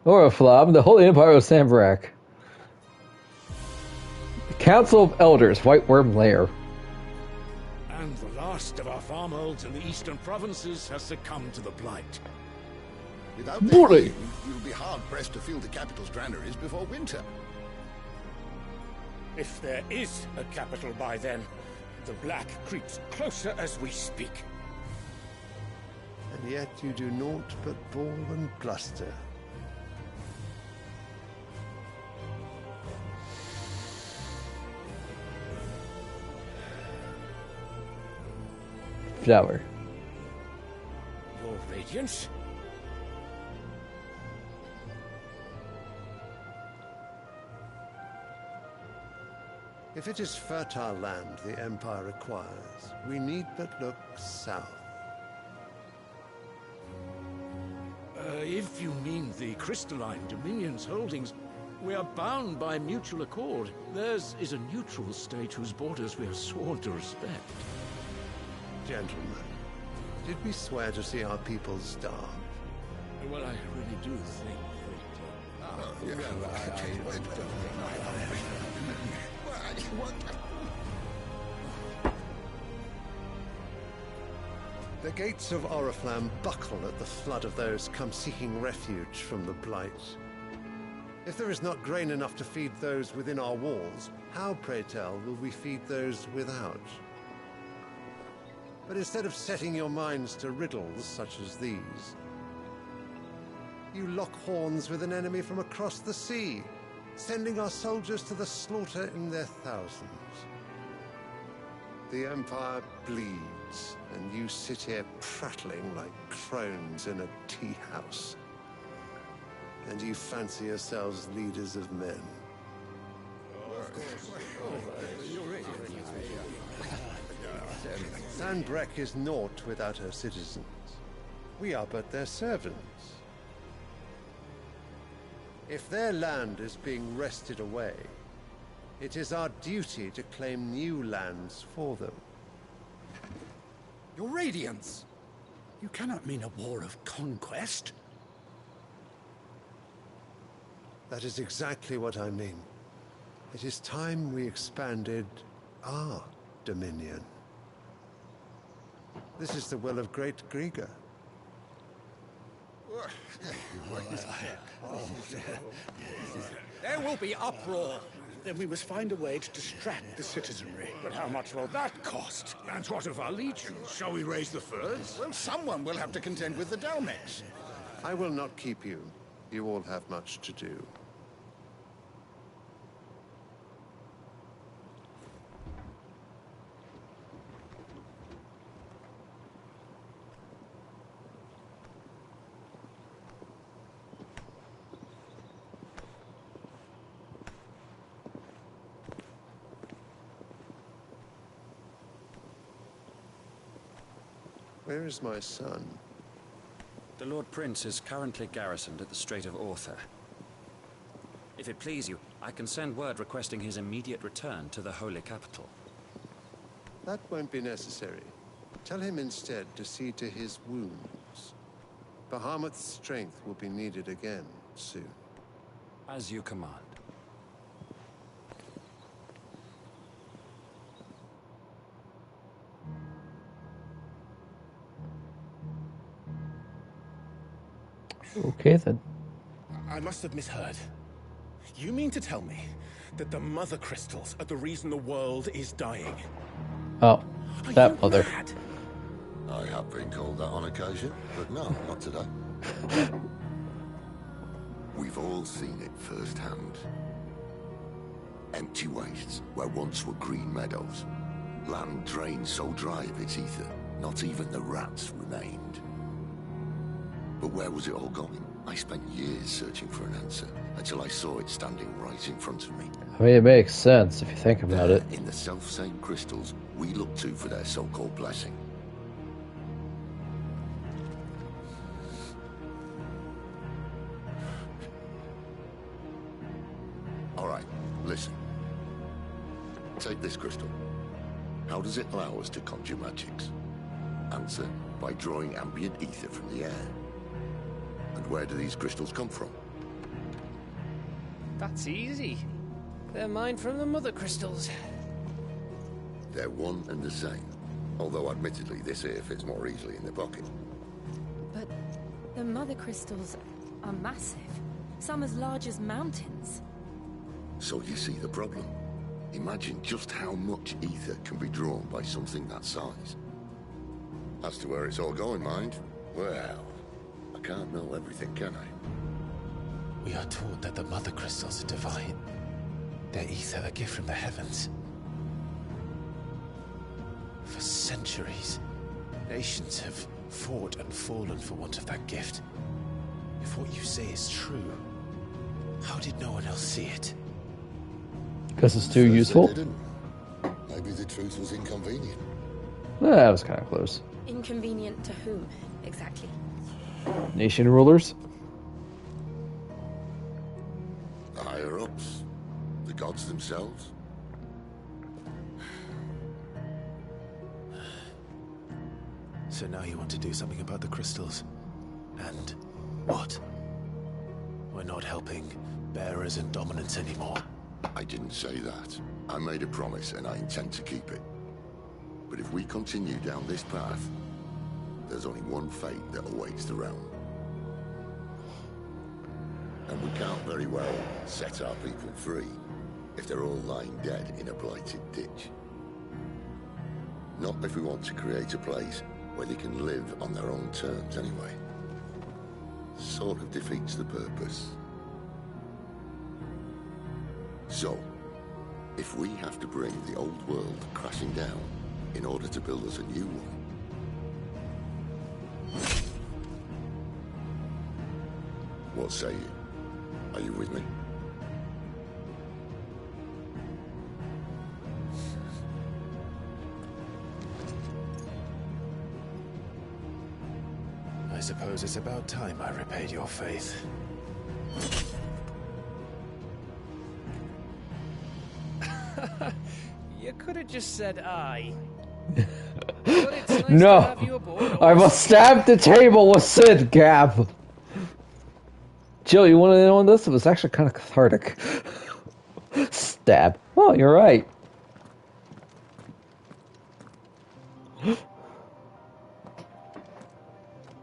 Speaker 1: or a Flob, the Holy Empire of Sambrak. The Council of Elders, White Worm Lair.
Speaker 2: And the last of our farmholds in the eastern provinces has succumbed to the blight.
Speaker 10: Without
Speaker 1: Bully.
Speaker 10: them, we'll be hard-pressed to fill the capital's granaries before winter.
Speaker 13: If there is a capital by then, the black creeps closer as we speak.
Speaker 20: And yet you do naught but bawl and bluster.
Speaker 1: Flower.
Speaker 13: Your Radiance?
Speaker 20: If it is fertile land the Empire requires, we need but look south.
Speaker 13: If you mean the crystalline Dominion's holdings, we are bound by mutual accord. Theirs is a neutral state whose borders we are sworn to respect.
Speaker 20: Gentlemen, did we swear to see our people starve?
Speaker 13: Well, I really do think
Speaker 20: The gates of Oriflamme buckle at the flood of those come seeking refuge from the Blight. If there is not grain enough to feed those within our walls, how, pray tell, will we feed those without? But instead of setting your minds to riddles such as these, you lock horns with an enemy from across the sea, sending our soldiers to the slaughter in their thousands. The Empire bleeds, and you sit here prattling like crones in a tea house. And you fancy yourselves leaders of men. Sandbreck is naught without her citizens. We are but their servants. If their land is being wrested away, it is our duty to claim new lands for them.
Speaker 10: Your Radiance! You cannot mean a war of conquest.
Speaker 20: That is exactly what I mean. It is time we expanded our dominion. This is the will of great Grieger.
Speaker 10: There will be uproar. Then we must find a way to distract the citizenry.
Speaker 2: But how much will that cost? And what of our legions? Shall we raise the furs?
Speaker 10: Well, someone will have to contend with the Dalmex.
Speaker 20: I will not keep you. You all have much to do. Where is my son?
Speaker 21: The Lord Prince is currently garrisoned at the Strait of Author. If it please you, I can send word requesting his immediate return to the Holy Capital.
Speaker 20: That won't be necessary. Tell him instead to see to his wounds. Bahamut's strength will be needed again soon.
Speaker 21: As you command.
Speaker 1: Okay, then.
Speaker 2: I must have misheard. You mean to tell me that the mother crystals are the reason the world is dying?
Speaker 1: Oh, that mother.
Speaker 2: Mad?
Speaker 17: I have been called that on occasion, but no, not today. We've all seen it firsthand. Empty wastes where once were green meadows. Land drained so dry of its ether, not even the rats remained. But where was it all going? I spent years searching for an answer, until I saw it standing right in front of me.
Speaker 1: I mean, it makes sense if you think about it.
Speaker 17: In the self-same crystals we look to for their so-called blessing. All right, listen. Take this crystal. How does it allow us to conjure magics? Answer, by drawing ambient ether from the air. And where do these crystals come from?
Speaker 14: That's easy. They're mine from the mother crystals.
Speaker 17: They're one and the same. Although admittedly this here fits more easily in the pocket.
Speaker 7: But the mother crystals are massive. Some as large as mountains.
Speaker 17: So you see the problem. Imagine just how much ether can be drawn by something that size. As to where it's all going, mind? Well, I can't know everything, can I?
Speaker 11: We are taught that the mother crystals are divine. Their ether a gift from the heavens. For centuries, nations have fought and fallen for want of that gift. If what you say is true, how did no one else see it?
Speaker 1: Because it's too useful?
Speaker 17: Didn't. Maybe the truth was inconvenient.
Speaker 1: That was kind of close.
Speaker 4: Inconvenient to whom, exactly?
Speaker 1: Nation rulers?
Speaker 17: The higher-ups? The gods themselves?
Speaker 3: So now you want to do something about the crystals. And what? We're not helping bearers and dominants anymore.
Speaker 17: I didn't say that. I made a promise and I intend to keep it. But if we continue down this path, there's only one fate that awaits the realm. And we can't very well set our people free if they're all lying dead in a blighted ditch. Not if we want to create a place where they can live on their own terms anyway. Sort of defeats the purpose. So, if we have to bring the old world crashing down in order to build us a new one, what say you? Are you with me?
Speaker 3: I suppose it's about time I repaid your faith.
Speaker 14: You could have just said aye. But it's nice to
Speaker 1: No!
Speaker 14: have you aboard.
Speaker 1: I must stab the table with Sid, Gab! Jill, you want to know on this? It was actually kind of cathartic. Stab. Well, you're right.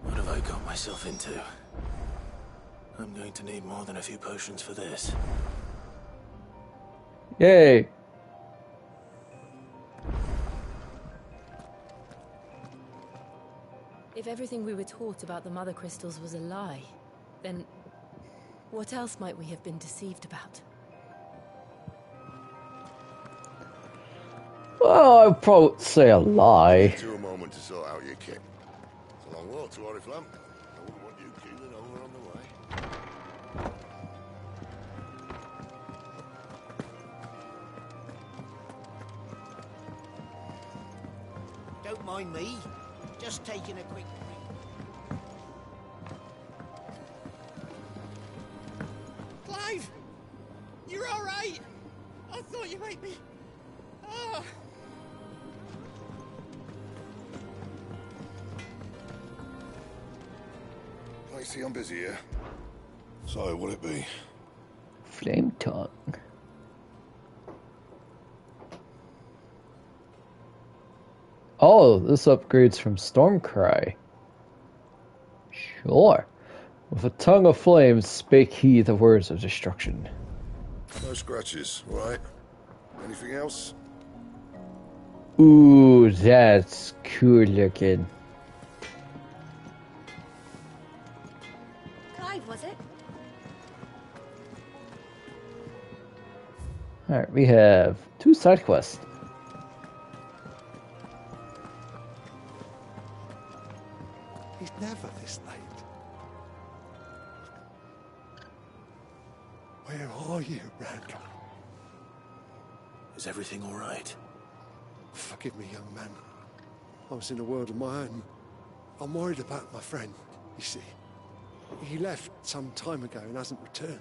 Speaker 3: What have I got myself into? I'm going to need more than a few potions for this.
Speaker 1: Yay!
Speaker 7: If everything we were taught about the Mother Crystals was a lie, then what else might we have been deceived about?
Speaker 1: Well, I'd probably say a lie.
Speaker 17: Take you a moment to sort out your kit. It's a long walk to Oriflamme. I wouldn't want you keeling over on the way.
Speaker 8: Don't mind me. Just taking a quick break. Clive! You're alright! I thought you might be... Ah!
Speaker 17: I see I'm busy here. So, will it be?
Speaker 1: Flame tongue. Oh, this upgrades from Stormcry. Sure. With a tongue of flames, spake he the words of destruction.
Speaker 17: No scratches, right? Anything else?
Speaker 1: Ooh, that's cool looking.
Speaker 4: Clive, was it?
Speaker 1: Alright, we have 2 side quests.
Speaker 20: He's never this late. Where are you, Randall?
Speaker 3: Is everything all right?
Speaker 20: Forgive me, young man. I was in a world of my own. I'm worried about my friend, you see. He left some time ago and hasn't returned.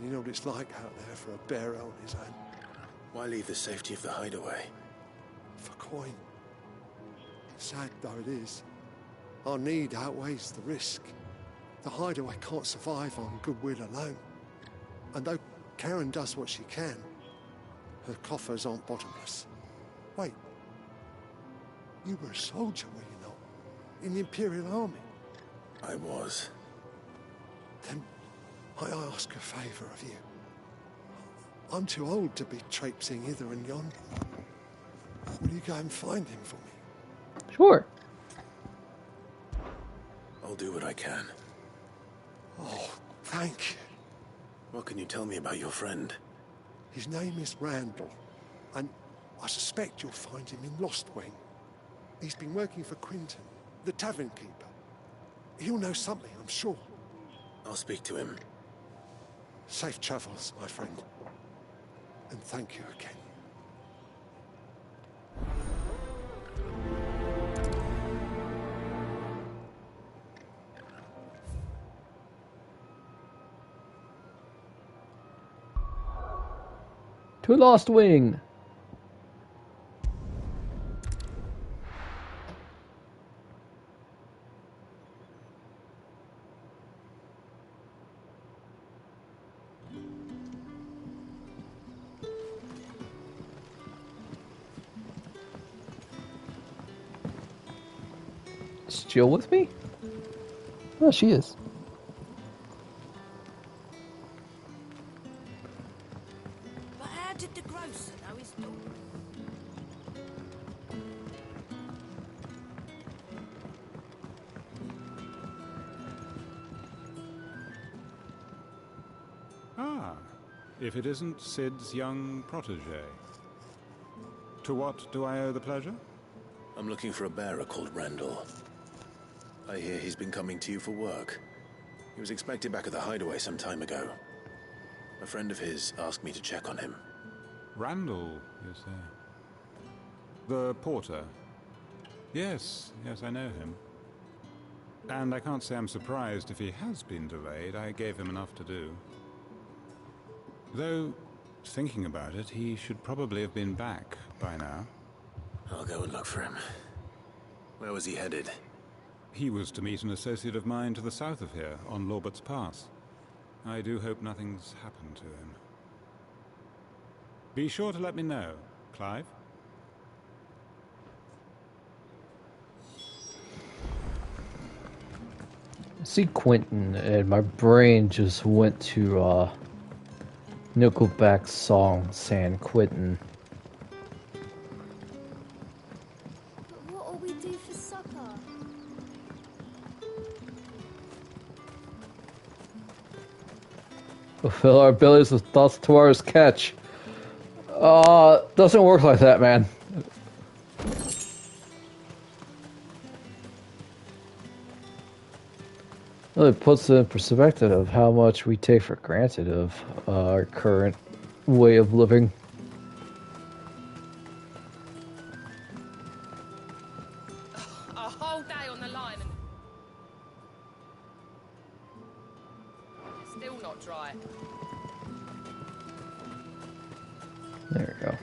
Speaker 20: You know what it's like out there for a bearer on his own.
Speaker 3: Why leave the safety of the hideaway?
Speaker 20: For coin. Sad though it is, our need outweighs the risk. The hideaway can't survive on goodwill alone. And though Karen does what she can, her coffers aren't bottomless. Wait, you were a soldier, were you not? In the Imperial Army?
Speaker 3: I was.
Speaker 20: Then I ask a favour of you. I'm too old to be traipsing hither and yon. Will you go and find him for me?
Speaker 1: Sure.
Speaker 3: I'll do what I can.
Speaker 20: Oh, thank you.
Speaker 3: What can you tell me about your friend?
Speaker 20: His name is Randall, and I suspect you'll find him in Lost Wing. He's been working for Quinton, the tavern keeper. He'll know something, I'm sure.
Speaker 3: I'll speak to him.
Speaker 20: Safe travels, my friend. And thank you again.
Speaker 1: To Lost Wing. Is Jill with me? Oh, she is.
Speaker 9: But how did the grocer know his daughter?
Speaker 22: Ah, if it isn't Sid's young protege. To what do I owe the pleasure?
Speaker 3: I'm looking for a bearer called Randall. I hear he's been coming to you for work. He was expected back at the hideaway some time ago. A friend of his asked me to check on him.
Speaker 22: Randall, you say? The porter? Yes, I know him. And I can't say I'm surprised if he has been delayed. I gave him enough to do. Though, thinking about it, he should probably have been back by now.
Speaker 3: I'll go and look for him. Where was he headed?
Speaker 22: He was to meet an associate of mine to the south of here, on Lorbert's Pass. I do hope nothing's happened to him. Be sure to let me know, Clive.
Speaker 1: I see Quentin, and my brain just went to Nickelback's song San Quentin.
Speaker 23: But what'll we do for supper?
Speaker 1: Fulfill our abilities with thoughts tomorrow's catch. Doesn't work like that, man. Really puts it in perspective of how much we take for granted of our current way of living.
Speaker 9: A whole day on the line and still not dry.
Speaker 1: There we go.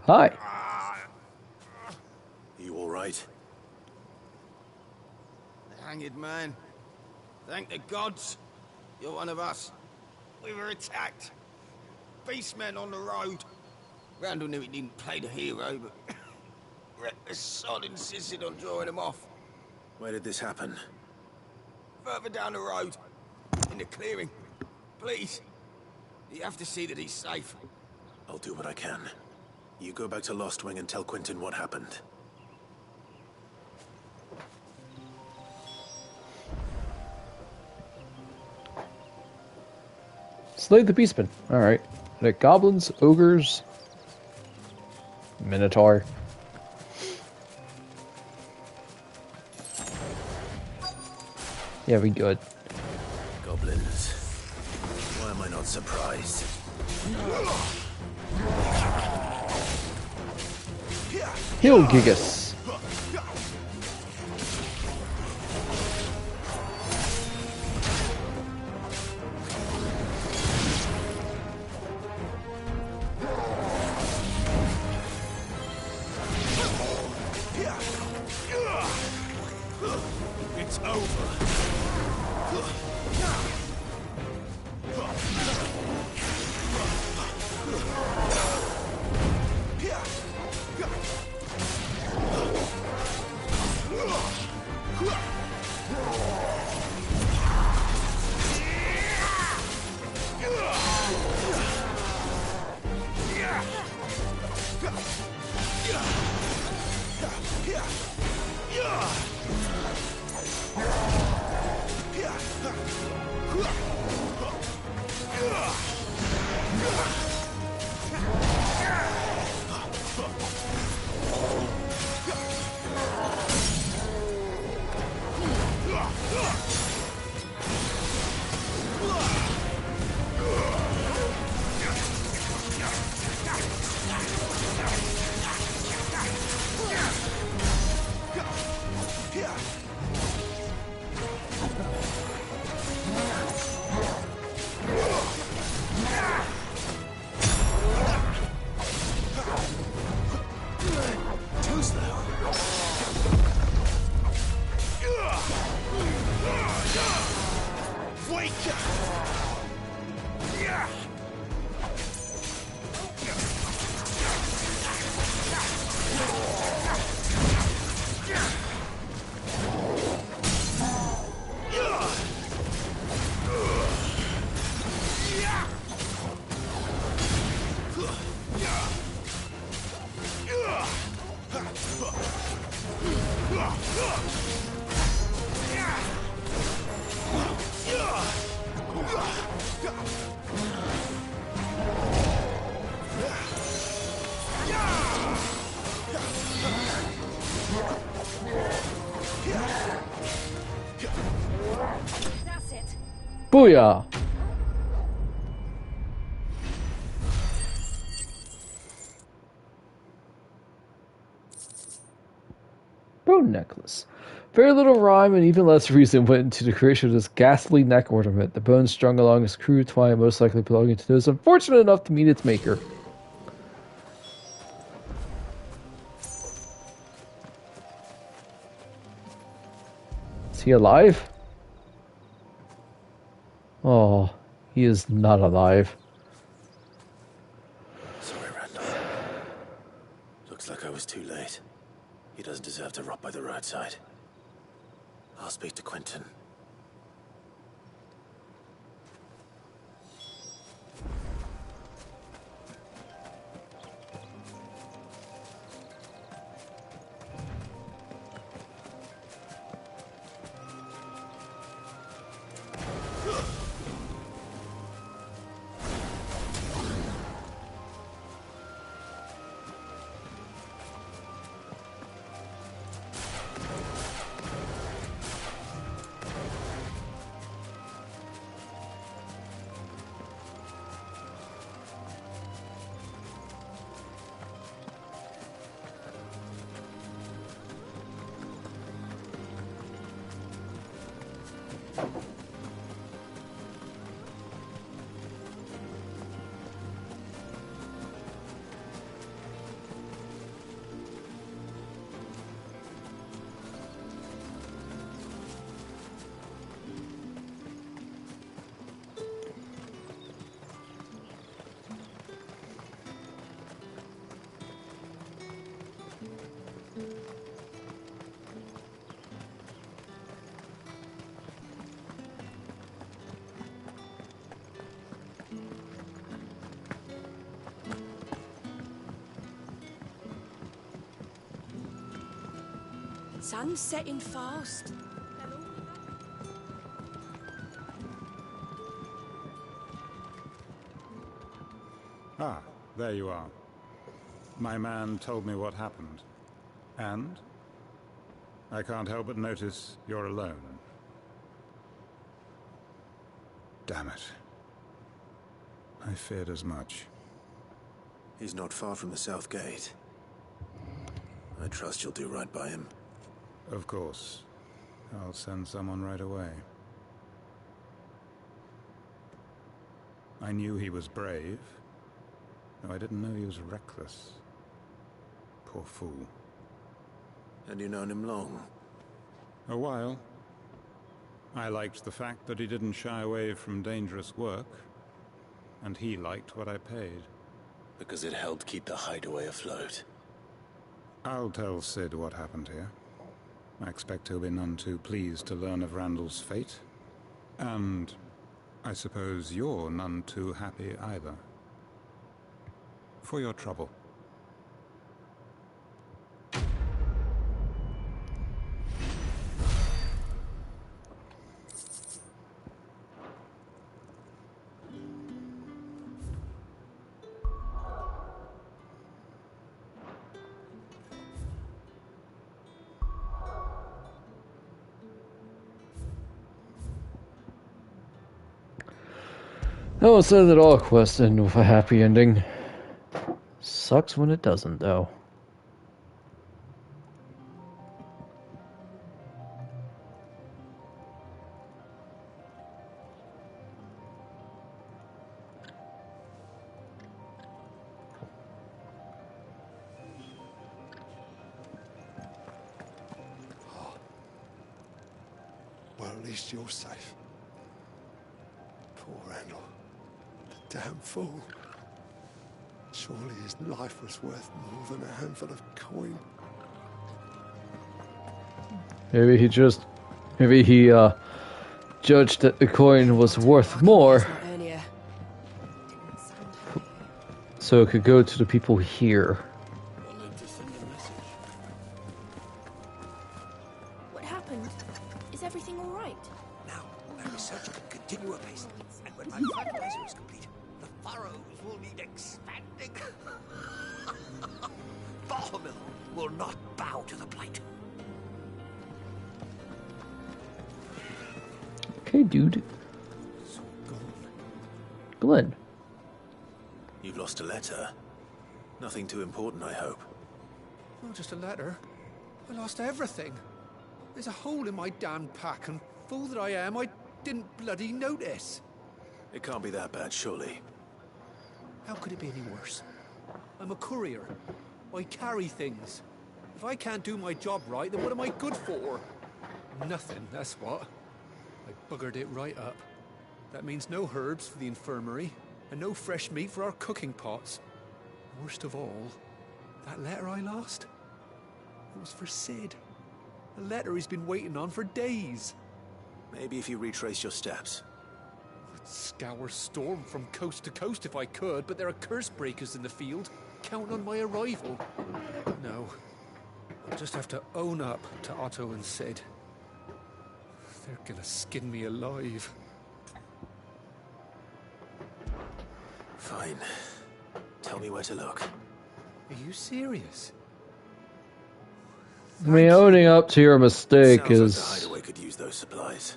Speaker 1: Hi.
Speaker 3: You all right?
Speaker 8: Hanged man. Thank the gods. You're one of us. We were attacked. Beastmen on the road. Randall knew he didn't play the hero, but reckless sod insisted on drawing him off.
Speaker 3: Where did this happen?
Speaker 8: Further down the road. In the clearing. Please. You have to see that he's safe.
Speaker 3: I'll do what I can. You go back to Lost Wing and tell Quentin what happened.
Speaker 1: Slay the Beastmen. Alright. The goblins, ogres, minotaur. Yeah, we good.
Speaker 3: Goblins. Why am I not surprised?
Speaker 1: Heal Gigas.
Speaker 2: It's over.
Speaker 1: Booyah! Bone necklace. Very little rhyme and even less reason went into the creation of this ghastly neck ornament. The bone strung along a crude twine, most likely belonging to those unfortunate enough to meet its maker. Is he alive? Oh, he is not alive.
Speaker 3: Sorry, Randall. Looks like I was too late. He doesn't deserve to rot by the roadside. I'll speak to Quentin.
Speaker 9: Sun's setting fast.
Speaker 22: Ah, there you are. My man told me what happened. And? I can't help but notice you're alone. Damn it. I feared as much.
Speaker 3: He's not far from the south gate. I trust you'll do right by him.
Speaker 22: Of course. I'll send someone right away. I knew he was brave, though I didn't know he was reckless. Poor fool.
Speaker 3: And you known him long?
Speaker 22: A while. I liked the fact that he didn't shy away from dangerous work, and he liked what I paid.
Speaker 3: Because it helped keep the hideaway afloat.
Speaker 22: I'll tell Sid what happened here. I expect he'll be none too pleased to learn of Randall's fate. And I suppose you're none too happy either. For your trouble.
Speaker 1: No one said that all quests end with a happy ending. Sucks when it doesn't, though.
Speaker 20: Well, at least you're safe. Poor Randall. The damn fool. Surely his life was worth more than a handful of coin.
Speaker 1: Maybe he judged that the coin was worth more, so it could go to the people here.
Speaker 9: What happened? Is everything all right?
Speaker 5: Now, my research can continue apace, and when my fertilizer is complete, the furrows will need expanding. Barmill will not bow to the plight.
Speaker 1: Okay, dude. Glenn.
Speaker 3: You've lost a letter. Nothing too important, I hope.
Speaker 6: Not just a letter. I lost everything. There's a hole in my damn pack, and fool that I am, I didn't bloody notice.
Speaker 3: It can't be that bad, surely.
Speaker 6: How could it be any worse? I'm a courier. I carry things. If I can't do my job right, then what am I good for? Nothing, that's what. I buggered it right up. That means no herbs for the infirmary, and no fresh meat for our cooking pots. Worst of all, that letter I lost, it was for Sid. A letter he's been waiting on for days.
Speaker 3: Maybe if you retrace your steps.
Speaker 6: I'd scour Storm from coast to coast if I could, but there are curse breakers in the field, counting on my arrival. No, I'll just have to own up to Otto and Sid. They're gonna skin me alive.
Speaker 3: Fine. Tell me where to look.
Speaker 6: Are you serious?
Speaker 1: I mean, owning up to your mistake
Speaker 3: Sounds
Speaker 1: is
Speaker 3: like the hideaway could use those supplies.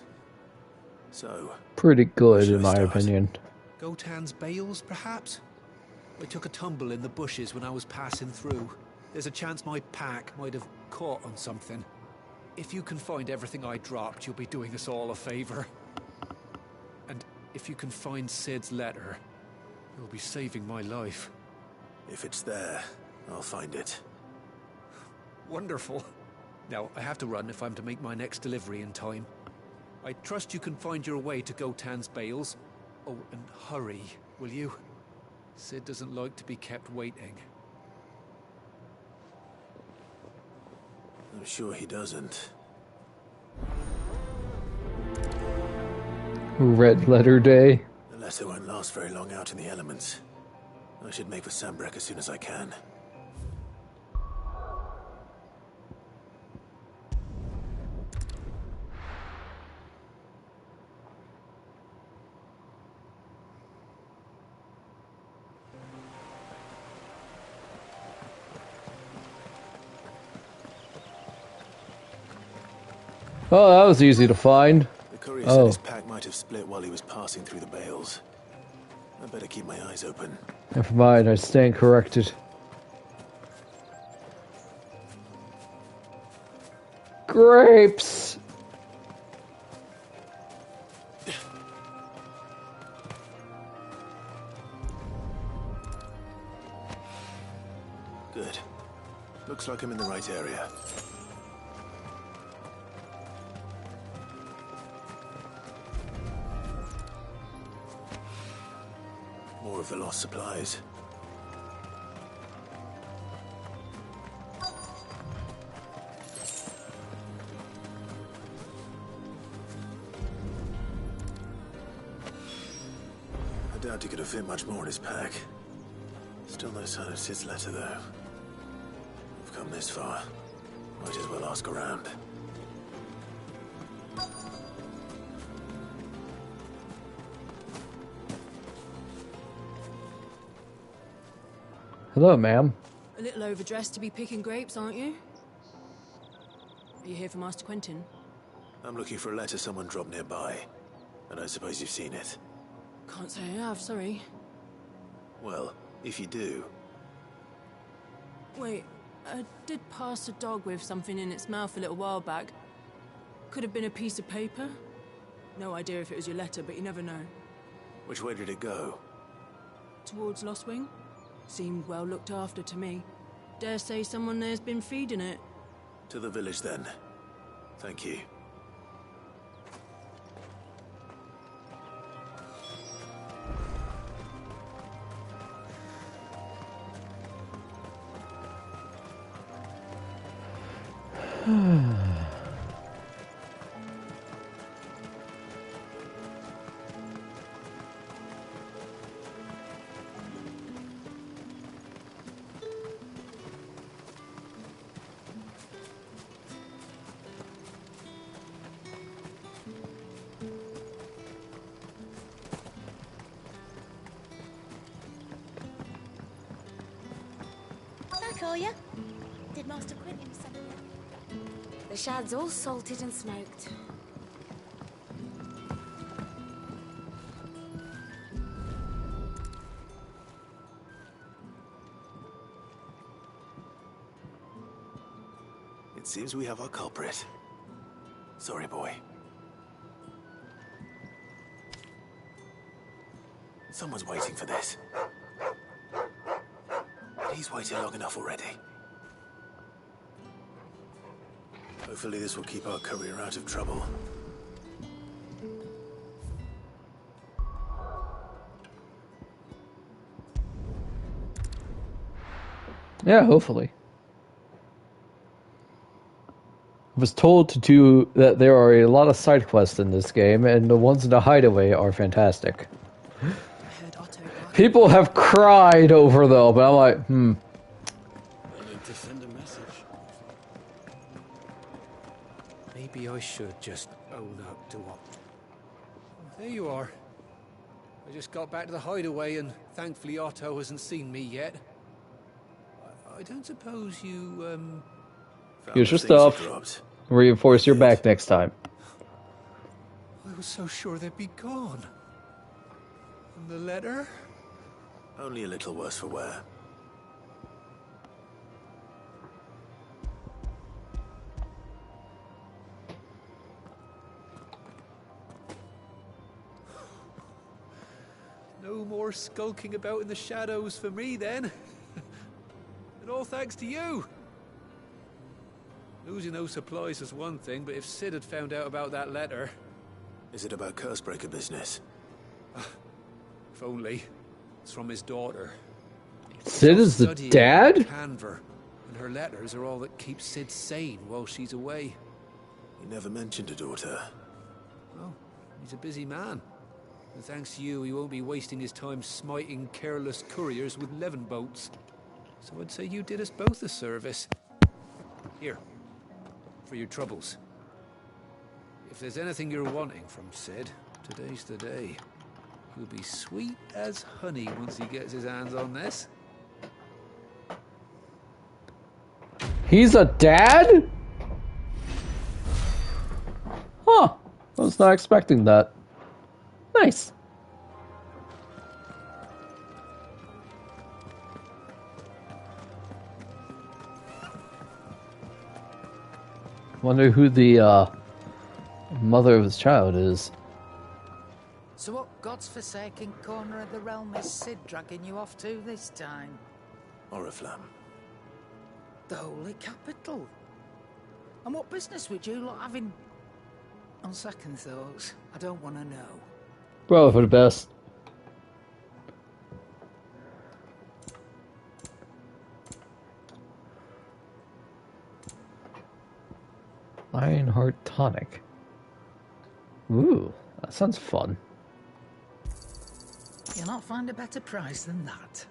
Speaker 3: So,
Speaker 1: pretty good, in my opinion.
Speaker 6: Gotan's bales, perhaps? I took a tumble in the bushes when I was passing through. There's a chance my pack might have caught on something. If you can find everything I dropped, you'll be doing us all a favor. And if you can find Sid's letter, you'll be saving my life.
Speaker 3: If it's there, I'll find it.
Speaker 6: Wonderful. Now, I have to run if I'm to make my next delivery in time. I trust you can find your way to Gotan's bales. Oh, and hurry, will you? Sid doesn't like to be kept waiting.
Speaker 3: I'm sure he doesn't.
Speaker 1: Red letter day.
Speaker 3: The letter won't last very long out in the elements. I should make for Sambrek as soon as I can.
Speaker 1: Oh, that was easy to find.
Speaker 3: The courier said his pack might have split while he was passing through the bales. I better keep my eyes open.
Speaker 1: Never mind, I stand corrected. Grapes!
Speaker 3: Good. Looks like I'm in the right area. More of the lost supplies. I doubt he could have fit much more in his pack. Still no sign of Sid's letter, though. We've come this far. Might as well ask around.
Speaker 1: Hello, ma'am.
Speaker 18: A little overdressed to be picking grapes, aren't you? Are you here for Master Quentin?
Speaker 3: I'm looking for a letter someone dropped nearby. I don't suppose you've seen it.
Speaker 18: Can't say I have, sorry.
Speaker 3: Well, if you do,
Speaker 18: Wait, I did pass a dog with something in its mouth a little while back. Could have been a piece of paper. No idea if it was your letter, but you never know.
Speaker 3: which way did it go?
Speaker 18: Towards Lost Wing? Seemed well looked after to me. Dare say someone there's been feeding it.
Speaker 3: To the village, then. Thank you.
Speaker 23: Back, are ya? Did Master Quentin send you? The shad's all salted and smoked.
Speaker 3: It seems we have our culprit. Sorry, boy. Someone's waiting for this. He's waited long enough already. Hopefully this will keep our courier out of trouble.
Speaker 1: Yeah, hopefully. I was told to do that there are a lot of side quests in this game, and the ones in the hideaway are fantastic. People have cried over them, but I'm like,
Speaker 8: I need to send a message.
Speaker 6: Maybe I should just own up to what... There you are. I just got back to the hideaway and thankfully Otto hasn't seen me yet. I don't suppose you,
Speaker 1: here's your stuff. Reinforce your back next time.
Speaker 6: I was so sure they'd be gone. And the letter?
Speaker 3: Only a little worse for wear.
Speaker 6: No more skulking about in the shadows for me, then. And all thanks to you. Losing those supplies is one thing, but if Sid had found out about that letter...
Speaker 3: Is it about Cursebreaker business?
Speaker 6: If only. It's from his daughter.
Speaker 1: Sid is the dad?
Speaker 6: Canver, and her letters are all that keeps Sid sane while she's away.
Speaker 3: He never mentioned a daughter.
Speaker 6: Oh, he's a busy man. And thanks to you, he won't be wasting his time smiting careless couriers with levin boats. So I'd say you did us both a service. Here, for your troubles. If there's anything you're wanting from Sid, today's the day. He'll be sweet as honey once he gets his hands on this.
Speaker 1: He's a dad? Huh. I was not expecting that. Nice. Wonder who the mother of his child is.
Speaker 12: So what God's forsaken corner of the realm is Sid dragging you off to this time?
Speaker 3: Oriflamme.
Speaker 12: The holy capital. And what business would you lot having? On second thoughts, I don't want to know.
Speaker 1: Probably for the best. Lionheart tonic. Ooh, that sounds fun.
Speaker 12: You'll not find a better price than that.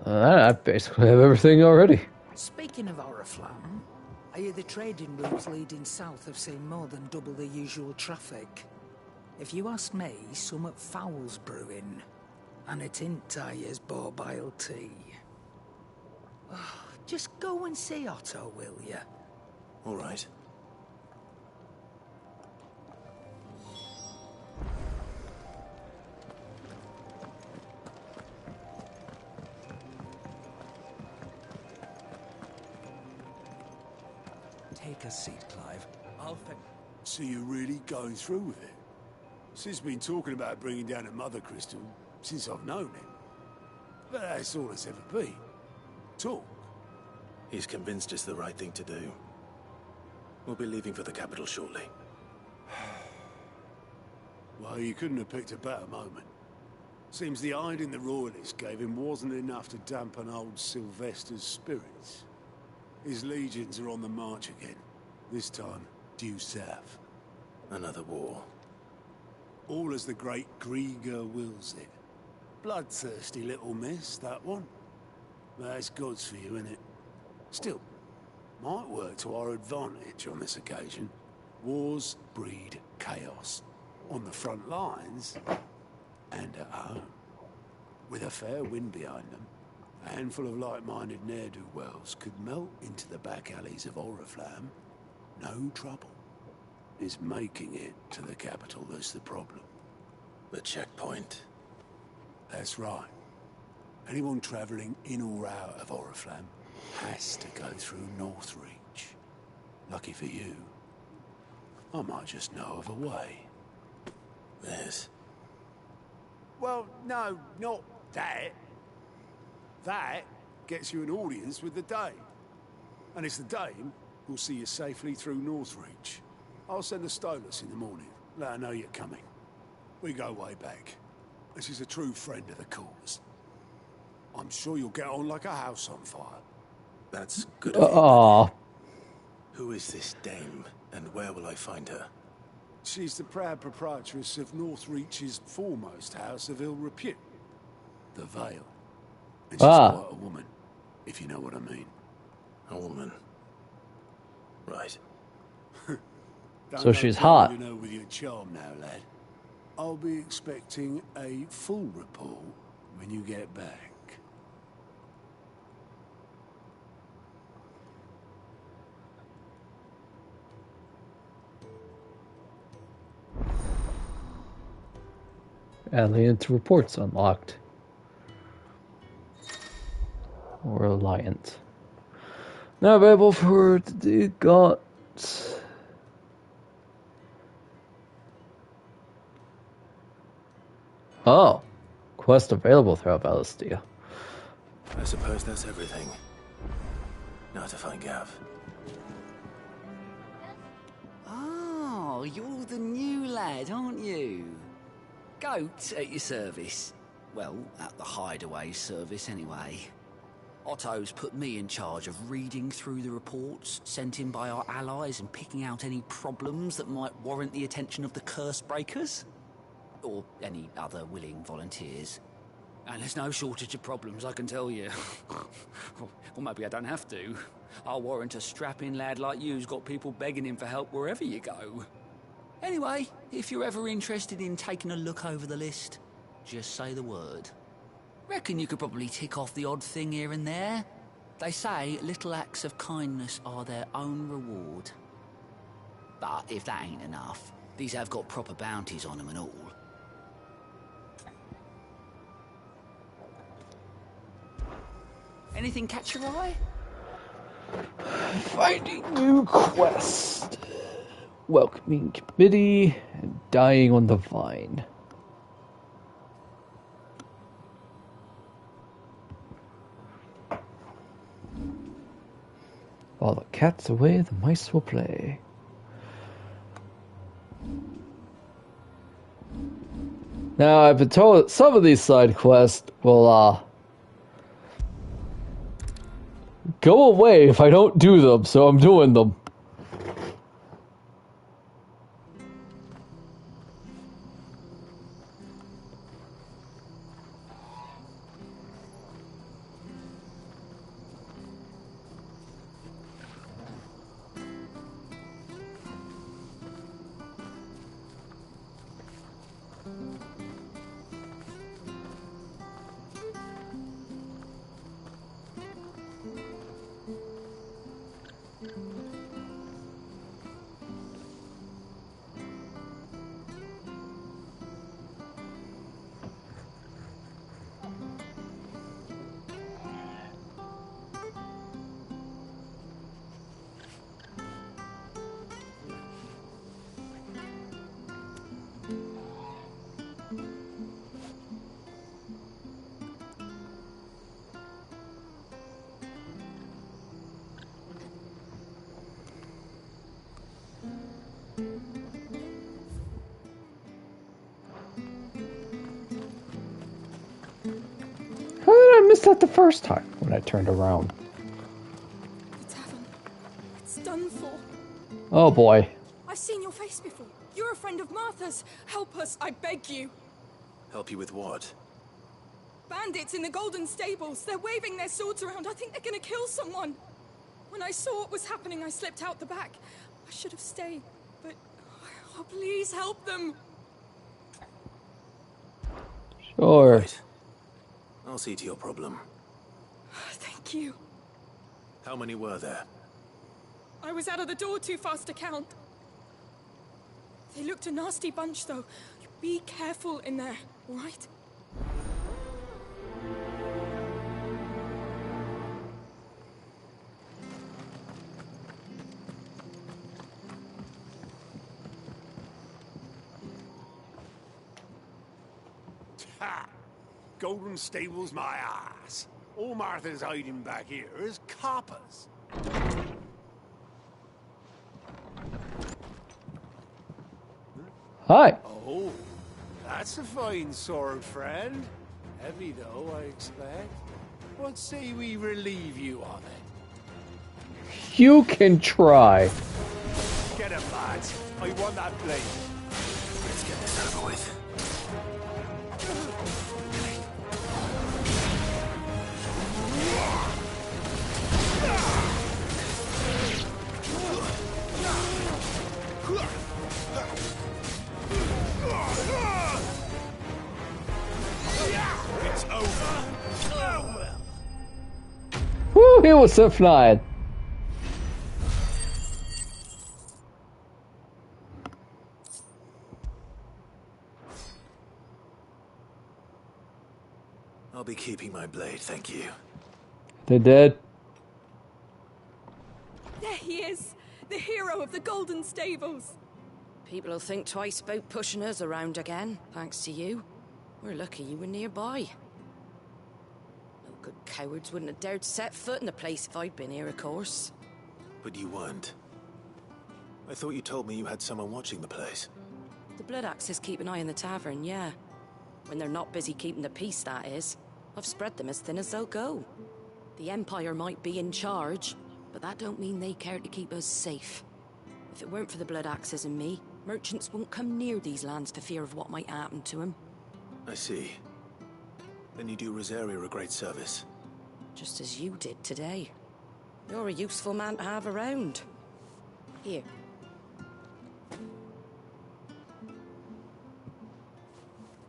Speaker 1: I basically have everything already.
Speaker 12: Speaking of Oriflamme, I hear the trading routes leading south have seen more than double the usual traffic. If you ask me, some foul's brewing, and it ain't tires borbile tea. Oh, just go and see Otto, will you?
Speaker 3: All right.
Speaker 6: Take a seat, Clive. I'll fetch...
Speaker 2: So you're really going through with it? Sis been talking about bringing down a mother crystal since I've known him. But that's all it's ever been. Talk.
Speaker 3: He's convinced it's the right thing to do. We'll be leaving for the capital shortly.
Speaker 2: Well, you couldn't have picked a better moment. Seems the hiding the royalists gave him wasn't enough to dampen old Sylvester's spirits. His legions are on the march again. This time, due south.
Speaker 3: Another war.
Speaker 2: All as the great Grieger wills it. Bloodthirsty little miss, that one. That's God's for you, innit? Still, might work to our advantage on this occasion. Wars breed chaos. On the front lines, and at home. With a fair wind behind them, a handful of like-minded ne'er-do-wells could melt into the back alleys of Oriflamme. No trouble. It's making it to the capital that's the problem.
Speaker 3: The checkpoint.
Speaker 2: That's right. Anyone travelling in or out of Oriflamme has to go through Northreach. Lucky for you, I might just know of a way.
Speaker 3: This?
Speaker 2: Well, no, not that. That gets you an audience with the Dame. And it's the Dame who'll see you safely through Northreach. I'll send the Stolas in the morning. Let her know you're coming. We go way back. And she's a true friend of the cause. I'm sure you'll get on like a house on fire.
Speaker 3: That's good of you.
Speaker 1: Aww.
Speaker 3: Who is this Dame, and where will I find her?
Speaker 2: She's the proud proprietress of Northreach's foremost house of ill repute, the Vale. And she's quite a woman, if you know what I mean.
Speaker 3: A woman. Right.
Speaker 1: So she's hot.
Speaker 2: You know, with your charm now, lad. I'll be expecting a full report when you get back.
Speaker 1: Alliance reports unlocked. Or Alliance. Now available for the got. Oh. Quest available throughout Valistia.
Speaker 3: I suppose that's everything. Now to find Gav.
Speaker 15: Oh, you're the new lad, aren't you? Goat at your service. Well, at the hideaway service anyway. Otto's put me in charge of reading through the reports sent in by our allies and picking out any problems that might warrant the attention of the curse breakers. Or any other willing volunteers. And there's no shortage of problems, I can tell you. Or maybe I don't have to. I'll warrant a strapping lad like you's got people begging him for help wherever you go. Anyway, if you're ever interested in taking a look over the list, just say the word. Reckon you could probably tick off the odd thing here and there. They say little acts of kindness are their own reward. But if that ain't enough, these have got proper bounties on them and all. Anything catch your eye?
Speaker 1: Finding new quest. Welcoming committee and dying on the vine. While the cat's away, the mice will play. Now, I've been told that some of these side quests will, go away if I don't do them, so I'm doing them. missed that the first time when I turned around.
Speaker 13: The tavern. It's done for.
Speaker 1: Oh boy.
Speaker 13: I've seen your face before. You're a friend of Martha's. Help us, I beg you.
Speaker 3: Help you with what?
Speaker 13: Bandits in the Golden Stables. They're waving their swords around. I think they're gonna kill someone. When I saw what was happening, I slipped out the back. I should have stayed, but... Oh, please help them.
Speaker 1: Sure.
Speaker 3: Right. I'll see to your problem.
Speaker 13: Thank you.
Speaker 3: How many were there?
Speaker 13: I was out of the door too fast to count. They looked a nasty bunch, though. Be careful in there, all right?
Speaker 2: Ha! Golden Stables, my ass. All Martha's hiding back here is coppers.
Speaker 1: Hi.
Speaker 2: Oh, that's a fine sword, friend. Heavy, though, I expect. What say we relieve you of it?
Speaker 1: You can try.
Speaker 2: Get him, lads. I want that blade.
Speaker 3: Let's get this over with.
Speaker 2: It's over. Oh, well.
Speaker 1: Woo, he was so flying.
Speaker 3: I'll be keeping my blade, thank you.
Speaker 1: They did.
Speaker 13: There he is, the hero of the Golden Stables.
Speaker 9: People will think twice about pushing us around again, thanks to you. We're lucky you were nearby. No good cowards wouldn't have dared set foot in the place if I'd been here, of course.
Speaker 3: But you weren't. I thought you told me you had someone watching the place.
Speaker 9: The Blood Axes keep an eye on the tavern, yeah. When they're not busy keeping the peace, that is. I've spread them as thin as they'll go. The Empire might be in charge, but that don't mean they care to keep us safe. If it weren't for the Blood Axes and me, merchants won't come near these lands for fear of what might happen to them.
Speaker 3: I see. Then you do Rosaria a great service.
Speaker 9: Just as you did today. You're a useful man to have around. Here.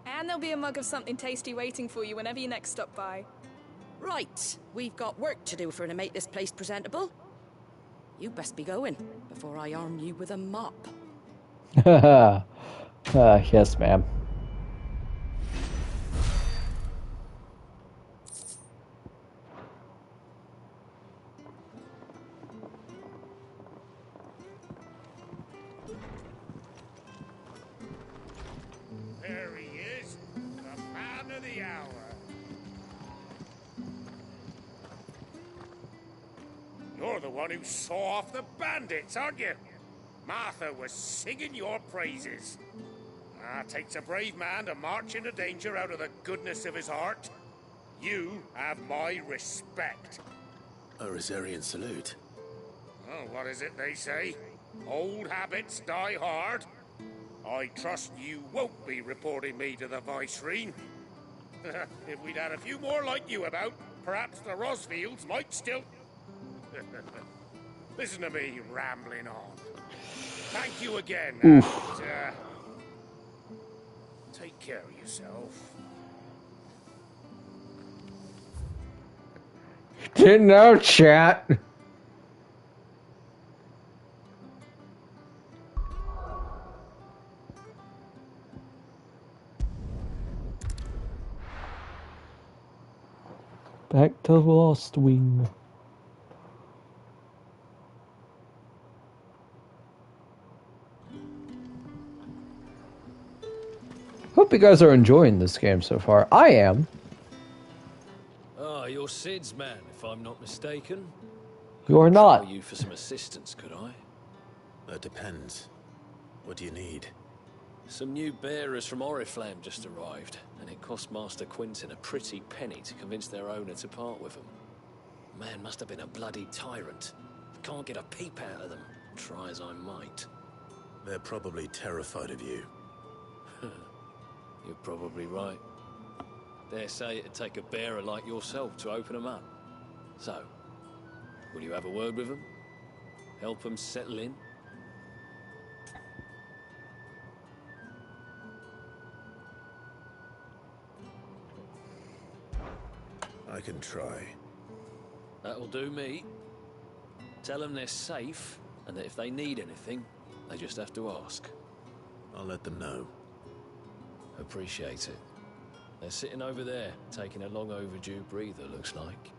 Speaker 13: And there'll be a mug of something tasty waiting for you whenever you next stop by.
Speaker 9: Right, we've got work to do for to make this place presentable. You best be going, before I arm you with a mop.
Speaker 1: Yes, ma'am.
Speaker 2: There he is, the man of the hour. You're the one who saw off the bandits, aren't you? Martha was singing your praises. Takes a brave man to march into danger out of the goodness of his heart. You have my respect.
Speaker 3: A Rosarian salute.
Speaker 2: Oh, what is it they say? Old habits die hard. I trust you won't be reporting me to the Viceroy. If we'd had a few more like you about, perhaps the Rosfields might still... Listen to me rambling on. Thank you again, and, take care of yourself.
Speaker 1: Didn't know, chat. Back to the Lost Wing. Hope you guys are enjoying this game so far. I am.
Speaker 16: Ah, you're Sid's man, if I'm not mistaken.
Speaker 1: You are not.
Speaker 16: Trouble you for some assistance, could I?
Speaker 3: That depends. What do you need?
Speaker 16: Some new bearers from Oriflamme just arrived, and it cost Master Quinton a pretty penny to convince their owner to part with them. Man must have been a bloody tyrant. Can't get a peep out of them, try as I might.
Speaker 3: They're probably terrified of you.
Speaker 16: You're probably right. Dare say it'd take a bearer like yourself to open them up. So, will you have a word with them? Help them settle in?
Speaker 3: I can try.
Speaker 16: That'll do me. Tell them they're safe, and that if they need anything, they just have to ask.
Speaker 3: I'll let them know.
Speaker 16: Appreciate it. They're sitting over there, taking a long overdue breather, looks like.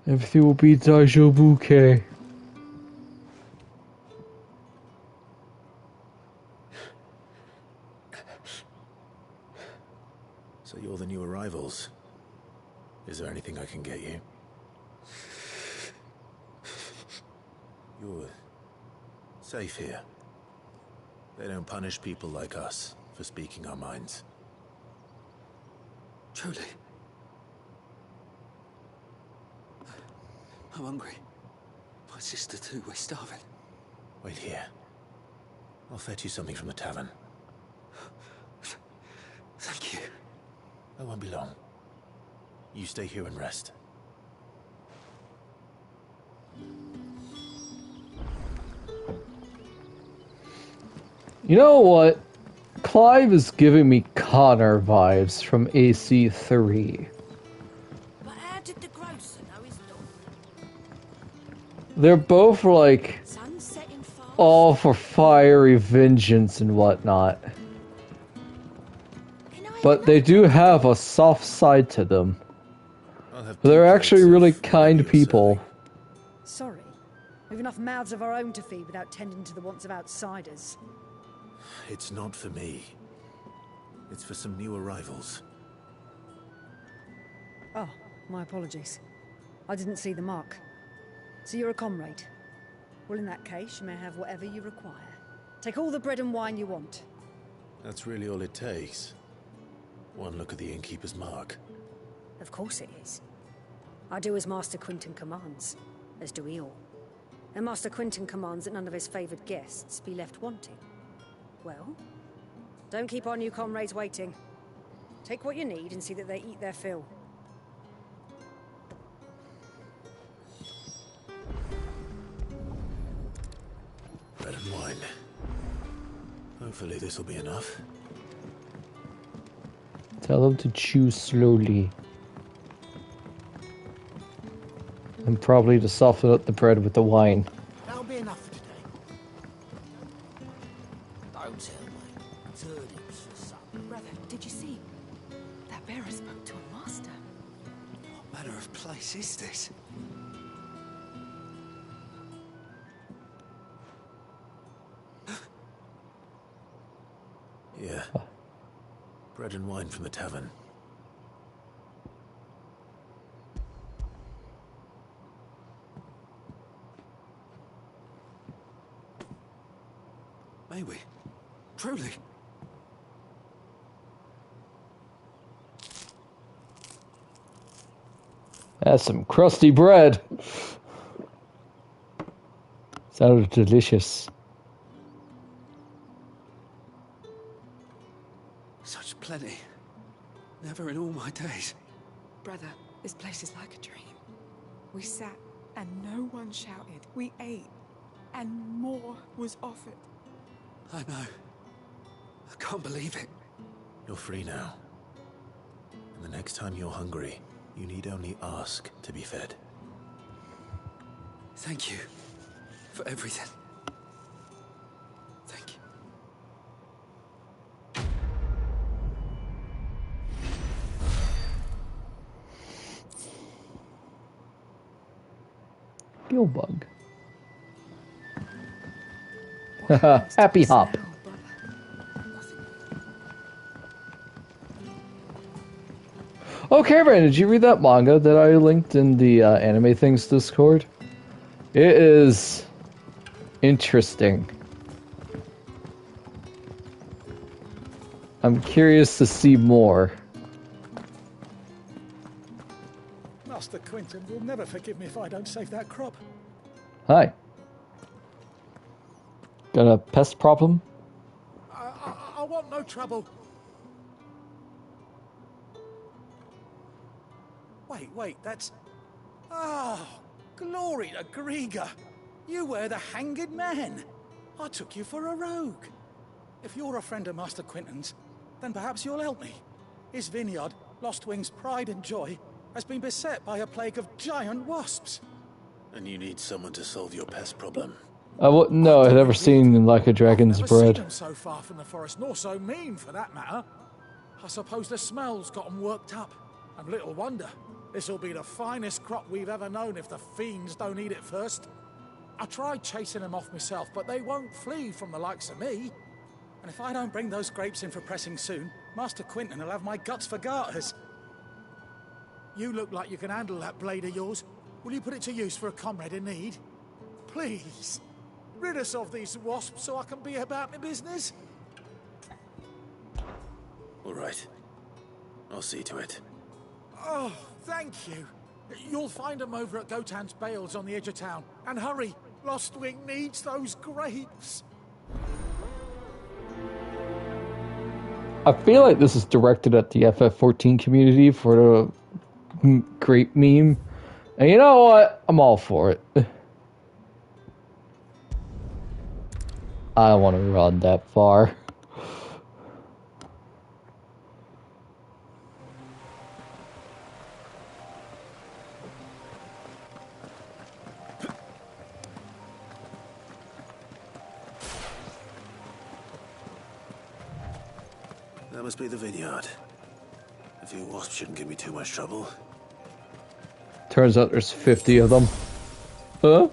Speaker 1: Everything will be déjà vu, okay?
Speaker 3: So you're the new arrivals. Is there anything I can get you? You're safe here. They don't punish people like us for speaking our minds.
Speaker 6: Truly. I'm hungry. My sister too, we're starving.
Speaker 3: Wait here. I'll fetch you something from the tavern.
Speaker 6: Thank you.
Speaker 3: I won't be long. You stay here and rest.
Speaker 1: You know what? Clive is giving me Connor vibes from AC3.
Speaker 9: But how did the grocer know his daughter?
Speaker 1: They're both like
Speaker 9: Sun setting fast.
Speaker 1: all for fiery vengeance and whatnot. But they do have a soft side to them. They're actually really kind people.
Speaker 10: Sorry. We've enough mouths of our own to feed without tending to the wants of outsiders.
Speaker 3: It's not for me. It's for some new arrivals.
Speaker 10: Oh, my apologies. I didn't see the mark. So you're a comrade. Well, in that case, you may have whatever you require. Take all the bread and wine you want.
Speaker 3: That's really all it takes. One look at the innkeeper's mark.
Speaker 10: Of course it is. I do as Master Quinton commands, as do we all. And Master Quinton commands that none of his favoured guests be left wanting. Well, don't keep our new comrades waiting. Take what you need and see that they eat their fill.
Speaker 3: Bread and wine. Hopefully this will be enough.
Speaker 1: Tell them to chew slowly. And probably to soften up the bread with the wine.
Speaker 5: That'll be enough for today. Don't tell me. Turnips or something.
Speaker 18: Brother, did you see? That bearer spoke to a master.
Speaker 6: What manner of place is this?
Speaker 3: Yeah. Bread and wine from the tavern.
Speaker 6: May we? Truly?
Speaker 1: That's some crusty bread. Sounded delicious.
Speaker 6: Such plenty. Never in all my days.
Speaker 13: Brother, this place is like a dream. We sat and no one shouted. We ate and more was offered.
Speaker 6: I know. I can't believe it.
Speaker 3: You're free now. And the next time you're hungry, you need only ask to be fed.
Speaker 6: Thank you for everything. Thank you.
Speaker 1: Gilbug. Happy hop. Okay, Brandon, did you read that manga that I linked in the anime things Discord? It is interesting. I'm curious to see more.
Speaker 11: Master Quinton will never forgive me if I don't save that crop.
Speaker 1: Hi. Got a pest problem?
Speaker 11: I want no trouble. Wait, that's... Oh, glory to Grieger. You were the hanged man. I took you for a rogue. If you're a friend of Master Quinton's, then perhaps you'll help me. His vineyard, Lost Wing's pride and joy, has been beset by a plague of giant wasps.
Speaker 3: And you need someone to solve your pest problem.
Speaker 1: I wouldn't know. I'd never seen like a dragon's
Speaker 11: Never seen
Speaker 1: bread.
Speaker 11: them so far from the forest, nor so mean for that matter. I suppose the smell's got them worked up. And little wonder. This'll be the finest crop we've ever known if the fiends don't eat it first. I tried chasing them off myself, but they won't flee from the likes of me. And if I don't bring those grapes in for pressing soon, Master Quinton will have my guts for garters. You look like you can handle that blade of yours. Will you put it to use for a comrade in need? Please, rid us of these wasps so I can be about my business.
Speaker 3: All right. I'll see to it.
Speaker 11: Oh, thank you. You'll find them over at Gotan's Bales on the edge of town. And hurry, Lost Wing needs those grapes.
Speaker 1: I feel like this is directed at the FF14 community for the grape meme. And you know what? I'm all for it. I don't want to run that far.
Speaker 3: That must be the vineyard. A few wasps shouldn't give me too much trouble.
Speaker 1: Turns out there's 50 of them. Huh?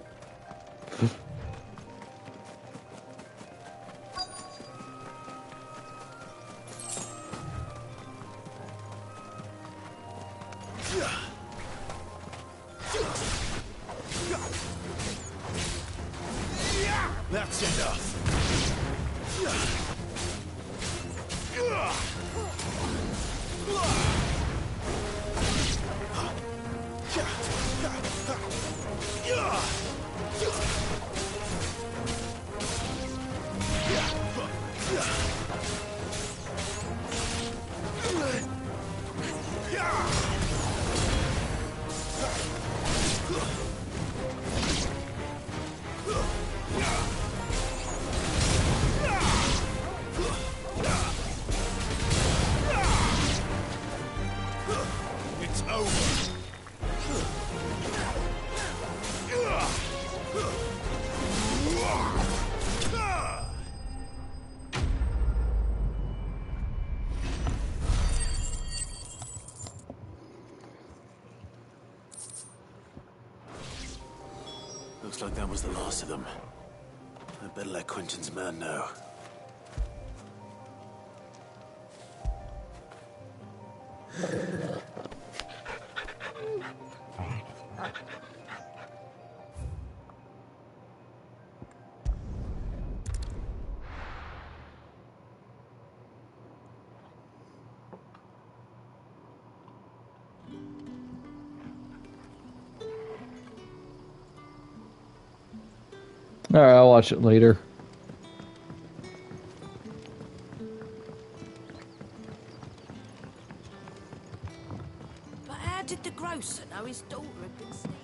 Speaker 2: That's enough. It's over.
Speaker 3: Looks like that was the last of them. I better let Quinton's man know.
Speaker 1: Alright, I'll watch it later.
Speaker 9: But how did the grocer know his daughter had been stealing?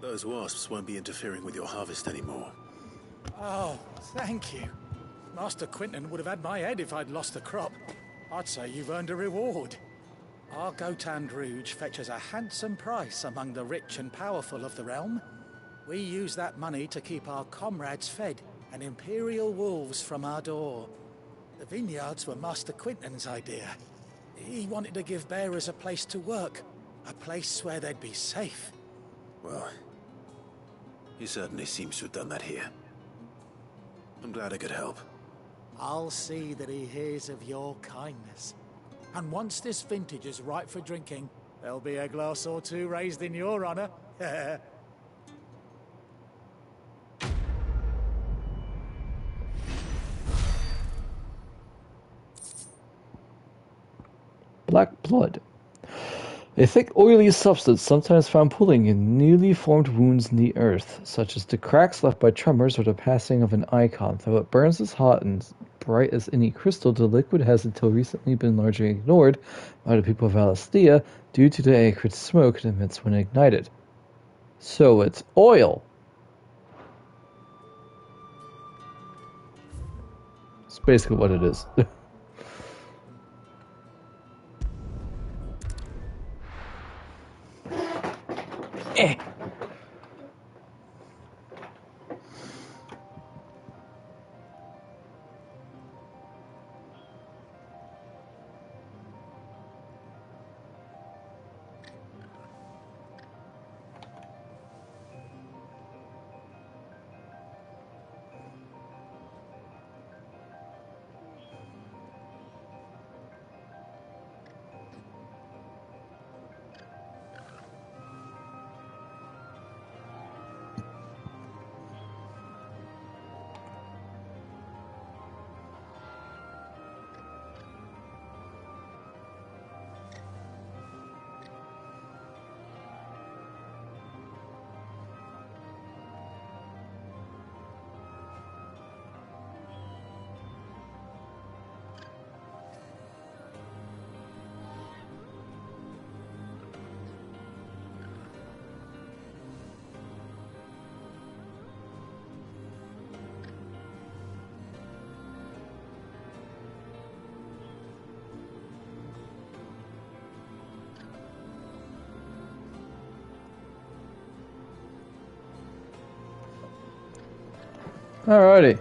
Speaker 3: Those wasps won't be interfering with your harvest anymore.
Speaker 11: Oh, thank you. Master Quinton would have had my head if I'd lost the crop. I'd say you've earned a reward. Our Gotan Rouge fetches a handsome price among the rich and powerful of the realm. We use that money to keep our comrades fed and imperial wolves from our door. The vineyards were Master Quinton's idea. He wanted to give bearers a place to work, A place where they'd be safe.
Speaker 3: Well, he certainly seems to have done that here. I'm glad I could help.
Speaker 11: I'll see that he hears of your kindness. And once this vintage is ripe for drinking, there'll be a glass or two raised in your honor.
Speaker 1: Black blood. A thick, oily substance sometimes found pooling in newly formed wounds in the earth, such as the cracks left by tremors or the passing of an icon. Though it burns as hot and bright as any crystal, the liquid has until recently been largely ignored by the people of Alastia due to the acrid smoke it emits when ignited. So it's oil. It's basically what it is. Eh. Alrighty.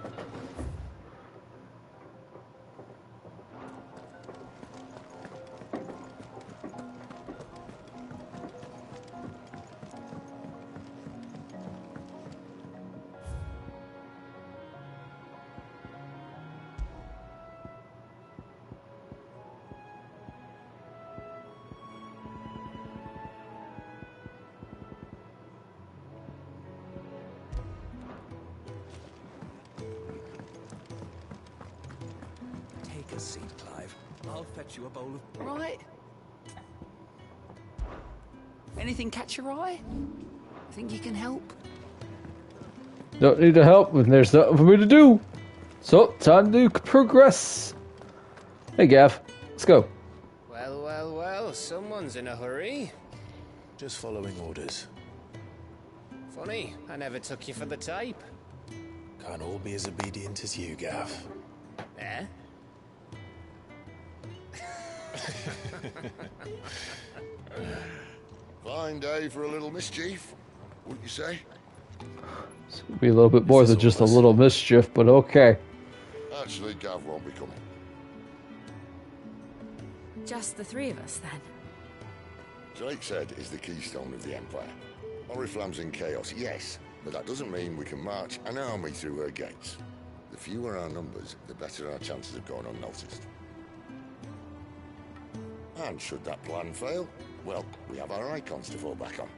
Speaker 5: Take a seat, Clive. I'll fetch you a bowl of...
Speaker 15: Right. Anything catch your eye? Think you can help?
Speaker 1: Don't need the help when there's nothing for me to do. So, time to progress. Hey, Gav. Let's go.
Speaker 14: Well, well, well. Someone's in a hurry.
Speaker 3: Just following orders.
Speaker 14: Funny, I never took you for the type.
Speaker 3: Can't all be as obedient as you, Gav.
Speaker 14: Eh?
Speaker 17: Fine day for a little mischief, wouldn't you say?
Speaker 1: It's going to be a little bit more than just a little mischief, but okay.
Speaker 17: Actually, Gav won't be coming.
Speaker 7: Just the three of us, then?
Speaker 17: Drake's Head is the keystone of the Empire. Oriflamme's in chaos, yes, but that doesn't mean we can march an army through her gates. The fewer our numbers, the better our chances of going unnoticed. And should that plan fail, well, we have our icons to fall back on.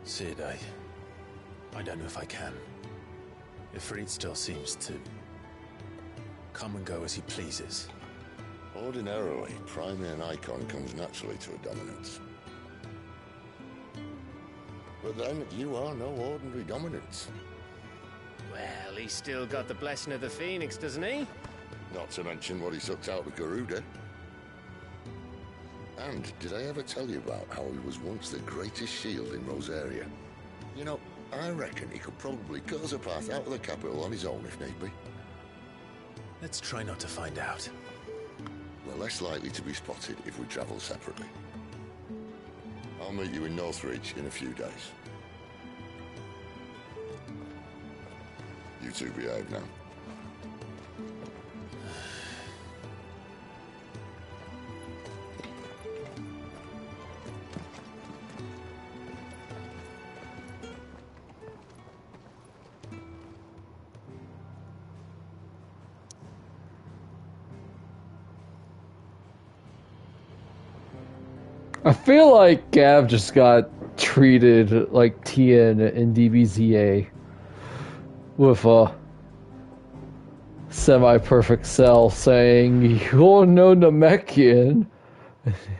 Speaker 3: Sid, I don't know if I can. Ifrit still seems to come and go as he pleases.
Speaker 17: Ordinarily, priming an icon comes naturally to a dominance. But then, you are no ordinary dominance.
Speaker 14: Well, he's still got the blessing of the Phoenix, doesn't he?
Speaker 17: Not to mention what he sucked out of Garuda. And did I ever tell you about how he was once the greatest shield in Rosaria? You know, I reckon he could probably cut us a path out of the capital on his own if need be.
Speaker 3: Let's try not to find out.
Speaker 17: We're less likely to be spotted if we travel separately. I'll meet you in Northridge in a few days. You two behave now.
Speaker 1: I feel like Gav just got treated like Tien in DBZA with a semi-perfect cell saying, "You're no Namekian,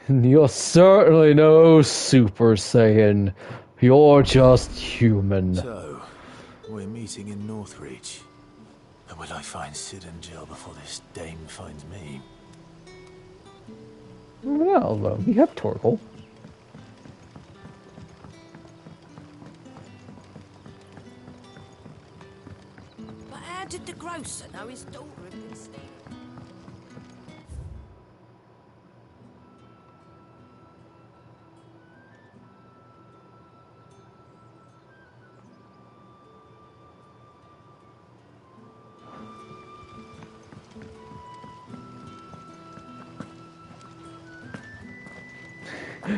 Speaker 1: and you're certainly no Super Saiyan. You're just human."
Speaker 3: So, we're meeting in Northreach. And will I find Sid and Jill before this dame finds me?
Speaker 1: Well, we have Torgal.
Speaker 9: But how did the grocer know his daughter had been stealing?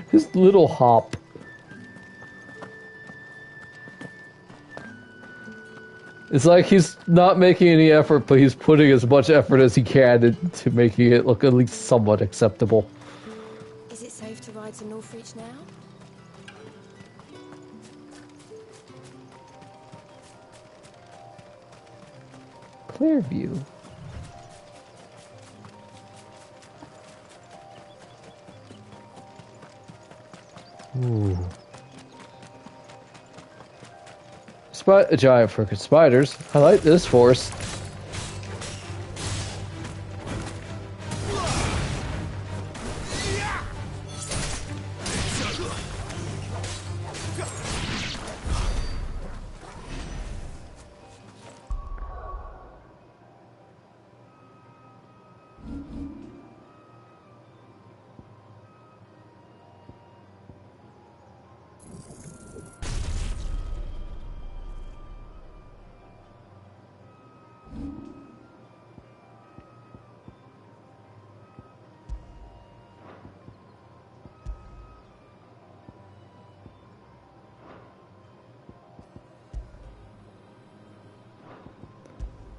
Speaker 1: His little hop. It's like he's not making any effort, but he's putting as much effort as he can into making it look at least somewhat acceptable.
Speaker 7: Is it safe to ride to Northreach now?
Speaker 1: Clearview. Ooh. A giant frickin' spiders. I like this force.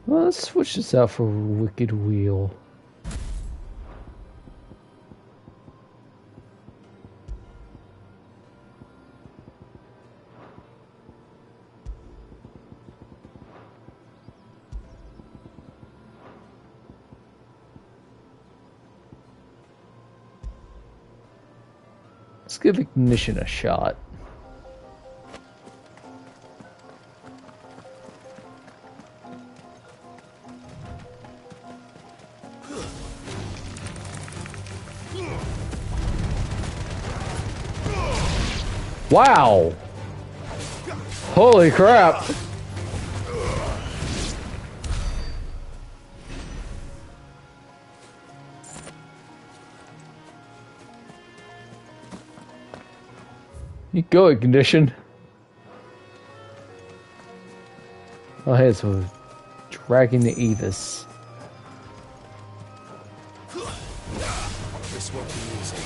Speaker 1: Well, let's switch this out for Wicked Wheel. Let's give Ignition a shot. Wow! Holy crap! You go, Ignition. Oh, hey, so dragging the Avis.
Speaker 3: This won't be easy.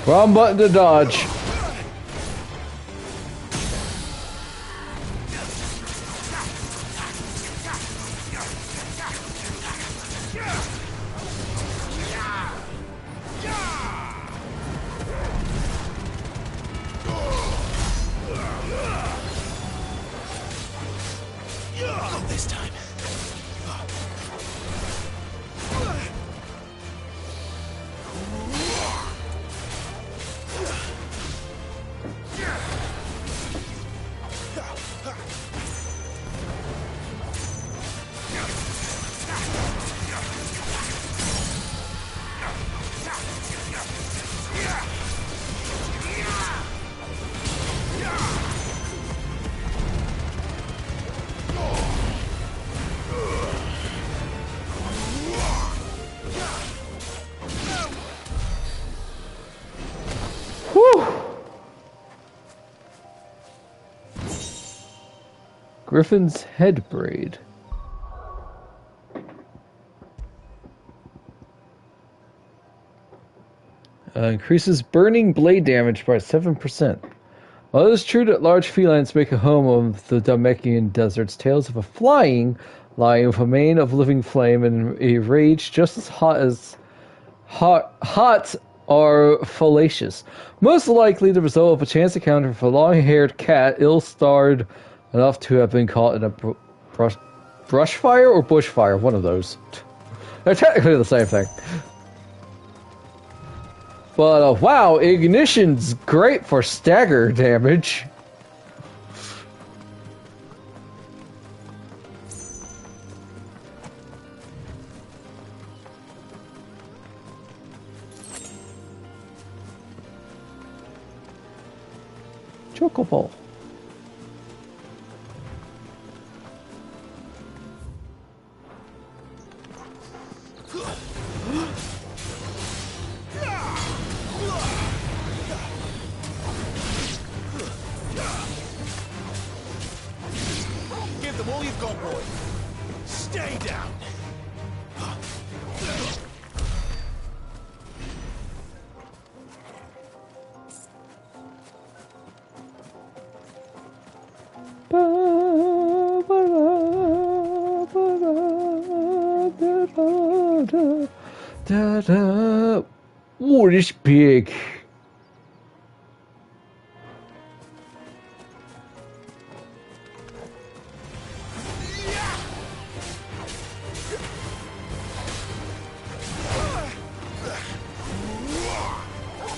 Speaker 1: Wrong button to dodge.
Speaker 3: Not this time.
Speaker 1: Griffin's head braid. Increases burning blade damage by 7%. While it is true that large felines make a home of the Dalmatian deserts, tales of a flying lion with a mane of living flame and a rage just as hot are fallacious. Most likely the result of a chance encounter with a long-haired cat ill-starred enough to have been caught in a brush fire or bushfire, one of those. They're technically the same thing. But wow, ignition's great for stagger damage. Chocobo.
Speaker 2: Give them all you've got, boy. Stay down.
Speaker 1: Oh, this big.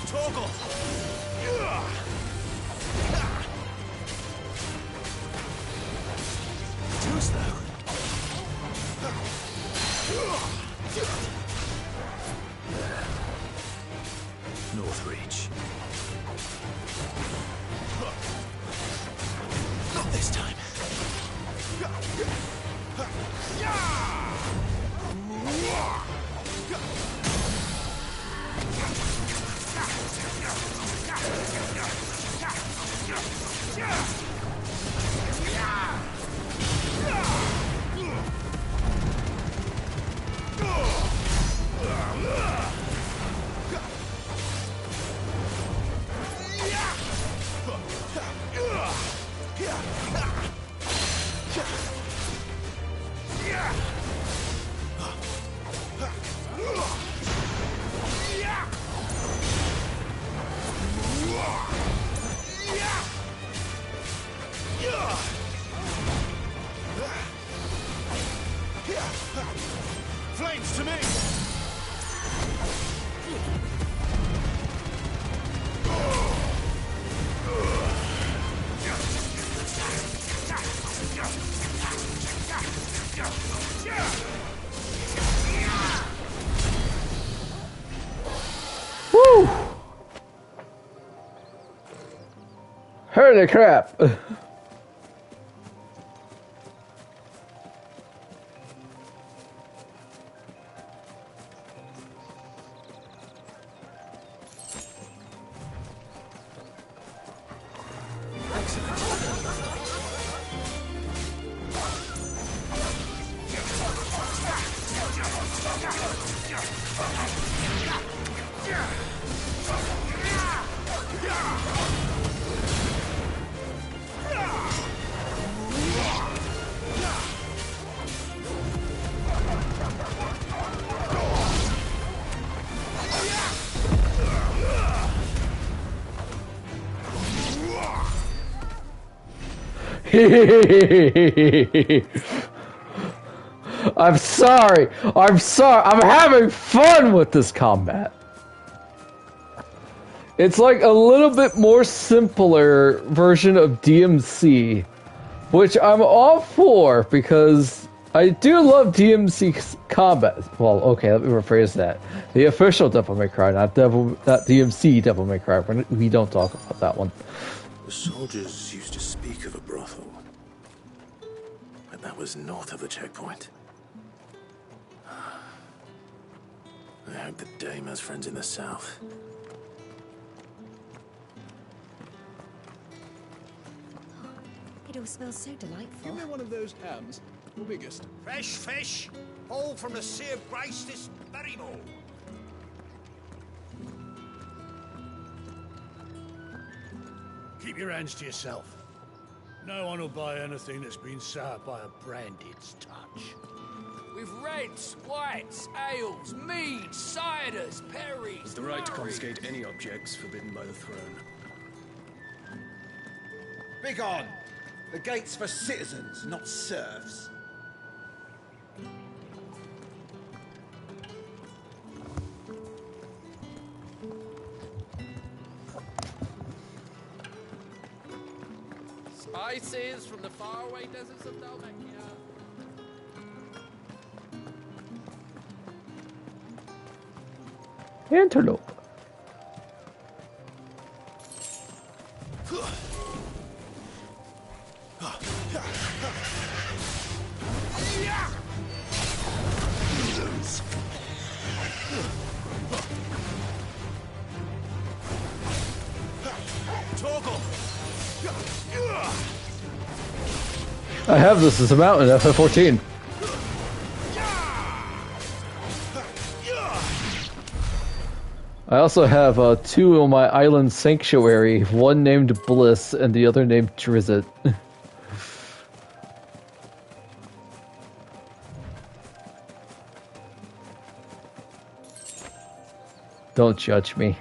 Speaker 2: Toggle. Too slow. North Reach. Not this time. Flames to me!
Speaker 1: Woo! Holy crap! I'm sorry. I'm having fun with this combat. It's like a little bit more simpler version of DMC, which I'm all for because I do love DMC combat. Well, okay, let me rephrase that. The official Devil May Cry, not DMC Devil May Cry. We don't talk about that one.
Speaker 3: The soldiers used to speak of a brothel, but that was north of the checkpoint. I hope that Dame has friends in the south.
Speaker 4: It
Speaker 10: all smells so delightful.
Speaker 6: Give me one of those hams. The biggest.
Speaker 5: Fresh fish, all from the Sea of Grace this very morning.
Speaker 11: Keep your hands to yourself. No one will buy anything that's been soured by a branded's touch.
Speaker 4: With reds, whites, ales, meads, ciders, perries.
Speaker 16: The right to
Speaker 4: murrays.
Speaker 16: confiscate any objects forbidden by the throne.
Speaker 19: Begone! The gate's for citizens, not serfs.
Speaker 4: Spices from the faraway deserts of Dalmatia.
Speaker 1: Antelope. I have this as a mountain, FF14. I also have two on my island sanctuary, one named Bliss and the other named Drizzt. Don't judge me.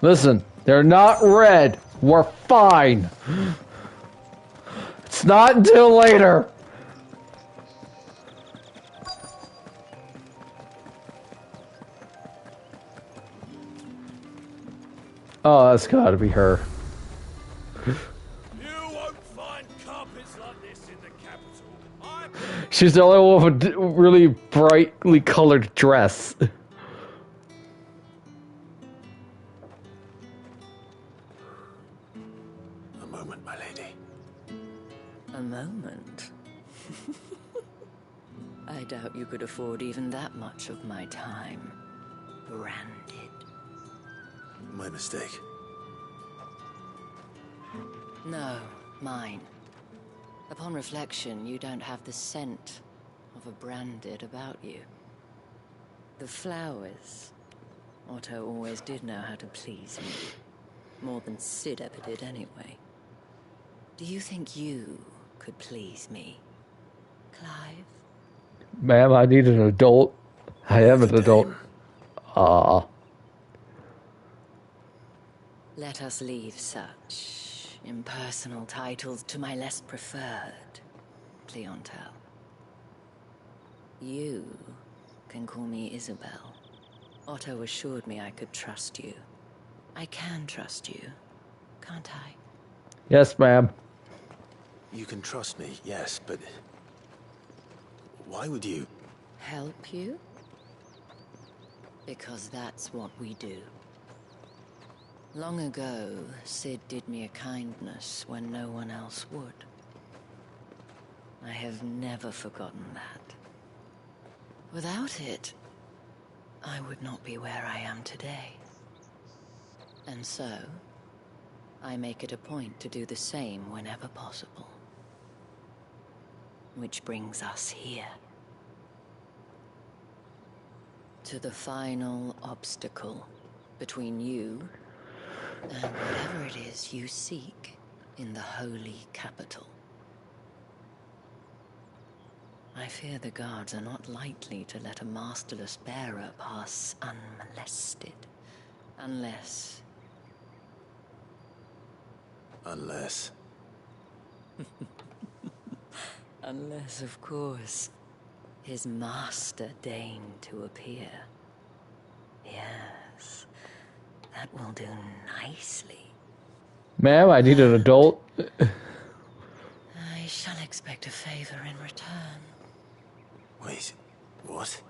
Speaker 1: Listen, they're not red. We're fine. It's not until later. Oh, that's gotta be her.
Speaker 11: You won't find carpets like this in the capital.
Speaker 1: She's the only one with a really brightly colored dress.
Speaker 3: A moment, my lady.
Speaker 9: A moment? I doubt you could afford even that much of my time. Branded.
Speaker 3: My mistake.
Speaker 9: No, mine. Upon reflection, you don't have the scent of a branded about you. The flowers. Otto always did know how to please me. More than Sid ever did anyway. Do you think you could please me, Clive?
Speaker 1: Ma'am, I need an adult. I am an adult.
Speaker 9: Let us leave such impersonal titles to my less preferred clientele. You can call me Isabel. Otto assured me I could trust you. I can trust you, can't I?
Speaker 1: Yes, ma'am.
Speaker 3: You can trust me, yes, but why would you?
Speaker 9: Help you? Because that's what we do. Long ago, Sid did me a kindness when no one else would. I have never forgotten that. Without it, I would not be where I am today. And so, I make it a point to do the same whenever possible. Which brings us here. To the final obstacle between you and whatever it is you seek in the holy capital. I fear the guards are not likely to let a masterless bearer pass unmolested. Unless... Unless, of course, his master deigned to appear. Yes, that will do nicely.
Speaker 1: Ma'am, I need an adult.
Speaker 9: I shall expect a favor in return.
Speaker 3: Wait, what?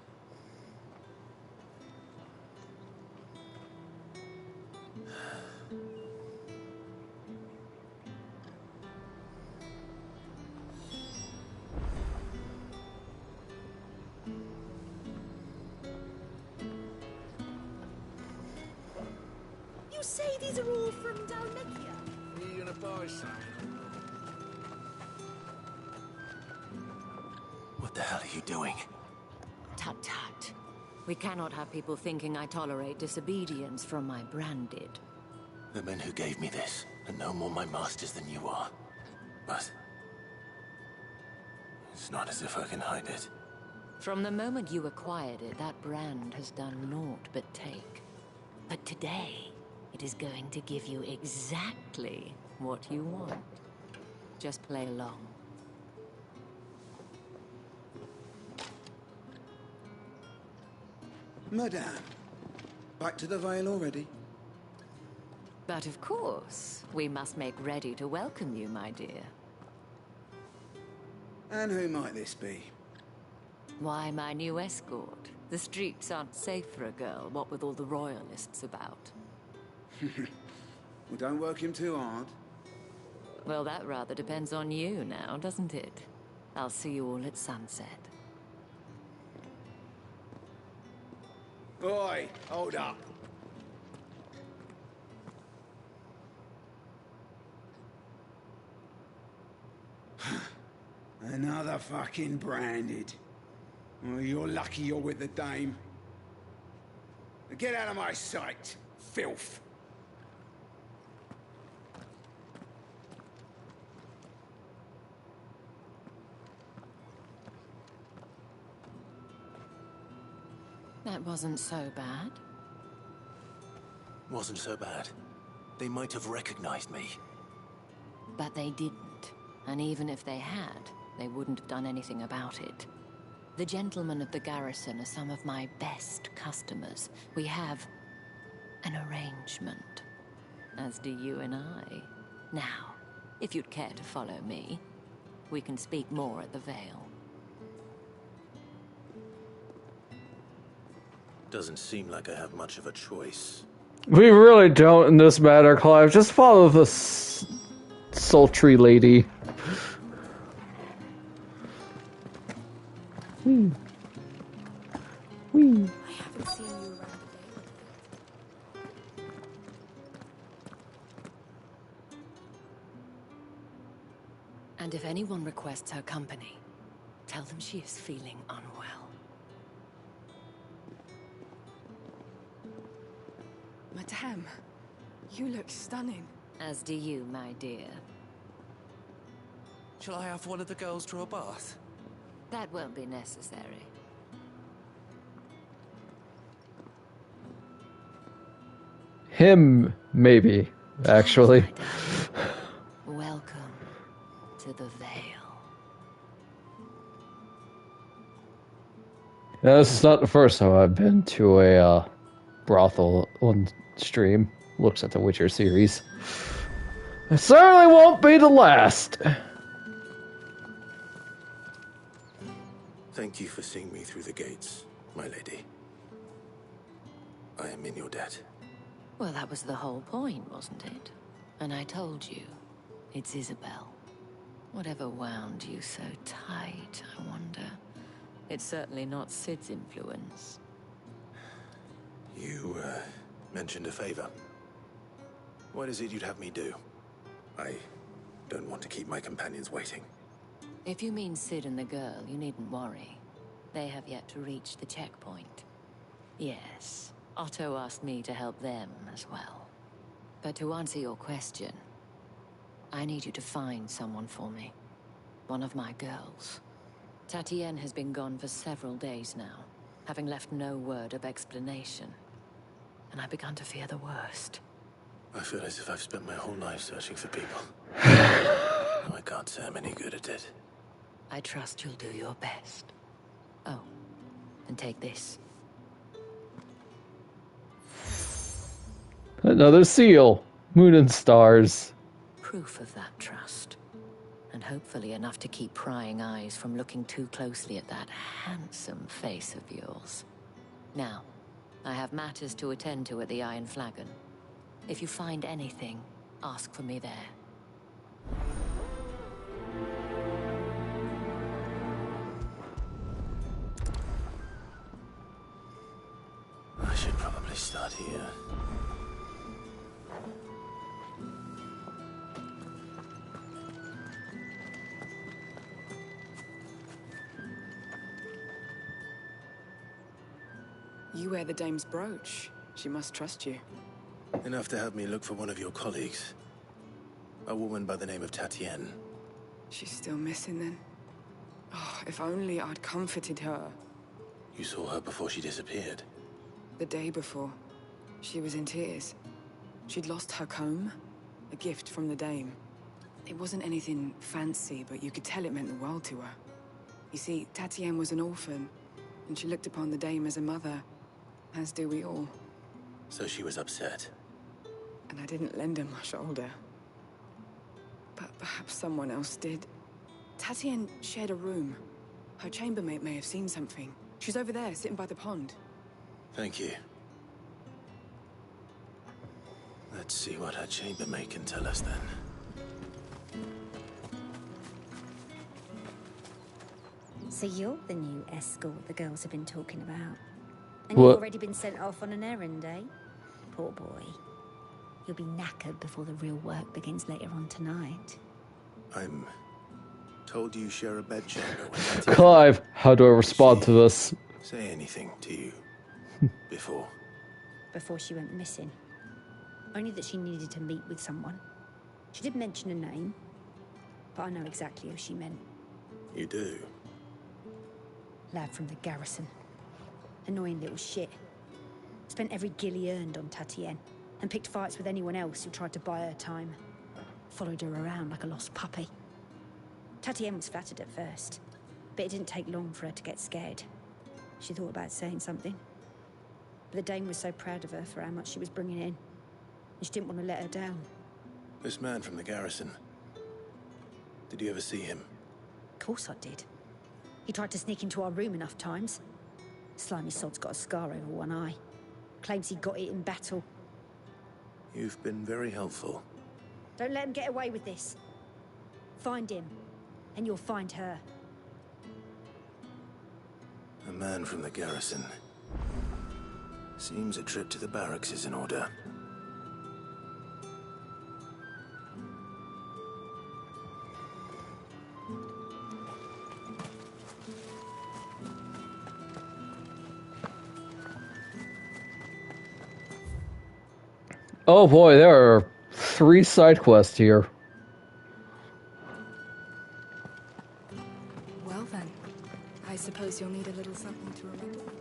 Speaker 23: You say these are all from Dalmekia?
Speaker 11: Are you gonna buy something?
Speaker 3: What the hell are you doing?
Speaker 9: Tut tut. We cannot have people thinking I tolerate disobedience from my branded.
Speaker 3: The men who gave me this are no more my masters than you are. But it's not as if I can hide it.
Speaker 9: From the moment you acquired it, that brand has done naught but take. But today, it is going to give you exactly what you want. Just play along.
Speaker 19: Madame, back to the Vale already?
Speaker 9: But of course, we must make ready to welcome you, my dear.
Speaker 19: And who might this be?
Speaker 9: Why, my new escort. The streets aren't safe for a girl, what with all the royalists about.
Speaker 19: Well, don't work him too hard.
Speaker 9: Well, that rather depends on you now, doesn't it? I'll see you all at sunset.
Speaker 19: Oi, hold up. Another fucking branded. Well, you're lucky you're with the dame. Get out of my sight, filth.
Speaker 9: That wasn't so bad.
Speaker 3: Wasn't so bad. They might have recognized me.
Speaker 9: But they didn't. And even if they had, they wouldn't have done anything about it. The gentlemen of the garrison are some of my best customers. We have an arrangement. As do you and I. Now, if you'd care to follow me, we can speak more at the Vale.
Speaker 3: Doesn't seem like I have much of a choice.
Speaker 1: We really don't in this matter, Clive. Just follow the sultry lady. Whee. Whee.
Speaker 13: I haven't seen you around the Vale.
Speaker 9: And if anyone requests her company, tell them she is feeling unwell.
Speaker 13: Madame, you look stunning.
Speaker 9: As do you, my dear.
Speaker 6: Shall I have one of the girls draw a bath?
Speaker 9: That won't be necessary.
Speaker 1: Him, maybe, actually.
Speaker 9: Welcome to the Vale.
Speaker 1: Now, this is not the first time I've been to a brothel on stream. Looks at the Witcher series. It certainly won't be the last.
Speaker 3: Thank you for seeing me through the gates, my lady. I am in your debt.
Speaker 9: Well, that was the whole point, wasn't it? And I told you, it's Isabel. Whatever wound you so tight, I wonder. It's certainly not Sid's influence.
Speaker 3: You, mentioned a favor. What is it you'd have me do? I don't want to keep my companions waiting.
Speaker 9: If you mean Sid and the girl, you needn't worry. They have yet to reach the checkpoint. Yes, Otto asked me to help them as well. But to answer your question, I need you to find someone for me. One of my girls. Tatienne has been gone for several days now, having left no word of explanation. And I've begun to fear the worst.
Speaker 3: I feel as if I've spent my whole life searching for people. I can't say I'm any good at it.
Speaker 9: I trust you'll do your best. Oh, and take this.
Speaker 1: Another seal. Moon and stars.
Speaker 9: Proof of that trust. And hopefully enough to keep prying eyes from looking too closely at that handsome face of yours. Now, I have matters to attend to at the Iron Flagon. If you find anything, ask for me there.
Speaker 3: I should probably start here.
Speaker 20: You wear the dame's brooch. She must trust you.
Speaker 3: Enough to have me look for one of your colleagues. A woman by the name of Tatienne.
Speaker 20: She's still missing then. Oh, if only I'd comforted her.
Speaker 3: You saw her before she disappeared.
Speaker 20: The day before, she was in tears. She'd lost her comb, a gift from the dame. It wasn't anything fancy, but you could tell it meant the world to her. You see, Tatienne was an orphan, and she looked upon the dame as a mother, as do we all.
Speaker 3: So she was upset.
Speaker 20: And I didn't lend her my shoulder. But perhaps someone else did. Tatienne shared a room. Her chambermaid may have seen something. She's over there, sitting by the pond.
Speaker 3: Thank you. Let's see what her chambermaid can tell us then.
Speaker 10: So you're the new escort the girls have been talking about. And
Speaker 1: What?
Speaker 10: you've already been sent off on an errand, eh? Poor boy. You'll be knackered before the real work begins later on tonight.
Speaker 3: I'm told you share a bedchamber with
Speaker 1: Clive, how do I respond to this?
Speaker 3: Say anything to you before.
Speaker 10: Before she went missing. Only that she needed to meet with someone. She did mention a name, but I know exactly who she meant.
Speaker 3: You do?
Speaker 10: Lad from the garrison. Annoying little shit. Spent every guil he earned on Tatienne, and picked fights with anyone else who tried to buy her time. Followed her around like a lost puppy. Tatienne was flattered at first, but it didn't take long for her to get scared. She thought about saying something. But the dame was so proud of her for how much she was bringing in, and she didn't want to let her down.
Speaker 3: This man from the garrison. Did you ever see him?
Speaker 10: Of course I did. He tried to sneak into our room enough times. Slimy sod's got a scar over one eye. Claims he got it in battle.
Speaker 3: You've been very helpful.
Speaker 10: Don't let him get away with this. Find him, and you'll find her.
Speaker 3: A man from the garrison. Seems a trip to the barracks is in order.
Speaker 1: Oh boy, there are 3 side quests here.
Speaker 13: Well then, I suppose you'll need a little something to remember.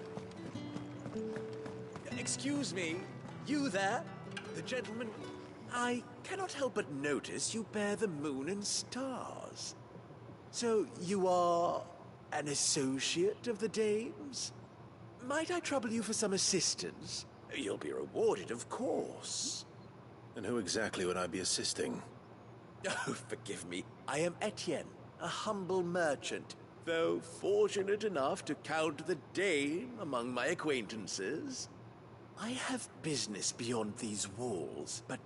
Speaker 21: Excuse me, you there? The gentleman? I cannot help but notice you bear the moon and stars. So you are an associate of the dame's? Might I trouble you for some assistance? You'll be rewarded, of course.
Speaker 3: And who exactly would I be assisting?
Speaker 21: Oh, forgive me. I am Etienne, a humble merchant, though fortunate enough to count the dame among my acquaintances. I have business beyond these walls, but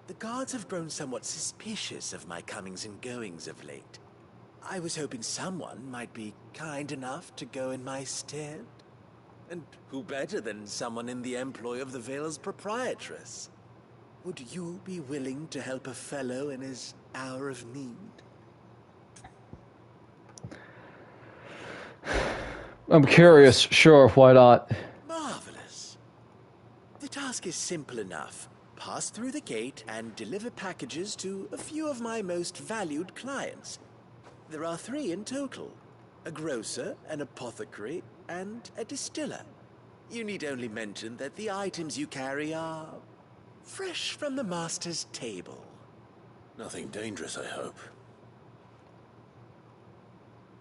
Speaker 21: the guards have grown somewhat suspicious of my comings and goings of late. I was hoping someone might be kind enough to go in my stead. And who better than someone in the employ of the Vale's proprietress? Would you be willing to help a fellow in his hour of need?
Speaker 1: I'm curious, sure, why not?
Speaker 21: Marvelous. The task is simple enough. Pass through the gate and deliver packages to a few of my most valued clients. There are 3 in total. A grocer, an apothecary, and a distiller. You need only mention that the items you carry are fresh from the master's table.
Speaker 3: Nothing dangerous, I hope.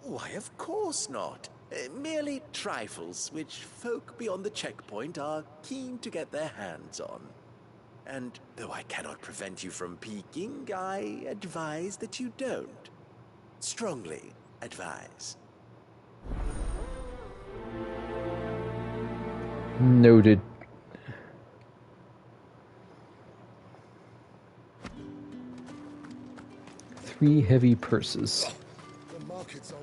Speaker 21: Why, of course not. Merely trifles which folk beyond the checkpoint are keen to get their hands on. And though I cannot prevent you from peeking, I advise that you don't. Strongly advise.
Speaker 1: Noted. Three heavy purses.
Speaker 11: The markets are up.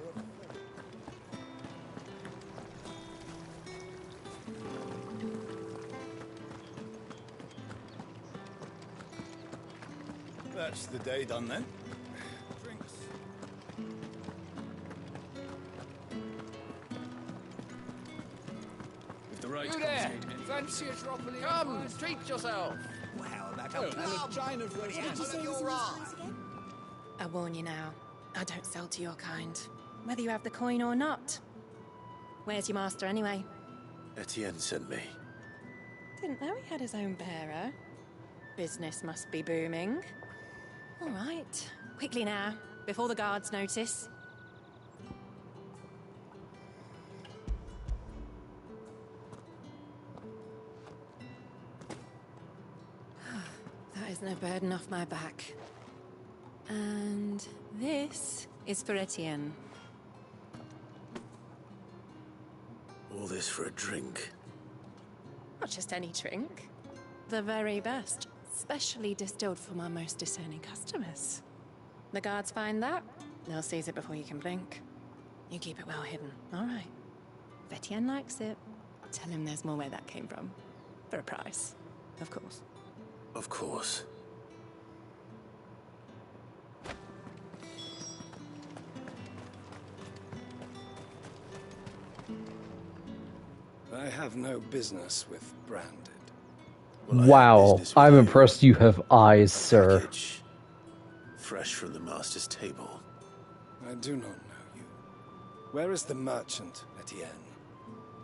Speaker 8: That's the day done then.
Speaker 11: Drinks.
Speaker 8: If the right
Speaker 4: You
Speaker 8: comes
Speaker 4: there!
Speaker 8: in.
Speaker 4: Fancy a drop of the Come, treat yourself!
Speaker 5: Wow, that
Speaker 4: Oh,
Speaker 5: and a china for
Speaker 23: Did you say
Speaker 5: your
Speaker 23: this
Speaker 5: eye.
Speaker 23: was again?
Speaker 12: I warn you now, I don't sell to your kind, whether you have the coin or not. Where's your master anyway?
Speaker 3: Etienne sent me.
Speaker 12: Didn't know he had his own bearer. Business must be booming. All right, quickly now, before the guards notice. That is no burden off my back. And this is for Etienne.
Speaker 3: All this for a drink.
Speaker 12: Not just any drink. The very best, specially distilled for my most discerning customers. The guards find that, they'll seize it before you can blink. You keep it well hidden, all right. If Etienne likes it, tell him there's more where that came from. For a price, of course.
Speaker 3: Of course.
Speaker 8: I have no business with Branded.
Speaker 1: Wow, I'm impressed you have eyes, sir.
Speaker 3: Package. Fresh from the master's table.
Speaker 8: I do not know you. Where is the merchant, Etienne?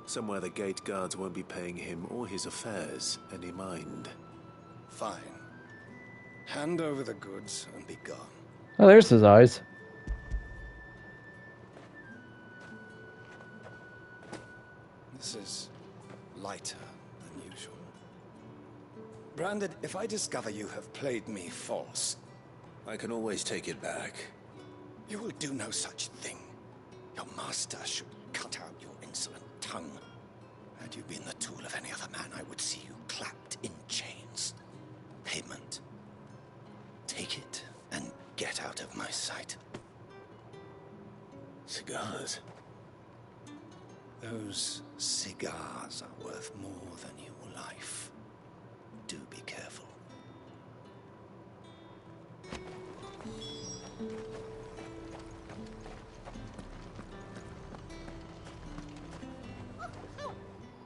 Speaker 3: Somewhere the gate guards won't be paying him or his affairs any mind.
Speaker 8: Fine. Hand over the goods and be gone.
Speaker 1: Oh, there's his eyes.
Speaker 8: This is lighter than usual. Branded, if I discover you have played me false...
Speaker 3: I can always take it back.
Speaker 8: You will do no such thing. Your master should cut out your insolent tongue. Had you been the tool of any other man, I would see you clapped in chains. Payment. Take it and get out of my sight.
Speaker 3: Cigars.
Speaker 8: Those cigars are worth more than your life. Do be careful.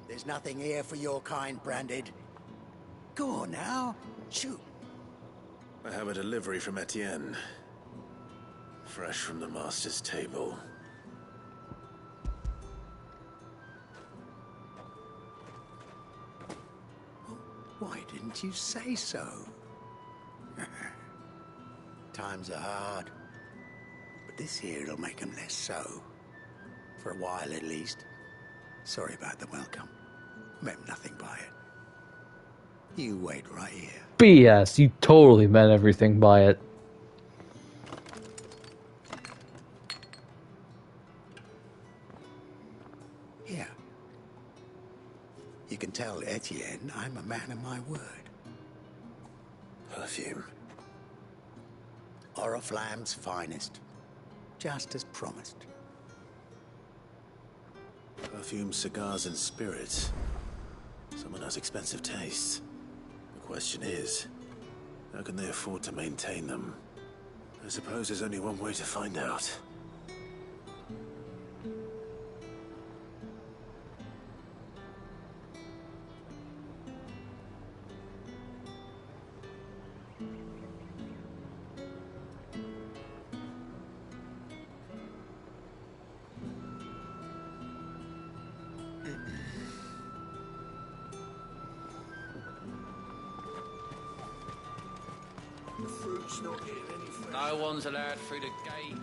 Speaker 5: There's nothing here for your kind, Branded. Go on now, shoot.
Speaker 3: I have a delivery from Etienne. Fresh from the master's table.
Speaker 5: Why didn't you say so? Times are hard. But this here'll make them less so. For a while, at least. Sorry about the welcome. Meant nothing by it. You wait right here.
Speaker 1: BS, you totally meant everything by it.
Speaker 5: Here. You can tell Etienne I'm a man of my word.
Speaker 3: Perfume.
Speaker 5: Oriflamme's finest. Just as promised.
Speaker 3: Perfume, cigars, and spirits. Someone has expensive tastes. The question is, how can they afford to maintain them? I suppose there's only one way to find out.
Speaker 4: No one's allowed through the gate.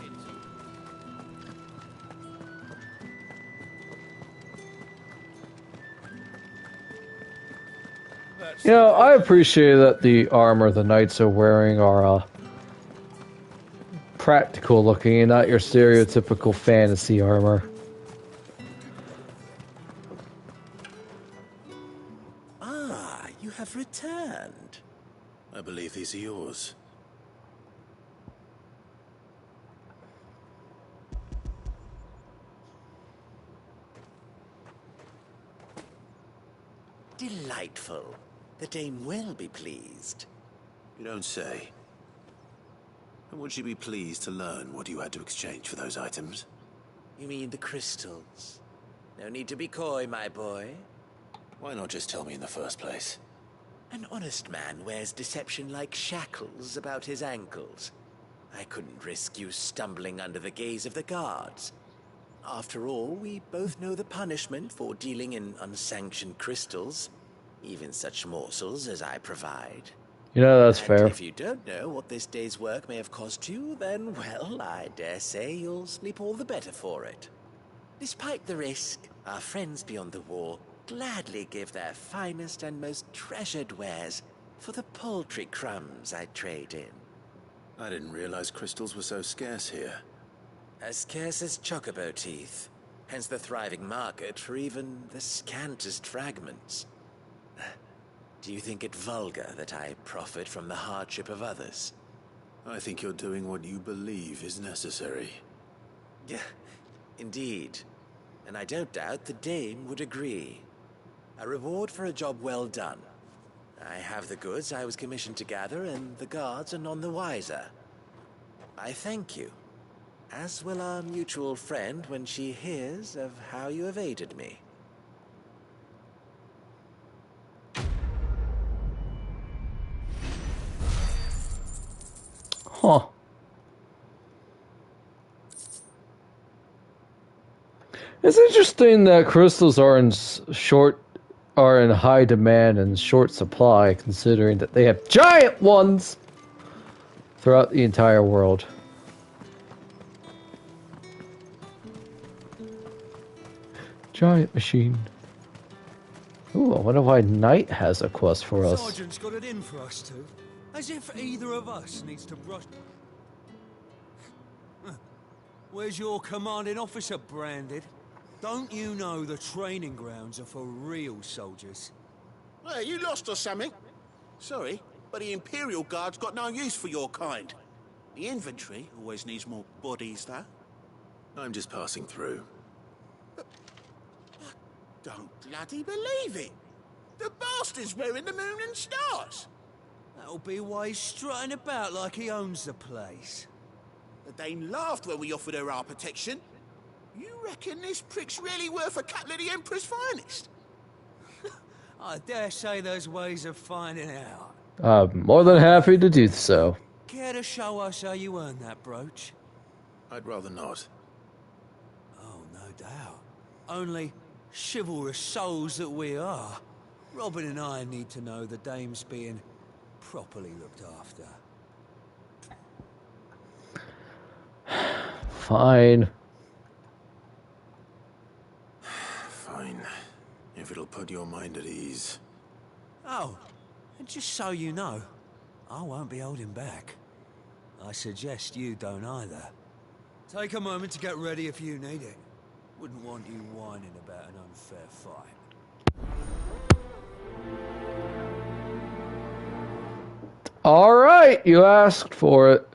Speaker 1: You know, I appreciate that the armor the knights are wearing are practical looking and not your stereotypical fantasy armor.
Speaker 21: Ah, you have returned.
Speaker 3: I believe these are yours.
Speaker 21: Delightful. The dame will be pleased.
Speaker 3: You don't say. And would she be pleased to learn what you had to exchange for those items?
Speaker 21: You mean the crystals? No need to be coy, my boy.
Speaker 3: Why not just tell me in the first place?
Speaker 21: An honest man wears deception like shackles about his ankles. I couldn't risk you stumbling under the gaze of the guards. After all, we both know the punishment for dealing in unsanctioned crystals, even such morsels as I provide.
Speaker 1: You know, that's
Speaker 21: And
Speaker 1: fair.
Speaker 21: if you don't know what this day's work may have cost you, then, well, I dare say you'll sleep all the better for it. Despite the risk, our friends beyond the wall gladly give their finest and most treasured wares for the paltry crumbs I trade in.
Speaker 3: I didn't realize crystals were so scarce here.
Speaker 21: As scarce as chocobo teeth, hence the thriving market for even the scantest fragments. Do you think it vulgar that I profit from the hardship of others?
Speaker 3: I think you're doing what you believe is necessary.
Speaker 21: Yeah, indeed. And I don't doubt the dame would agree. A reward for a job well done. I have the goods I was commissioned to gather, and the guards are none the wiser. I thank you, as will our mutual friend when she hears of how you have aided me.
Speaker 1: Huh. It's interesting that crystals are in high demand and short supply, considering that they have giant ones throughout the entire world. Giant machine. Ooh, I wonder why Knight has a quest for us.
Speaker 6: Sergeant's got it in for us two. As if either of us needs to brush... Where's your commanding officer branded? Don't you know the training grounds are for real soldiers?
Speaker 2: Hey, you lost or something? Sorry, but the Imperial Guard's got no use for your kind. The infantry always needs more bodies, though.
Speaker 3: I'm just passing through.
Speaker 2: Don't bloody believe it! The bastard's wearing the moon and stars!
Speaker 6: That'll be why he's strutting about like he owns the place.
Speaker 2: The Dane laughed when we offered her our protection. You reckon this prick's really worth a couple of the Emperor's finest?
Speaker 6: I dare say there's ways of finding out.
Speaker 1: I'm more than happy to do so.
Speaker 6: Care to show us how you earned that brooch?
Speaker 3: I'd rather not.
Speaker 6: Oh, no doubt. Only chivalrous souls that we are. Robin and I need to know the dame's being properly looked after.
Speaker 1: Fine.
Speaker 3: Fine. If it'll put your mind at ease.
Speaker 6: Oh, and just so you know, I won't be holding back. I suggest you don't either. Take a moment to get ready if you need it. Wouldn't want you whining about an unfair fight.
Speaker 1: All right, you asked for it.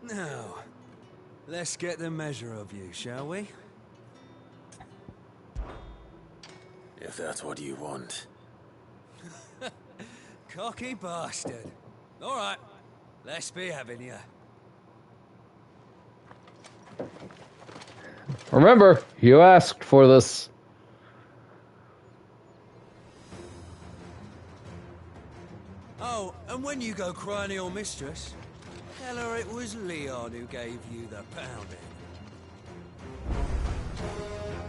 Speaker 6: Now, let's get the measure of you, shall we?
Speaker 3: If that's what you want.
Speaker 6: Cocky bastard. All right, let's be having you.
Speaker 1: Remember, you asked for this.
Speaker 6: Oh, and when you go crying to your mistress, tell her it was Leon who gave you the pounding.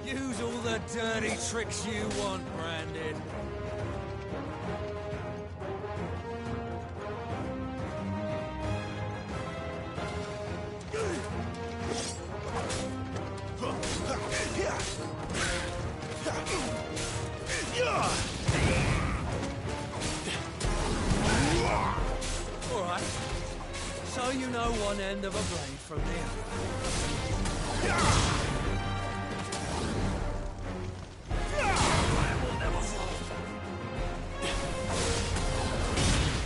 Speaker 6: Use all the dirty tricks you want, Brandon. All right. So you know one end of a blade from the other. I will never fall.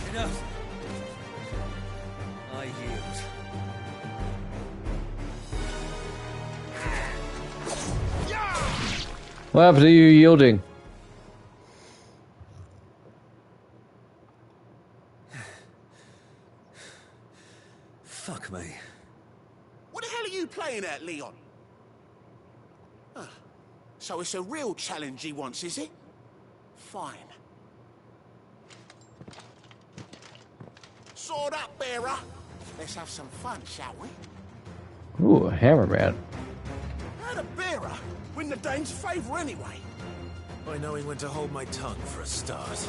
Speaker 6: Enough. I yield.
Speaker 1: What happened to you yielding?
Speaker 6: Fuck me.
Speaker 2: What the hell are you playing at, Leon? Ah, so it's a real challenge he wants, is it? Fine. Sword up, bearer. Let's have some fun, shall we?
Speaker 1: Ooh, a hammerman.
Speaker 2: How'd a bearer win the Dane's favour anyway?
Speaker 3: By knowing when to hold my tongue for a start.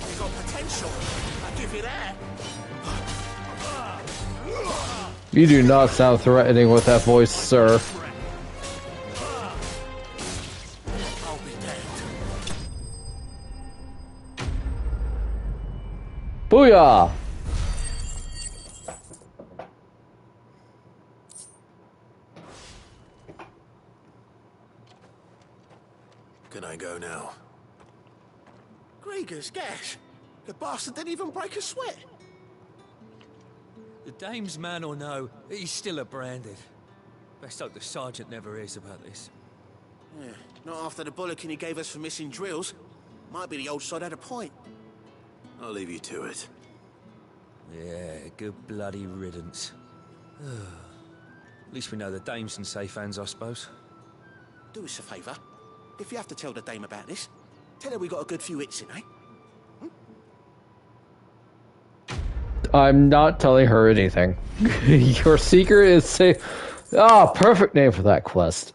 Speaker 2: You got potential. I'll give you that.
Speaker 1: You do not sound threatening with that voice, sir.
Speaker 2: I'll be damned.
Speaker 1: Booyah!
Speaker 3: Can I go now?
Speaker 2: Gregor's gas. The bastard didn't even break a sweat.
Speaker 6: The dame's man or no, he's still a branded. Best hope the sergeant never hears about this.
Speaker 2: Yeah, not after the bollocking he gave us for missing drills. Might be the old sod had a point.
Speaker 3: I'll leave you to it.
Speaker 6: Yeah, good bloody riddance. At least we know the dame's in safe hands, I suppose.
Speaker 2: Do us a favour. If you have to tell the dame about this, tell her we got a good few hits in, eh?
Speaker 1: I'm not telling her anything. Your secret is safe. Ah, perfect name for that quest.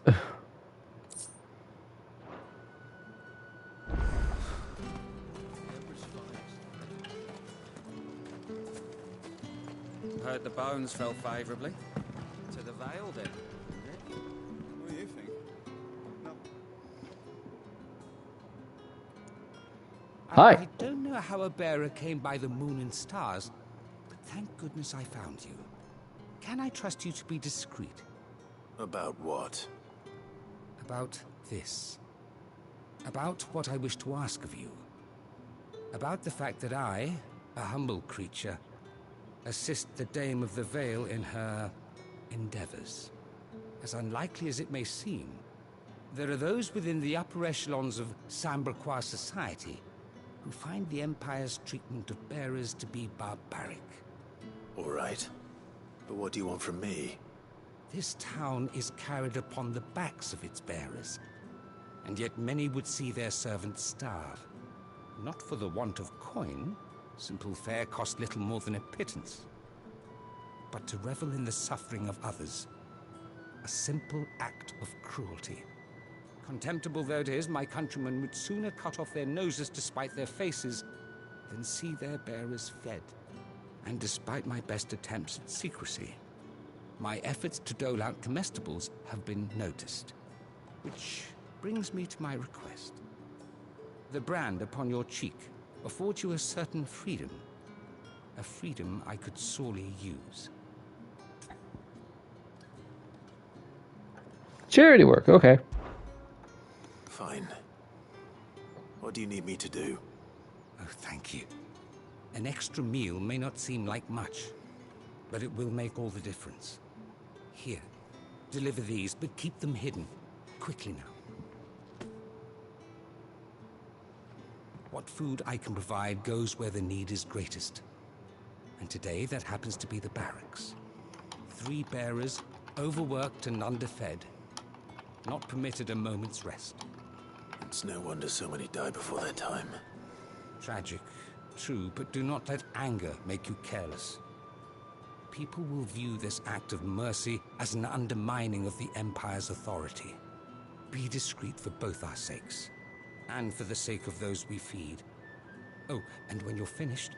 Speaker 4: Heard the bones fell favourably. To the Vale, then.
Speaker 15: What do you think? No.
Speaker 1: Hi.
Speaker 15: I don't know how a bearer came by the moon and stars, but thank goodness I found you. Can I trust you to be discreet?
Speaker 3: About what?
Speaker 15: About this. About what I wish to ask of you. About the fact that I, a humble creature, assist the Dame of the Vale in her endeavors. As unlikely as it may seem, there are those within the upper echelons of Samberquois society who find the Empire's treatment of bearers to be barbaric.
Speaker 3: All right. But what do you want from me?
Speaker 15: This town is carried upon the backs of its bearers, and yet many would see their servants starve. Not for the want of coin. Simple fare cost little more than a pittance. But to revel in the suffering of others, a simple act of cruelty. Contemptible though it is, my countrymen would sooner cut off their noses to spite their faces than see their bearers fed. And despite my best attempts at secrecy, my efforts to dole out comestibles have been noticed. Which brings me to my request. The brand upon your cheek affords you a certain freedom. A freedom I could sorely use.
Speaker 1: Charity work, okay.
Speaker 3: Fine. What do you need me to do?
Speaker 15: Oh, thank you. An extra meal may not seem like much, but it will make all the difference. Here, deliver these, but keep them hidden. Quickly now. What food I can provide goes where the need is greatest. And today, that happens to be the barracks. 3 bearers, overworked and underfed, not permitted a moment's rest.
Speaker 3: It's no wonder so many die before their time.
Speaker 15: Tragic, true, but do not let anger make you careless. people will view this act of mercy as an undermining of the Empire's authority. Be discreet for both our sakes, and for the sake of those we feed. Oh, and when you're finished,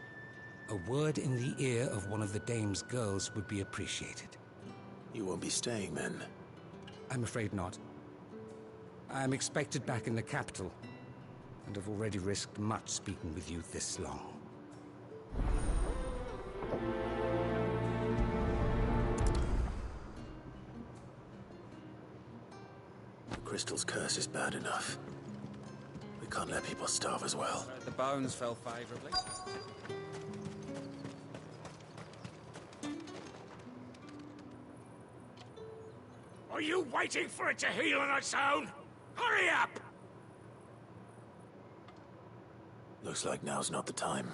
Speaker 15: a word in the ear of one of the Dame's girls would be appreciated.
Speaker 3: You won't be staying then?
Speaker 15: I'm afraid not. I'm expected back in the capital, and have already risked much speaking with you this long.
Speaker 3: The Crystal's curse is bad enough. We can't let people starve as well.
Speaker 4: The bones fell favorably.
Speaker 2: Are you waiting for it to heal on its own? Hurry up!
Speaker 3: Looks like now's not the time.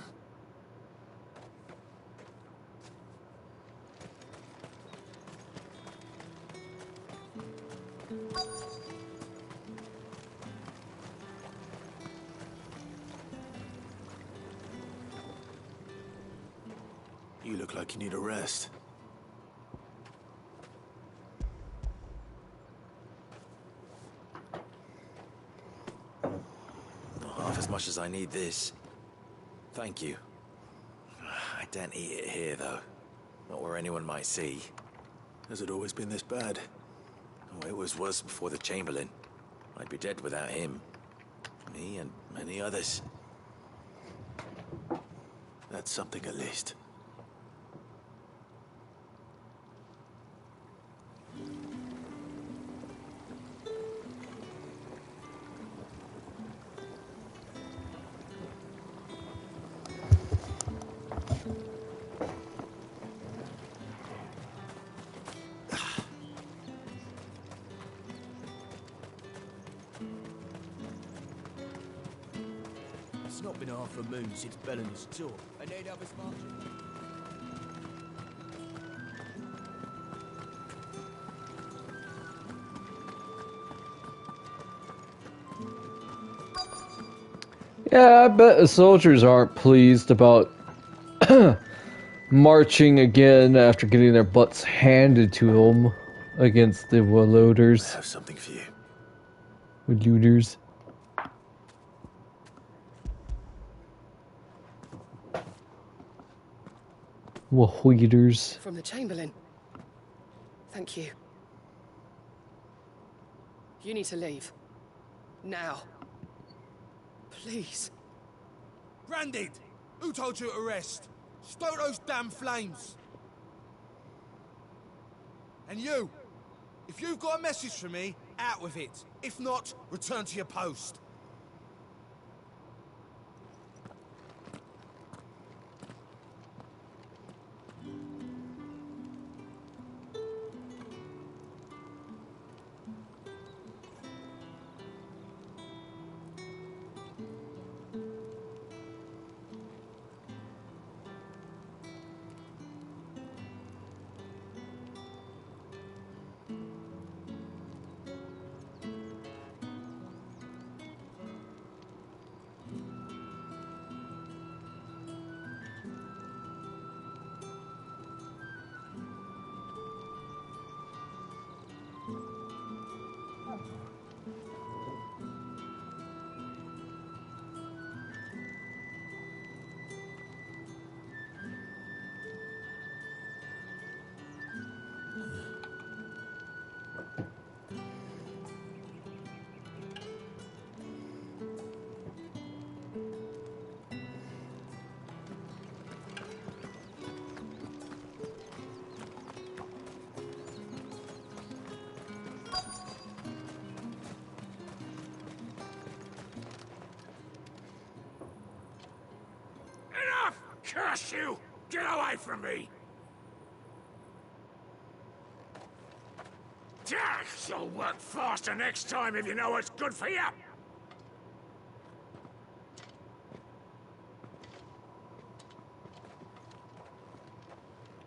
Speaker 3: You look like you need a rest.
Speaker 14: Not half as much as I need this. Thank you. I don't eat it here, though. Not where anyone might see.
Speaker 3: Has it always been this bad?
Speaker 14: Oh, it was worse before the Chamberlain. I'd be dead without him. Me and many others.
Speaker 3: That's something at least.
Speaker 18: It's not been half a moon since Bellen's tour, and they'd have us marching.
Speaker 1: Yeah, I bet the soldiers aren't pleased about marching again after getting their butts handed to them against the Warlorders.
Speaker 3: I have something for you.
Speaker 1: Warlorders. Warhoiders.
Speaker 22: From the Chamberlain. Thank you. You need to leave. Now. Please.
Speaker 11: Branded! Who told you to rest? Stoke those damn flames! And you! If you've got a message for me, out with it. If not, return to your post.
Speaker 2: Curse you! Get away from me! You'll work faster next time if you know what's good for you!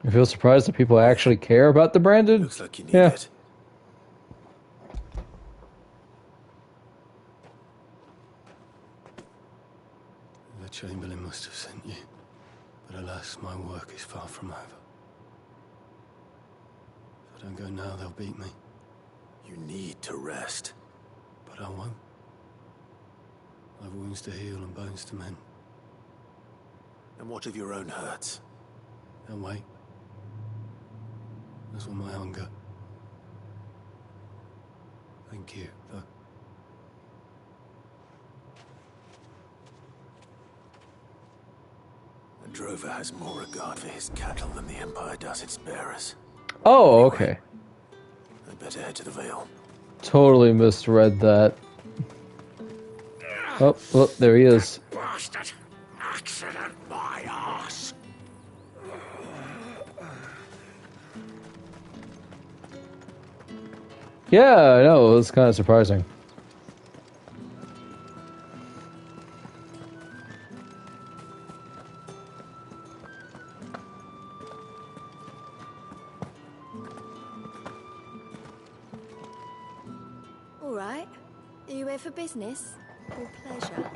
Speaker 1: I feel surprised that people actually care about the branded.
Speaker 3: Looks like you need
Speaker 1: yeah.
Speaker 3: it.
Speaker 24: The Chamberlain must have sent you. But alas, my work is far from over.
Speaker 3: If I don't go now, they'll beat me. You need to rest. But I won't. I've wounds to heal and bones to mend. And what of your own hurts? They'll wait. As will my hunger. Thank you, though. A drover has more regard for his cattle than the Empire does its bearers.
Speaker 1: Oh, okay.
Speaker 3: I'd better head to the Vale.
Speaker 1: Totally misread that. Oh, look, there he is.
Speaker 2: Bastard! Accident, my ass!
Speaker 1: Yeah, I know, it was kind of surprising.
Speaker 23: All right. Are you here for business or pleasure?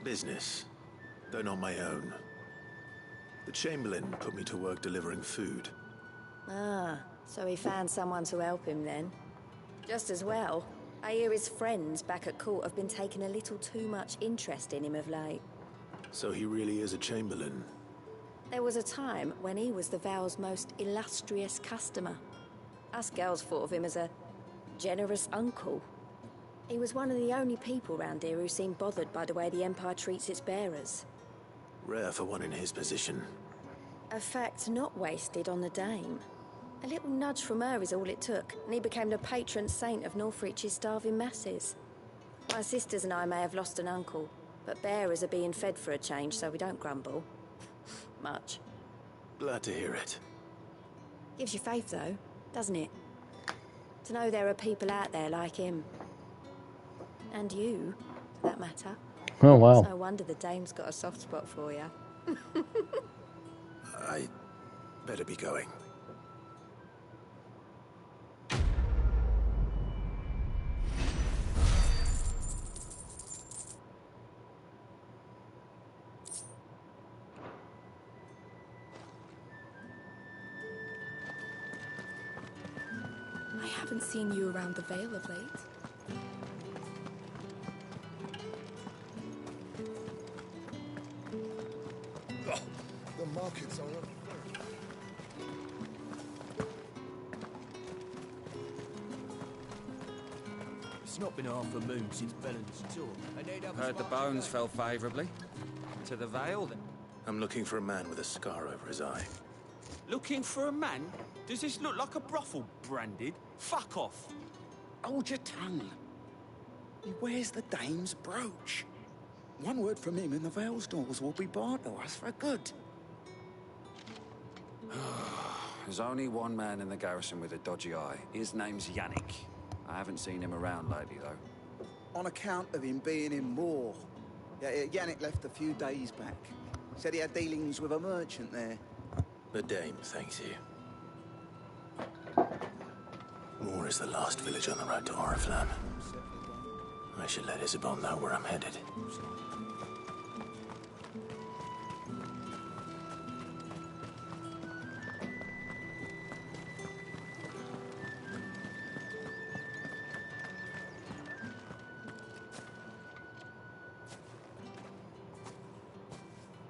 Speaker 3: Business, though not my own. The Chamberlain put me to work delivering food.
Speaker 23: Ah, so he found someone to help him then. Just as well. I hear his friends back at court have been taking a little too much interest in him of late.
Speaker 3: So he really is a Chamberlain.
Speaker 23: There was a time when he was the Vale's most illustrious customer. Us girls thought of him as a generous uncle. He was one of the only people round here who seemed bothered by the way the Empire treats its bearers.
Speaker 3: Rare for one in his position.
Speaker 23: A fact not wasted on the Dame. A little nudge from her is all it took, and he became the patron saint of Northreach's starving masses. My sisters and I may have lost an uncle, but bearers are being fed for a change, so we don't grumble. Much.
Speaker 3: Glad to hear it.
Speaker 23: Gives you faith, though, doesn't it? To know there are people out there like him. And you, for that matter.
Speaker 1: Oh, wow.
Speaker 23: It's no wonder the Dame's got a soft spot for you.
Speaker 3: I better be going.
Speaker 13: I haven't seen you around the Vale of late.
Speaker 7: The markets are up.
Speaker 18: It's not been half a moon since Bellen's tour. And they'd have
Speaker 4: Heard the bones fell favourably. To the Vale, then.
Speaker 3: I'm looking for a man with a scar over his eye.
Speaker 16: Looking for a man? Does this look like a brothel, Branded? Fuck off!
Speaker 17: Hold your tongue. He wears the Dame's brooch. One word from him and the Vale's doors will be barred to us for good.
Speaker 14: There's only one man in the garrison with a dodgy eye. His name's Yannick. I haven't seen him around lately, though.
Speaker 17: On account of him being in Moor. Yeah, Yannick left a few days back. Said he had dealings with a merchant there.
Speaker 3: The Dame thanks you. Moor is the last village on the road to Oriflamme. I should let Isabel know where I'm headed.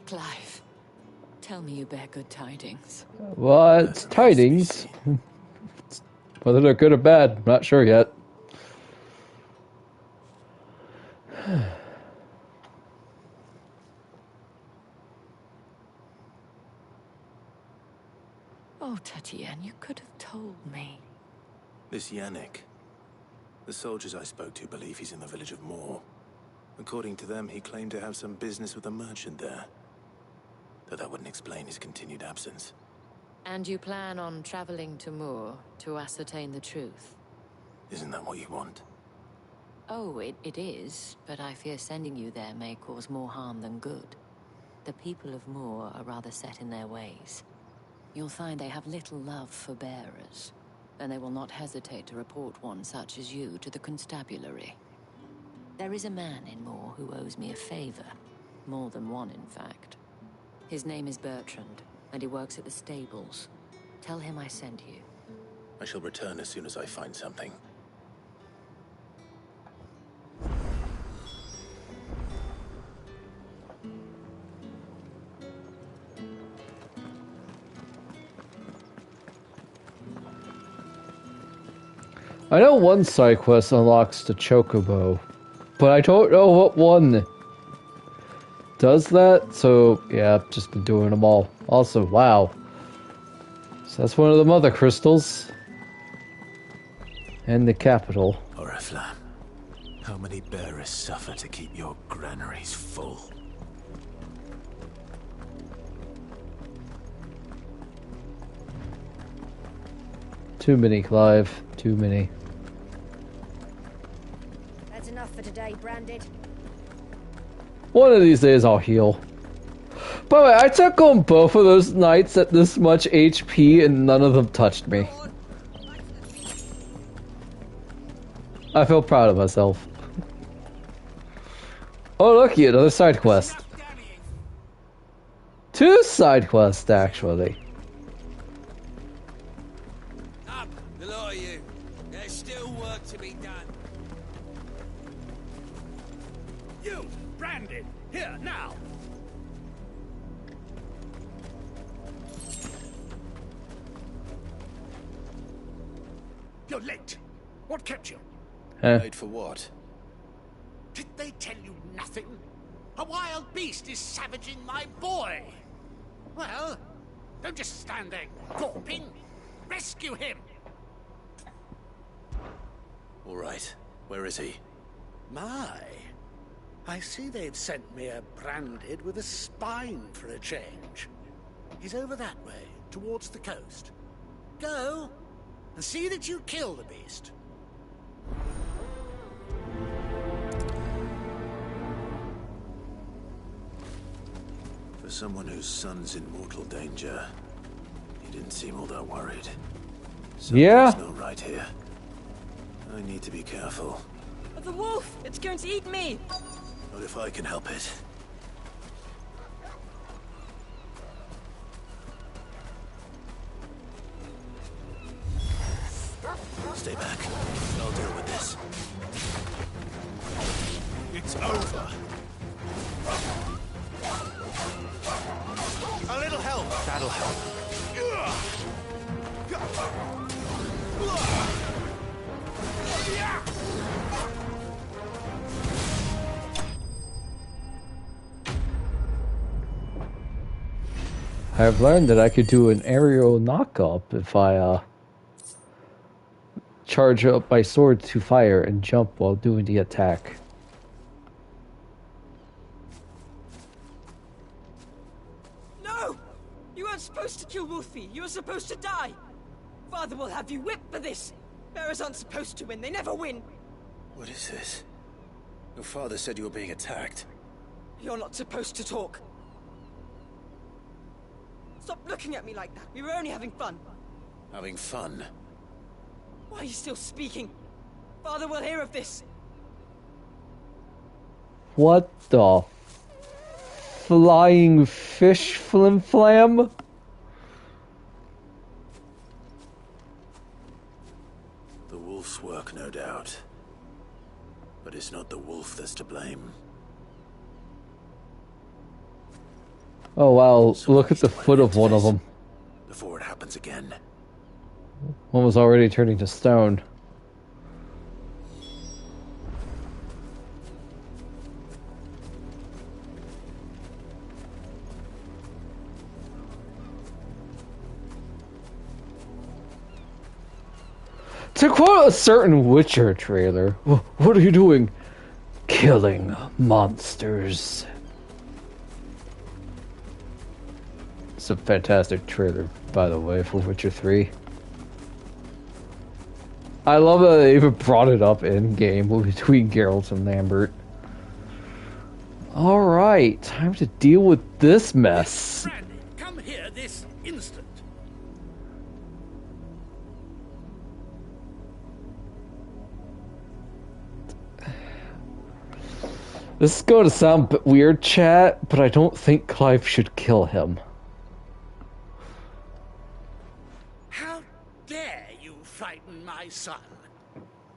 Speaker 9: Clive, tell me you bear good tidings.
Speaker 1: What? Tidings? Whether they're good or bad, I'm not sure yet.
Speaker 9: Oh, Tatienne, you could have told me.
Speaker 3: This Yannick. The soldiers I spoke to believe he's in the village of Moor. According to them, he claimed to have some business with a merchant there. Though that wouldn't explain his continued absence.
Speaker 9: And you plan on traveling to Moor to ascertain the truth?
Speaker 3: Isn't that what you want?
Speaker 9: Oh, it is, but I fear sending you there may cause more harm than good. The people of Moor are rather set in their ways. You'll find they have little love for bearers, and they will not hesitate to report one such as you to the constabulary. There is a man in Moor who owes me a favor. More than one, in fact. His name is Bertrand, and he works at the stables. Tell him I sent you.
Speaker 3: I shall return as soon as I find something.
Speaker 1: I know one side quest unlocks the chocobo, but I don't know what one does that. So yeah, I've just been doing them all. Also, wow. So that's one of the mother crystals. And the capital.
Speaker 3: Oriflamme, how many bearers suffer to keep your granaries full?
Speaker 1: Too many, Clive. Too many.
Speaker 23: That's enough for today, Branded.
Speaker 1: One of these days I'll heal. By the way, I took on both of those knights at this much HP and none of them touched me. I feel proud of myself. Oh looky, another side quest. 2 side quests actually.
Speaker 4: Up, the lot of you. There's still work to be done.
Speaker 2: You, Branded, here, now! You're late. What kept you?
Speaker 3: Late for what?
Speaker 2: Did they tell you nothing? A wild beast is savaging my boy. Well, don't just stand there gawping. Rescue him.
Speaker 3: All right. Where is he?
Speaker 2: My. I see they've sent me a Branded with a spine for a change. He's over that way, towards the coast. Go, and see that you kill the beast.
Speaker 3: For someone whose son's in mortal danger, he didn't seem all that worried.
Speaker 1: Yeah.
Speaker 3: Something's not right here. I need to be careful.
Speaker 13: The wolf! It's going to eat me!
Speaker 3: Not if I can help it. Stay back. I'll deal with this.
Speaker 2: It's over. A little help.
Speaker 3: That'll help.
Speaker 1: I've learned that I could do an aerial knock-up if I charge up my sword to fire and jump while doing the attack.
Speaker 13: No! You weren't supposed to kill Wolfie. You were supposed to die. Father will have you whipped for this. Bearers aren't supposed to win. They never win.
Speaker 3: What is this? Your father said you were being attacked.
Speaker 13: You're not supposed to talk. Stop looking at me like that. We were only having fun.
Speaker 3: Having fun?
Speaker 13: Why are you still speaking? Father will hear of this.
Speaker 1: What the flying fish flim flam?
Speaker 3: The wolf's work, no doubt. But it's not the wolf that's to blame.
Speaker 1: Oh wow, look at the foot of one of them.
Speaker 3: Before it happens again.
Speaker 1: One was already turning to stone. To quote a certain Witcher trailer, what are you doing? Killing monsters. It's a fantastic trailer, by the way, for Witcher 3. I love that they even brought it up in game between Geralt and Lambert. Alright, time to deal with this mess.
Speaker 2: Brandy, come here this instant.
Speaker 1: This is going to sound weird, chat, but I don't think Clive should kill him.
Speaker 2: How dare you
Speaker 17: son?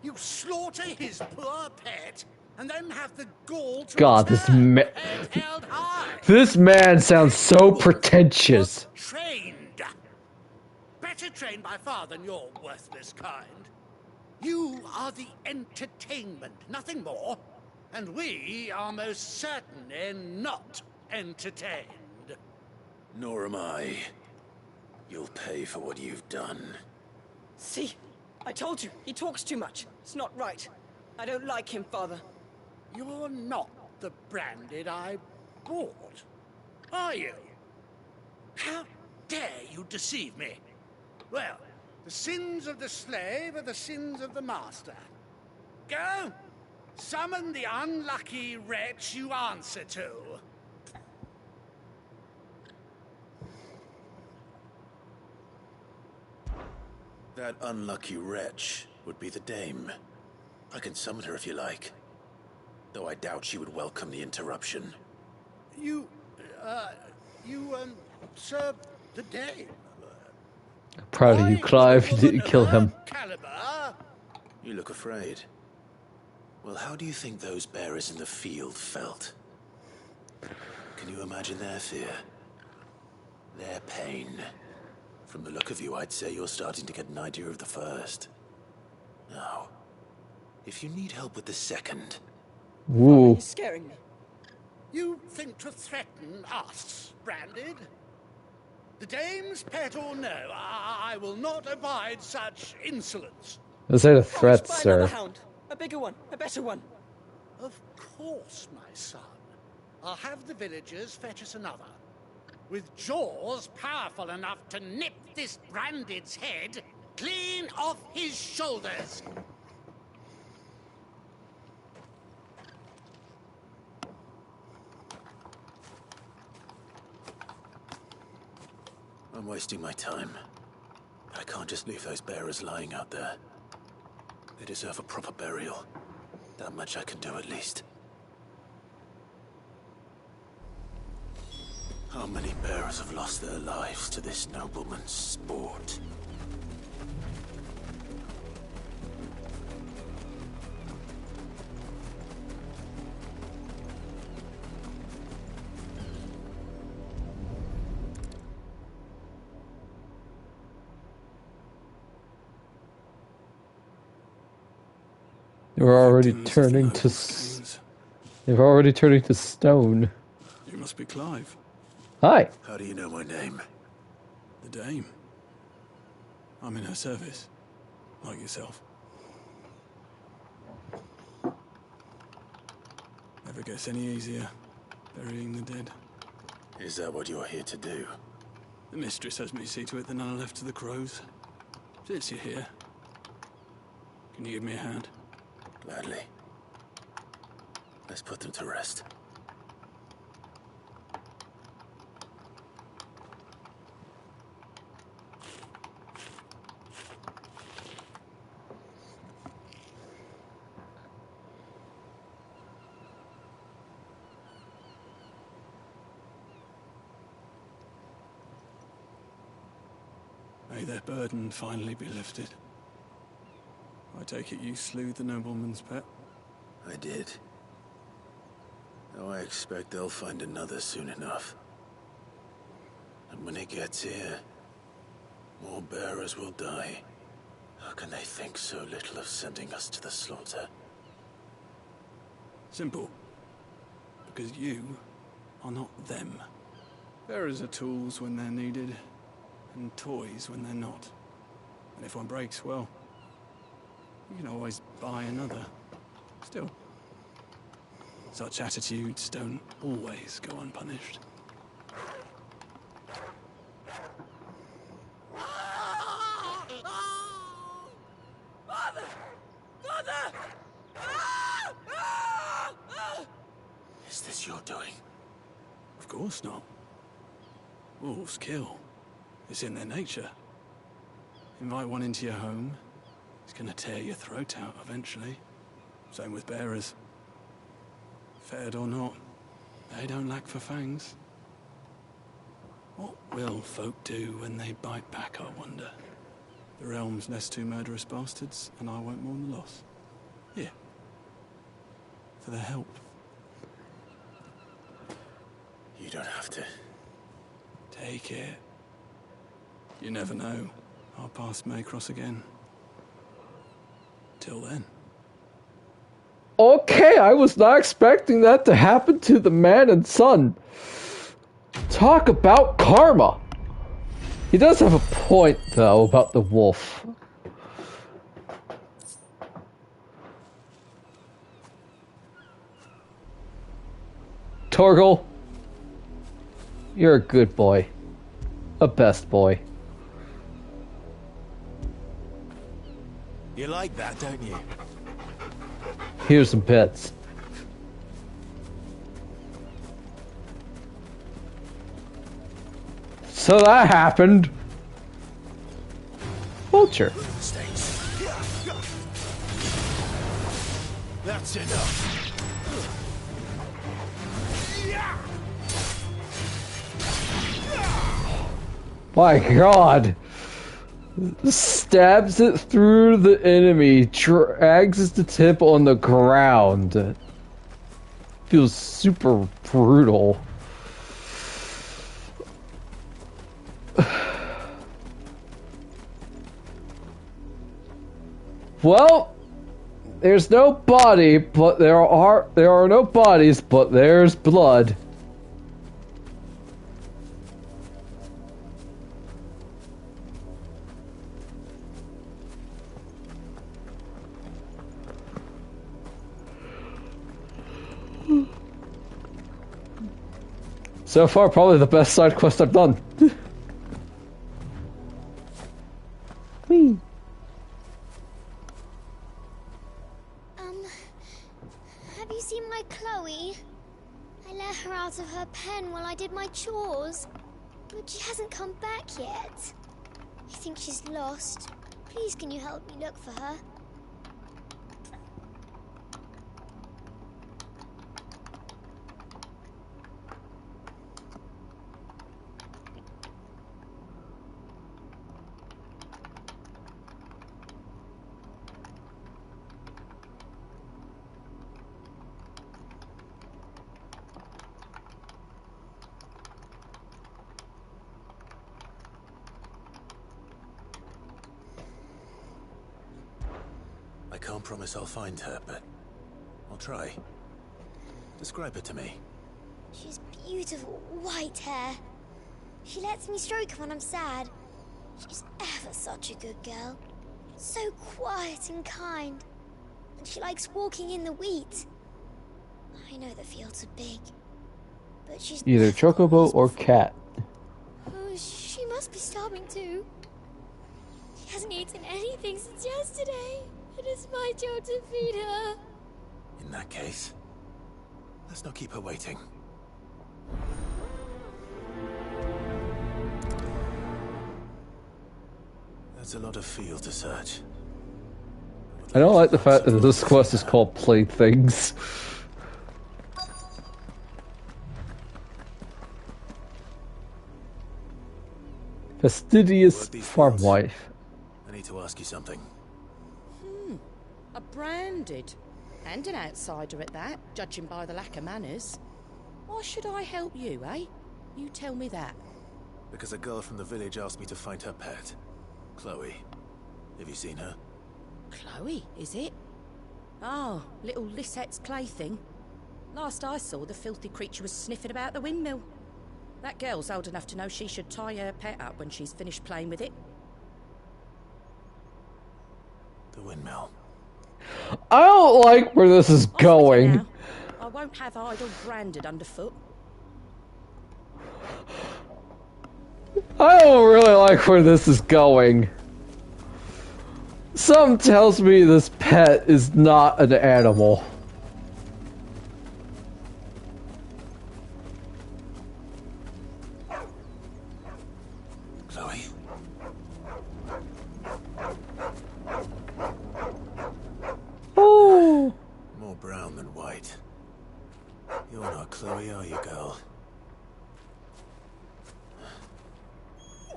Speaker 17: You slaughter his poor pet, and then have the gall to
Speaker 1: God,
Speaker 17: head held high.
Speaker 1: this man sounds so pretentious.
Speaker 17: Trained. Better trained by far than your worthless kind. You are the entertainment, nothing more. And we are most certainly not entertained.
Speaker 3: Nor am I. You'll pay for what you've done.
Speaker 10: See? I told you, he talks too much. It's not right. I don't like him, Father.
Speaker 17: You're not the Branded I bought, are you? How dare you deceive me? Well, the sins of the slave are the sins of the master. Go! Summon the unlucky wretch you answer to.
Speaker 3: That unlucky wretch would be the dame. I can summon her if you like. Though I doubt she would welcome the interruption.
Speaker 17: You serve the dame.
Speaker 1: Proud of you, Clive. You didn't kill him.
Speaker 17: Caliber.
Speaker 3: You look afraid. Well, how do you think those bearers in the field felt? Can you imagine their fear? Their pain? From the look of you, I'd say you're starting to get an idea of the first. Now, if you need help with the second...
Speaker 1: Woo.
Speaker 10: You're scaring me.
Speaker 17: You think to threaten us, Branded? The dame's pet or no, I will not abide such insolence.
Speaker 1: Is that a threat,
Speaker 10: Buy
Speaker 1: sir?
Speaker 10: another hound. A bigger one. A better one.
Speaker 17: Of course, my son. I'll have the villagers fetch us another. With jaws powerful enough to nip this Branded's head clean off his shoulders.
Speaker 3: I'm wasting my time. I can't just leave those bearers lying out there. They deserve a proper burial. That much I can do at least. How many bearers have lost their lives to this nobleman's sport?
Speaker 1: They're already turning to. They're already turning to stone.
Speaker 2: You must be Clive.
Speaker 1: Hi.
Speaker 3: How do you know my name?
Speaker 2: The dame. I'm in her service, like yourself. Never gets any easier, burying the dead.
Speaker 3: Is that what you're here to do?
Speaker 2: The mistress has me see to it that none are left to the crows. Since you're here, can you give me a hand?
Speaker 3: Gladly. Let's put them to rest.
Speaker 2: May their burden finally be lifted. I take it you slew the nobleman's pet?
Speaker 3: I did. Though I expect they'll find another soon enough. And when it gets here, more bearers will die. How can they think so little of sending us to the slaughter?
Speaker 2: Simple. Because you are not them. Bearers are tools when they're needed, and toys when they're not. And if one breaks, well, you can always buy another. Still, such attitudes don't always go unpunished.
Speaker 10: Father! Father!
Speaker 3: Is this your doing?
Speaker 2: Of course not. Wolves kill. It's in their nature. Invite one into your home, he's gonna tear your throat out eventually. Same with bearers. Fed or not, they don't lack for fangs. What will folk do when they bite back, I wonder?
Speaker 12: The realm's less two murderous bastards, and I won't mourn the loss. Here. For their help.
Speaker 3: You don't have to.
Speaker 12: Take it. You never know. Our paths may cross again. Till then.
Speaker 1: Okay, I was not expecting that to happen to the man and son. Talk about karma. He does have a point, though, about the wolf. Torgal, you're a good boy. A best boy.
Speaker 14: You like that, don't you?
Speaker 1: Here's some pets. So that happened. Vulture.
Speaker 14: That's enough.
Speaker 1: My God. Stabs it through the enemy, drags the tip on the ground. Feels super brutal. Well, there's no body, but there are no bodies, but there's blood. So far, probably the best side quest I've done. Whee.
Speaker 19: Have you seen my Chloe? I let her out of her pen while I did my chores, but she hasn't come back yet. I think she's lost. Please, can you help me look for her?
Speaker 3: I can't promise I'll find her, but I'll try. Describe her to me.
Speaker 19: She's beautiful white hair. She lets me stroke her when I'm sad. She's ever such a good girl. So quiet and kind. And she likes walking in the wheat. I know the fields are big, but she's
Speaker 1: Either chocobo or cat.
Speaker 19: Oh, she must be starving too. She hasn't eaten anything since yesterday. It is my job to feed her.
Speaker 3: In that case, let's not keep her waiting. That's a lot of field to search.
Speaker 1: I don't like the fact that this quest is called Playthings. Fastidious farm wife.
Speaker 3: I need to ask you something.
Speaker 9: A branded. And an outsider at that, judging by the lack of manners. Why should I help you, eh? You tell me that.
Speaker 3: Because a girl from the village asked me to find her pet, Chloe. Have you seen her?
Speaker 9: Chloe, is it? Oh, little Lisette's plaything. Last I saw, the filthy creature was sniffing about the windmill. That girl's old enough to know she should tie her pet up when she's finished playing with it.
Speaker 3: The windmill.
Speaker 1: I don't like where this is going.
Speaker 9: I won't have idle branded underfoot.
Speaker 1: I don't really like where this is going. Something tells me this pet is not an animal.
Speaker 3: Chloe?
Speaker 1: Oh.
Speaker 3: More brown than white. You're not Chloe, are you, girl?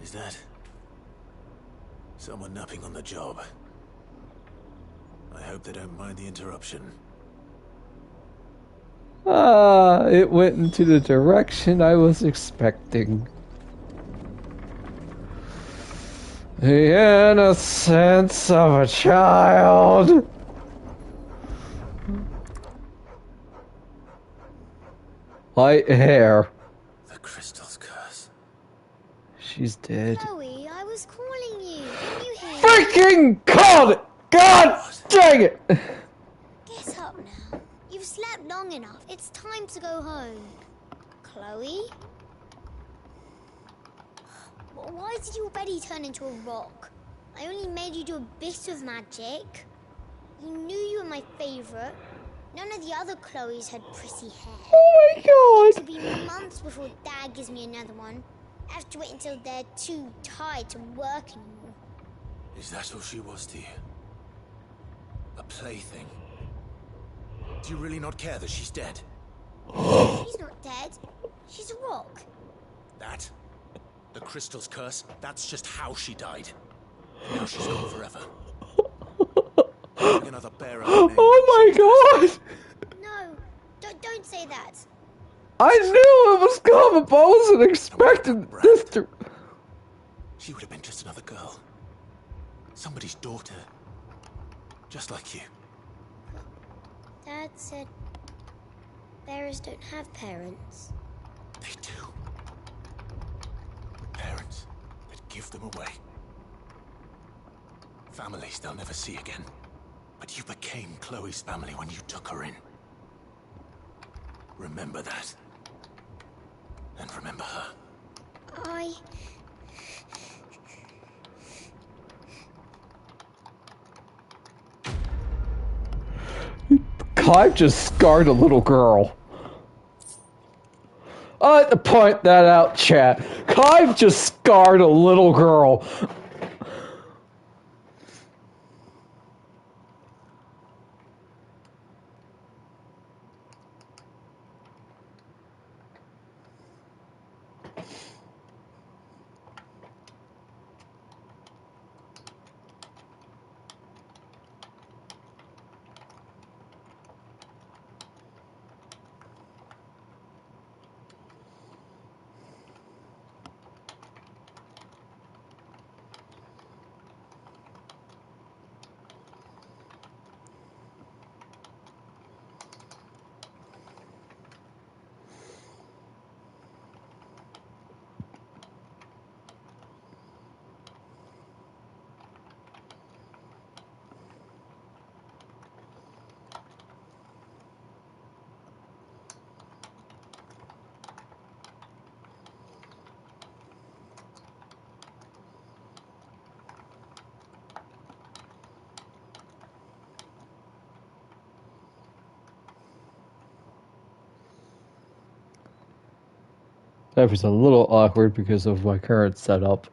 Speaker 3: Is that... Someone napping on the job. I hope they don't mind the interruption.
Speaker 1: It went into the direction I was expecting. The innocence of a child. Light hair.
Speaker 3: The crystal's curse.
Speaker 1: She's dead.
Speaker 19: Chloe, I was calling you. Can you hear me?
Speaker 1: Freaking called it! God dang it!
Speaker 19: Get up now. You've slept long enough. It's time to go home. Chloe? Why did your belly turn into a rock? I only made you do a bit of magic. You knew you were my favorite. None of the other Chloes had pretty hair.
Speaker 1: Oh my god!
Speaker 19: It'll be months before Dad gives me another one. I have to wait until they're too tired to work anymore.
Speaker 3: Is that all she was to you? A plaything? Do you really not care that she's dead?
Speaker 19: She's not dead. She's a rock.
Speaker 3: That? The crystal's curse? That's just how she died. Now she's gone forever. Another bearer.
Speaker 1: Oh my god!
Speaker 19: No, don't say that.
Speaker 1: I knew it was coming, but I wasn't expecting this to...
Speaker 3: She would have been just another girl. Somebody's daughter. Just like you.
Speaker 19: Dad said bearers don't have parents.
Speaker 3: They do. Parents that give them away. Families they'll never see again. But you became Chloe's family when you took her in. Remember that. And remember her.
Speaker 1: Clive just scarred a little girl. I like to point that out, chat. Clive just scarred a little girl. That was a little awkward because of my current setup.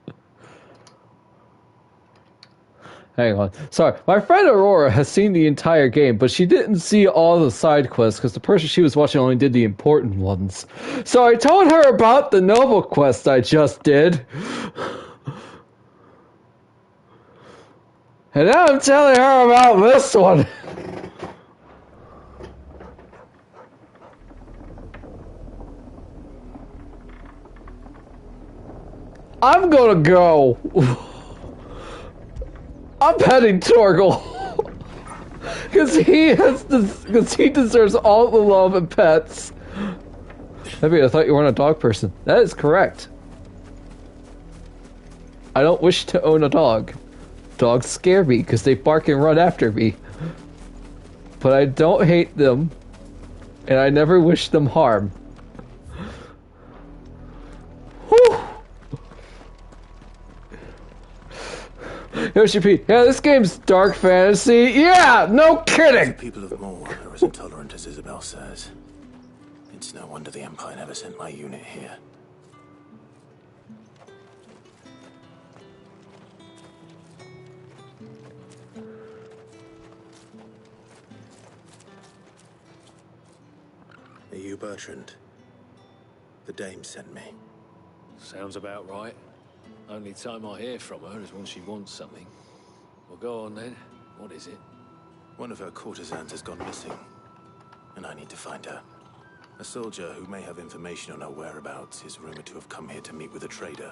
Speaker 1: Hang on. Sorry, my friend Aurora has seen the entire game, but she didn't see all the side quests because the person she was watching only did the important ones. So I told her about the novel quest I just did. And now I'm telling her about this one. I'm gonna go. I'm petting Torgal. Because he deserves all the love and pets. Maybe I thought you weren't a dog person. That is correct. I don't wish to own a dog. Dogs scare me because they bark and run after me. But I don't hate them. And I never wish them harm. Whew. Yoshi P. Yeah, this game's dark fantasy. Yeah, no kidding.
Speaker 3: The people of Moor are as intolerant as Isabel says. It's no wonder the Empire never sent my unit here. Are you Bertrand? The dame sent me.
Speaker 5: Sounds about right. Only time I hear from her is when she wants something. Well, go on then. What is it?
Speaker 3: One of her courtesans has gone missing, and I need to find her. A soldier who may have information on her whereabouts is rumored to have come here to meet with a trader.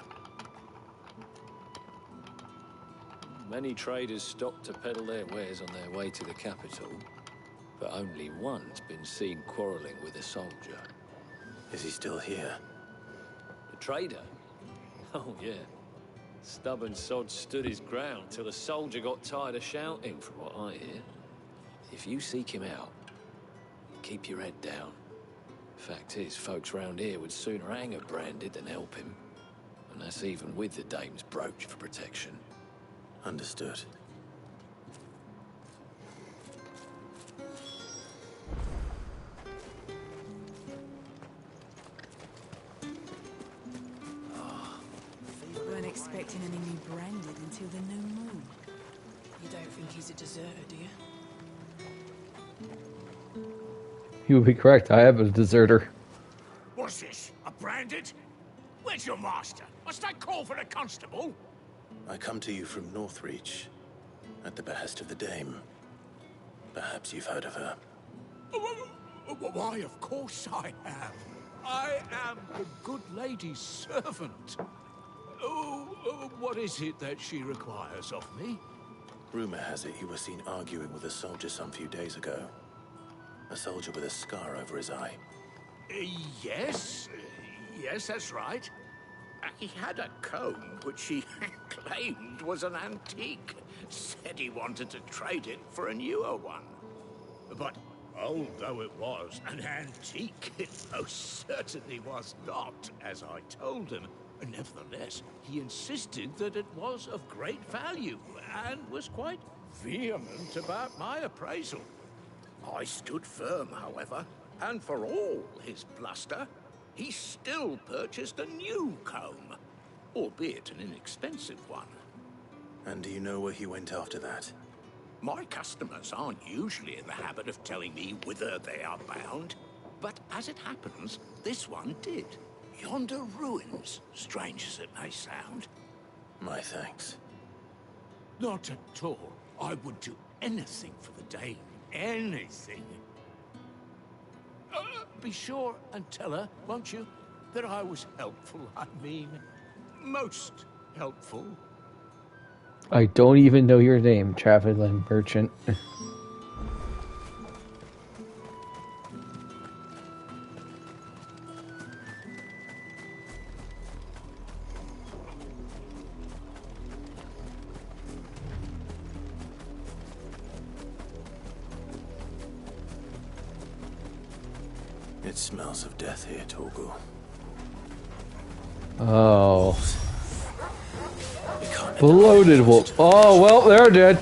Speaker 5: Many traders stop to peddle their wares on their way to the capital, but only one's been seen quarreling with a soldier.
Speaker 3: Is he still here?
Speaker 5: The trader? Oh, yeah. Stubborn sod stood his ground till the soldier got tired of shouting, from what I hear. If you seek him out, keep your head down. Fact is, folks round here would sooner hang a branded than help him. And that's even with the dame's brooch for protection.
Speaker 3: Understood.
Speaker 8: Weren't expecting any new branded until the new moon. You don't think he's a deserter, do you?
Speaker 1: You would be correct. I am a deserter.
Speaker 17: What's this? A branded? Where's your master? Must I call for a constable?
Speaker 3: I come to you from Northreach, at the behest of the Dame. Perhaps you've heard of her.
Speaker 17: Why, of course I have. I am the good lady's servant. What is it that she requires of me?
Speaker 3: Rumor has it you were seen arguing with a soldier some few days ago. A soldier with a scar over his eye.
Speaker 17: Yes. Yes, that's right. He had a comb which he claimed was an antique. Said he wanted to trade it for a newer one. But old though it was, an antique it most certainly was not, as I told him. Nevertheless, he insisted that it was of great value, and was quite vehement about my appraisal. I stood firm, however, and for all his bluster, he still purchased a new comb, albeit an inexpensive one.
Speaker 3: And do you know where he went after that?
Speaker 17: My customers aren't usually in the habit of telling me whither they are bound, but as it happens, this one did. Yonder ruins, strange as it may sound.
Speaker 3: My thanks.
Speaker 17: Not at all. I would do anything for the Dame. Anything. Be sure and tell her, won't you, that I was helpful. I mean, most helpful.
Speaker 1: I don't even know your name, traveling merchant.
Speaker 3: It smells of death here, Torgal.
Speaker 1: Oh. Bloated wolf. Oh, well, they're dead.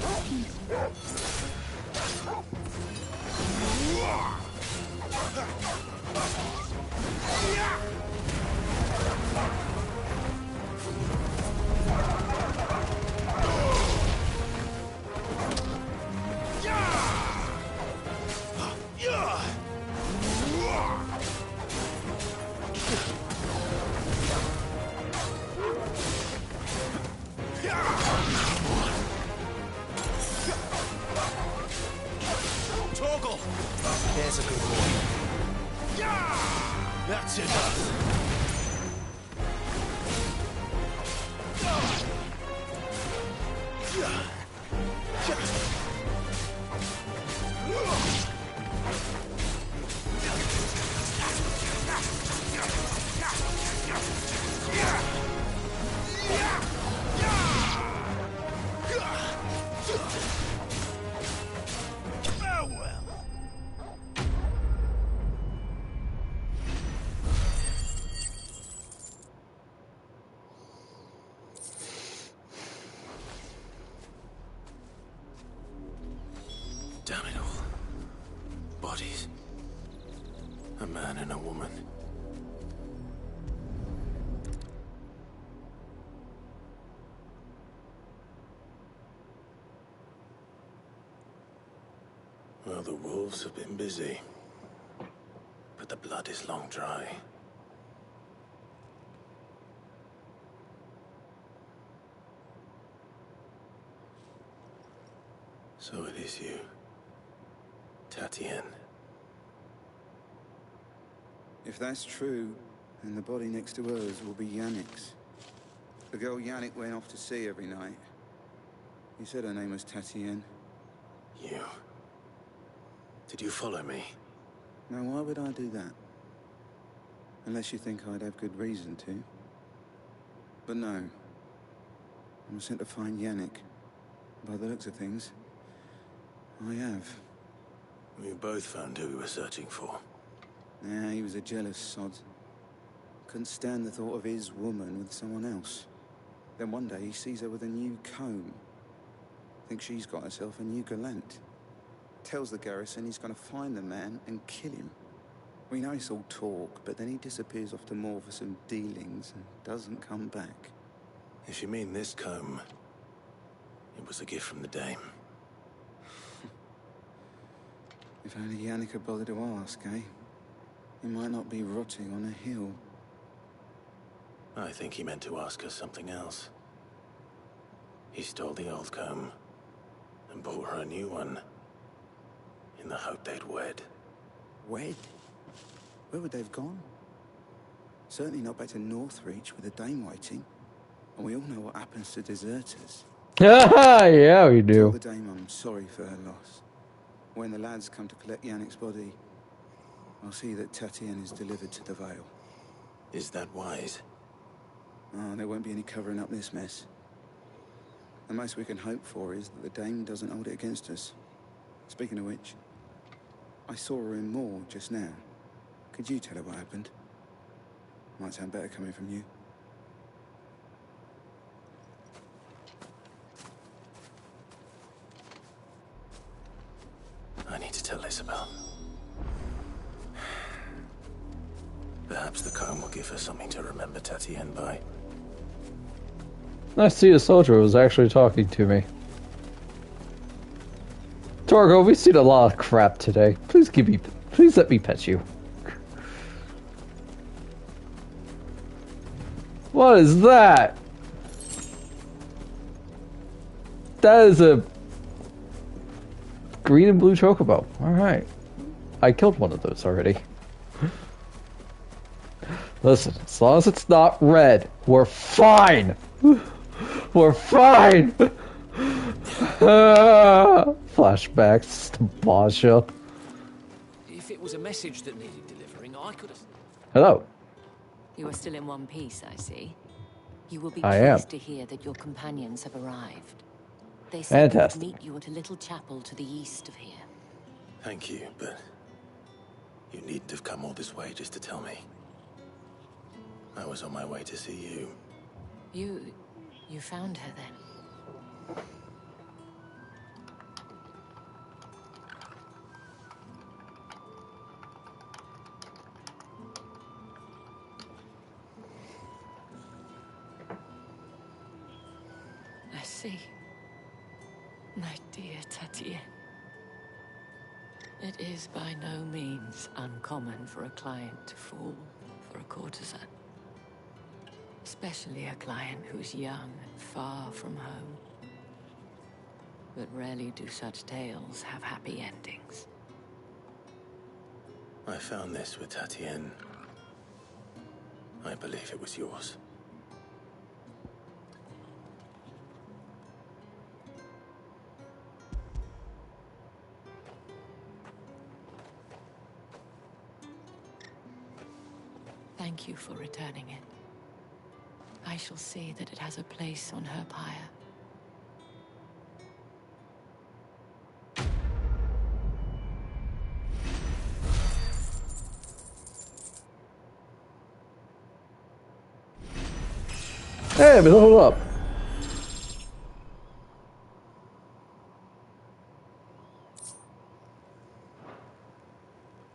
Speaker 21: There's a good boy. That's enough.
Speaker 3: Damn it all. Bodies. A man and a woman. Well, the wolves have been busy. But the blood is long dry. So it is you, Tatien.
Speaker 6: If that's true, then the body next to hers will be Yannick's. The girl Yannick went off to see every night. He said her name was Tatien.
Speaker 3: You... Did you follow me?
Speaker 6: Now, why would I do that? Unless you think I'd have good reason to. But no. I'm sent to find Yannick. By the looks of things, I have.
Speaker 3: We both found who we were searching for.
Speaker 6: Yeah, he was a jealous sod. Couldn't stand the thought of his woman with someone else. Then one day he sees her with a new comb. Thinks she's got herself a new gallant. Tells the garrison he's gonna find the man and kill him. We know it's all talk, but then he disappears off to Moor for some dealings and doesn't come back.
Speaker 3: If you mean this comb, it was a gift from the Dame.
Speaker 6: If only Yannick had bothered to ask, eh? He might not be rotting on a hill.
Speaker 3: I think he meant to ask her something else. He stole the old comb and bought her a new one in the hope they'd wed.
Speaker 6: Wed? Where would they have gone? Certainly not back to Northreach with a Dame waiting. And we all know what happens to deserters.
Speaker 1: Yeah, we
Speaker 6: Tell
Speaker 1: do.
Speaker 6: the Dame I'm sorry for her loss. When the lads come to collect Yannick's body, I'll see that Tatien is delivered to the Vale.
Speaker 3: Is that wise?
Speaker 6: Oh, there won't be any covering up this mess. The most we can hope for is that the Dame doesn't hold it against us. Speaking of which, I saw her in Moor just now. Could you tell her what happened? Might sound better coming from you.
Speaker 3: I need to tell Isabel. Perhaps the comb will give her something to remember Tatien by.
Speaker 1: I see a soldier was actually talking to me. Torgo, we've seen a lot of crap today. Please let me pet you. What is that? That is a green and blue chocobo. Alright. I killed one of those already. Listen, as long as it's not red, we're fine! We're fine! Flashbacks to Basha.
Speaker 5: If it was a message that needed delivering, I could have...
Speaker 1: Hello.
Speaker 15: You are still in one piece, I see. You will be
Speaker 1: I am.
Speaker 15: pleased to hear that your companions have arrived. They said they would
Speaker 1: Fantastic.
Speaker 15: meet you at a little chapel to the east of here.
Speaker 3: Thank you, but you needn't have come all this way just to tell me. I was on my way to see you.
Speaker 15: You found her then? I see. My dear Tatien. It is by no means uncommon for a client to fall for a courtesan. Especially a client who's young and far from home. But rarely do such tales have happy endings.
Speaker 3: I found this with Tatien. I believe it was yours.
Speaker 15: Thank you for returning it. I shall see that it has a place on her pyre.
Speaker 1: Hey, but hold up.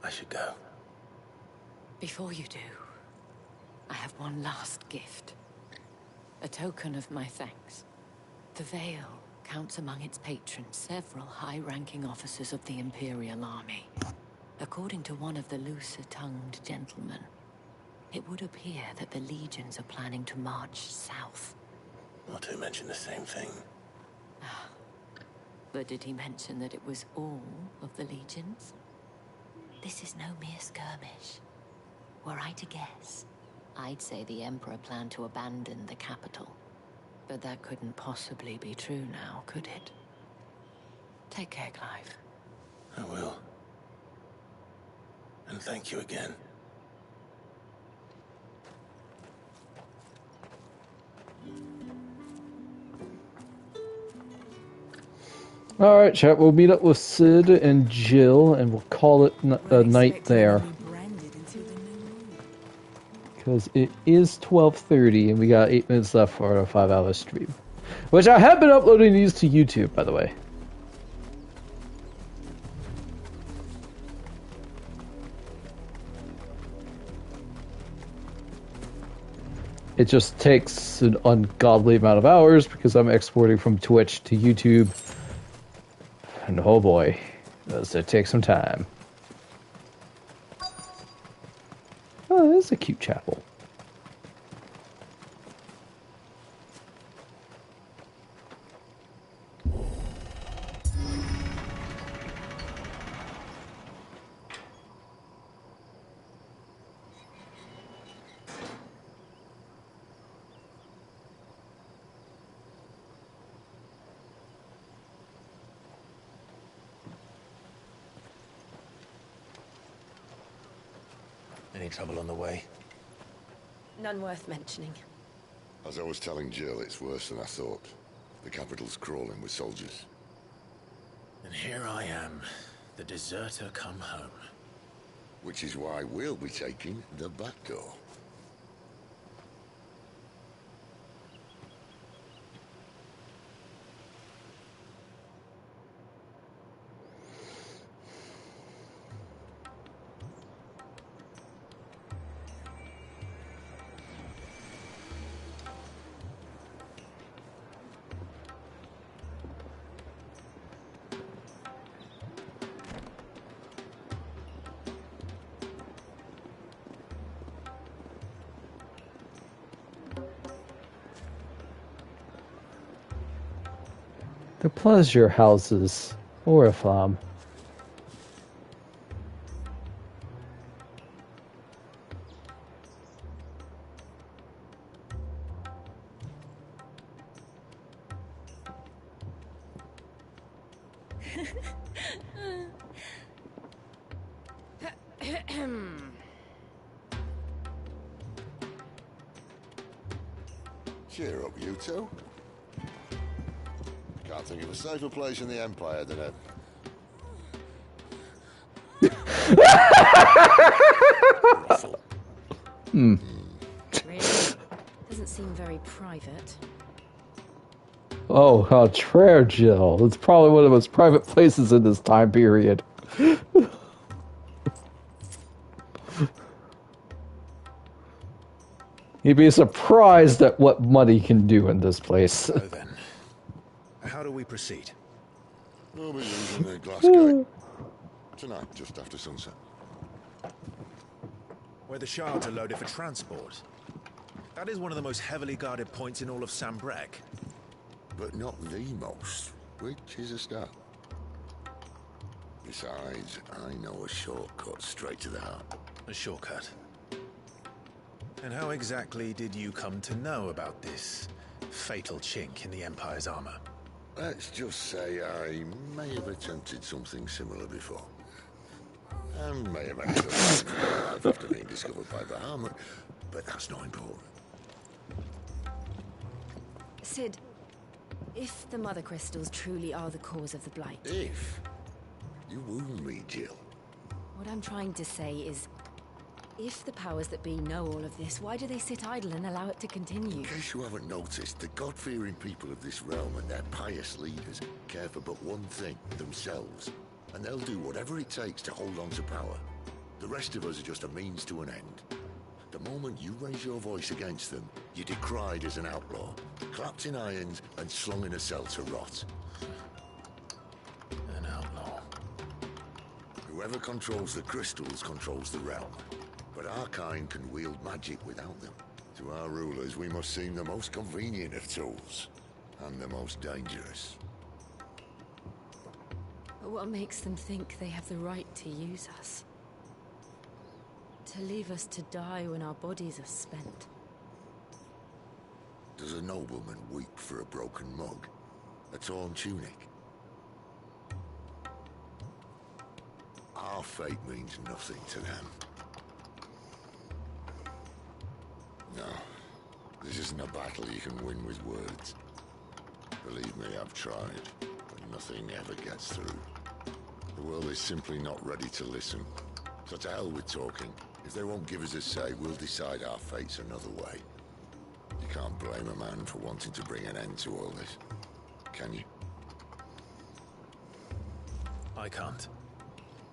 Speaker 3: I should go.
Speaker 15: Before you do, I have one last gift. A token of my thanks. The Vale counts among its patrons several high-ranking officers of the Imperial Army. According to one of the looser-tongued gentlemen, it would appear that the legions are planning to march south.
Speaker 3: Not to mention the same thing.
Speaker 15: But did he mention that it was all of the legions? This is no mere skirmish. Were I to guess, I'd say the Emperor planned to abandon the capital. But that couldn't possibly be true now, could it? Take care, Clive.
Speaker 3: I will. And thank you again.
Speaker 1: Alright, chat, we'll meet up with Sid and Jill, and we'll call it a night there. Because it is 12:30, and we got 8 minutes left for a 5-hour stream. Which I have been uploading these to YouTube, by the way. It just takes an ungodly amount of hours because I'm exporting from Twitch to YouTube. And oh boy, does it take some time. Oh, that's a cute chapel.
Speaker 3: Any trouble on the way?
Speaker 23: None worth mentioning.
Speaker 7: As I was telling Jill, it's worse than I thought. The capital's crawling with soldiers.
Speaker 3: And here I am, the deserter come home.
Speaker 7: Which is why we'll be taking the back door.
Speaker 1: The pleasure houses, Oriflamme.
Speaker 7: Cheer up, you two. Can't think of a safer place in the Empire than it.
Speaker 23: Really? Doesn't seem very private.
Speaker 1: Oh, how rare, Jill. It's probably one of the most private places in this time period. You'd be surprised at what money can do in this place.
Speaker 3: So then, how do we proceed?
Speaker 7: We'll be using the glass gate. Tonight, just after sunset.
Speaker 3: Where the shards are loaded for transport. That is one of the most heavily guarded points in all of Sambrec.
Speaker 7: But not the most, which is a start. Besides, I know a shortcut straight to the heart.
Speaker 3: A shortcut? And how exactly did you come to know about this fatal chink in the Empire's armor?
Speaker 7: Let's just say I may have attempted something similar before. And may have ended up after being discovered by Bahamut, but that's not important.
Speaker 23: Sid, if the Mother Crystals truly are the cause of the Blight...
Speaker 7: If? You wound me, Jill.
Speaker 23: What I'm trying to say is, if the powers that be know all of this, why do they sit idle and allow it to continue?
Speaker 7: In case you haven't noticed, the God-fearing people of this realm and their pious leaders care for but one thing, themselves. And they'll do whatever it takes to hold on to power. The rest of us are just a means to an end. The moment you raise your voice against them, you're decried as an outlaw, clapped in irons and slung in a cell to rot.
Speaker 3: An outlaw.
Speaker 7: Whoever controls the crystals controls the realm. But our kind can wield magic without them. To our rulers, we must seem the most convenient of tools. And the most dangerous.
Speaker 15: But what makes them think they have the right to use us? To leave us to die when our bodies are spent?
Speaker 7: Does a nobleman weep for a broken mug? A torn tunic? Our fate means nothing to them. No, this isn't a battle you can win with words. Believe me, I've tried, but nothing ever gets through. The world is simply not ready to listen. So to hell with talking. If they won't give us a say, we'll decide our fates another way. You can't blame a man for wanting to bring an end to all this, can you?
Speaker 3: I can't.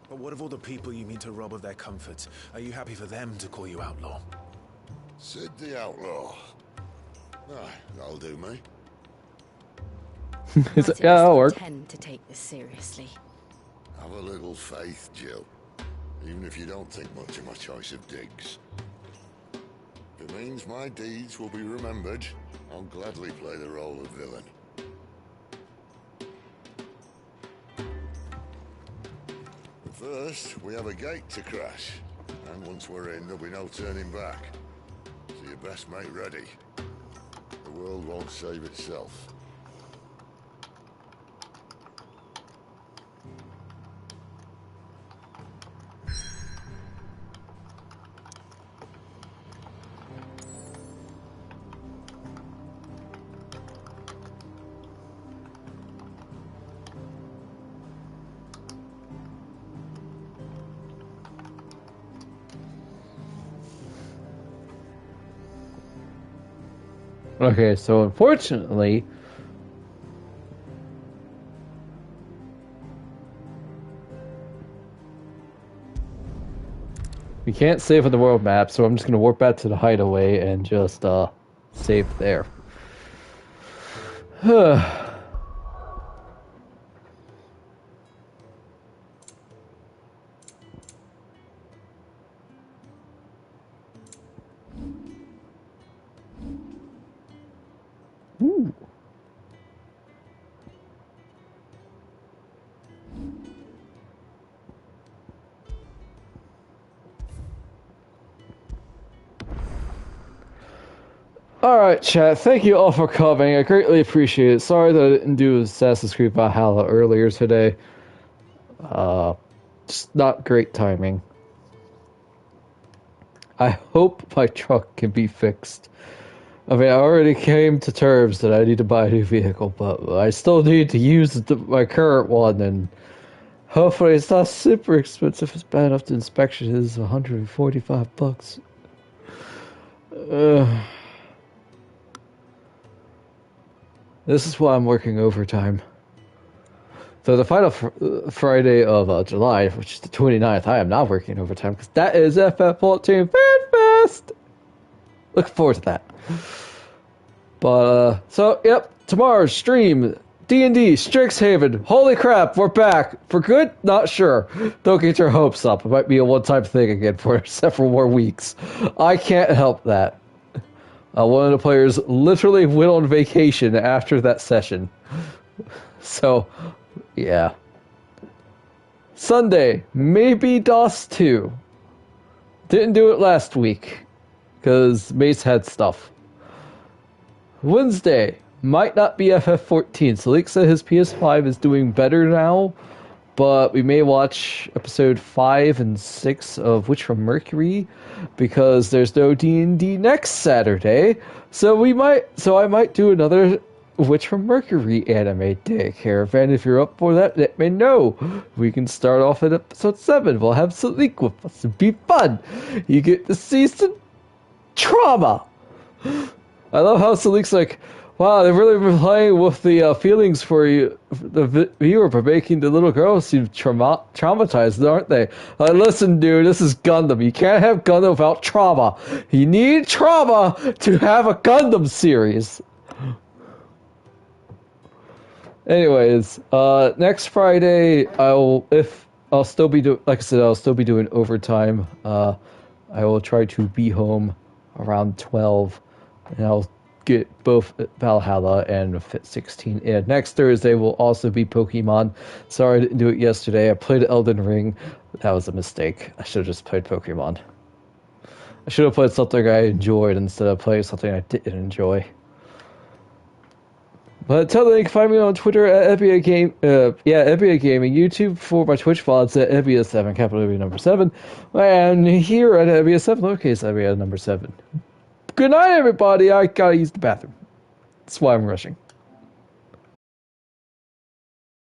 Speaker 3: But what of all the people you mean to rob of their comforts? Are you happy for them to call you outlaw?
Speaker 7: Sid the Outlaw. Ah, that'll do me.
Speaker 1: Yeah, that'll work.
Speaker 15: Tend to take this seriously.
Speaker 7: Have a little faith, Jill. Even if you don't think much of my choice of digs. If it means my deeds will be remembered, I'll gladly play the role of villain. But first, we have a gate to crash. And once we're in, there'll be no turning back. So you best make ready. The world won't save itself.
Speaker 1: Okay, so unfortunately, we can't save on the world map, so I'm just gonna warp back to the hideaway and just save there. Ooh. Alright, chat, thank you all for coming. I greatly appreciate it. Sorry that I didn't do Assassin's Creed Valhalla earlier today. Just not great timing. I hope my truck can be fixed. I mean, I already came to terms that I need to buy a new vehicle, but I still need to use my current one, and hopefully it's not super expensive. It's bad enough the inspection is $145. This is why I'm working overtime. So the final Friday of July, which is the 29th, I am not working overtime because that is FF14 Fan Fest. Looking forward to that. But so yep, tomorrow's stream D&D Strixhaven. Holy crap, we're back for good. Not sure. Don't get your hopes up. It might be a one-time thing again for several more weeks. I can't help that. One of the players literally went on vacation after that session. So, yeah. Sunday, maybe DOS 2. Didn't do it last week, because Mace had stuff. Wednesday, might not be FF14. Salik said his PS5 is doing better now, but we may watch episode 5 and 6 of Witch from Mercury, because there's no D&D next Saturday, so I might do another Witch from Mercury anime day. Caravan, if you're up for that, let me know. We can start off at episode 7. We'll have Salik with us. It'll be fun. You get to see some trauma. I love how Salik's like, wow, they've really been playing with the feelings for you, the viewer, by making the little girl seem traumatized, aren't they? Listen, dude, this is Gundam. You can't have Gundam without trauma. You need trauma to have a Gundam series. Anyways, next Friday, I'll still be doing overtime. I will try to be home around 12, and I'll get both Valhalla and Fit 16 in. Next Thursday will also be Pokemon. Sorry I didn't do it yesterday. I played Elden Ring. That was a mistake. I should have just played Pokemon. I should have played something I enjoyed instead of playing something I didn't enjoy. But until then, you can find me on Twitter at NBA Gaming, YouTube for my Twitch VODs at NBA7, capital W number 7, and here at NBA7, lowercase NBA number 7. Good night, everybody. I gotta use the bathroom. That's why I'm rushing.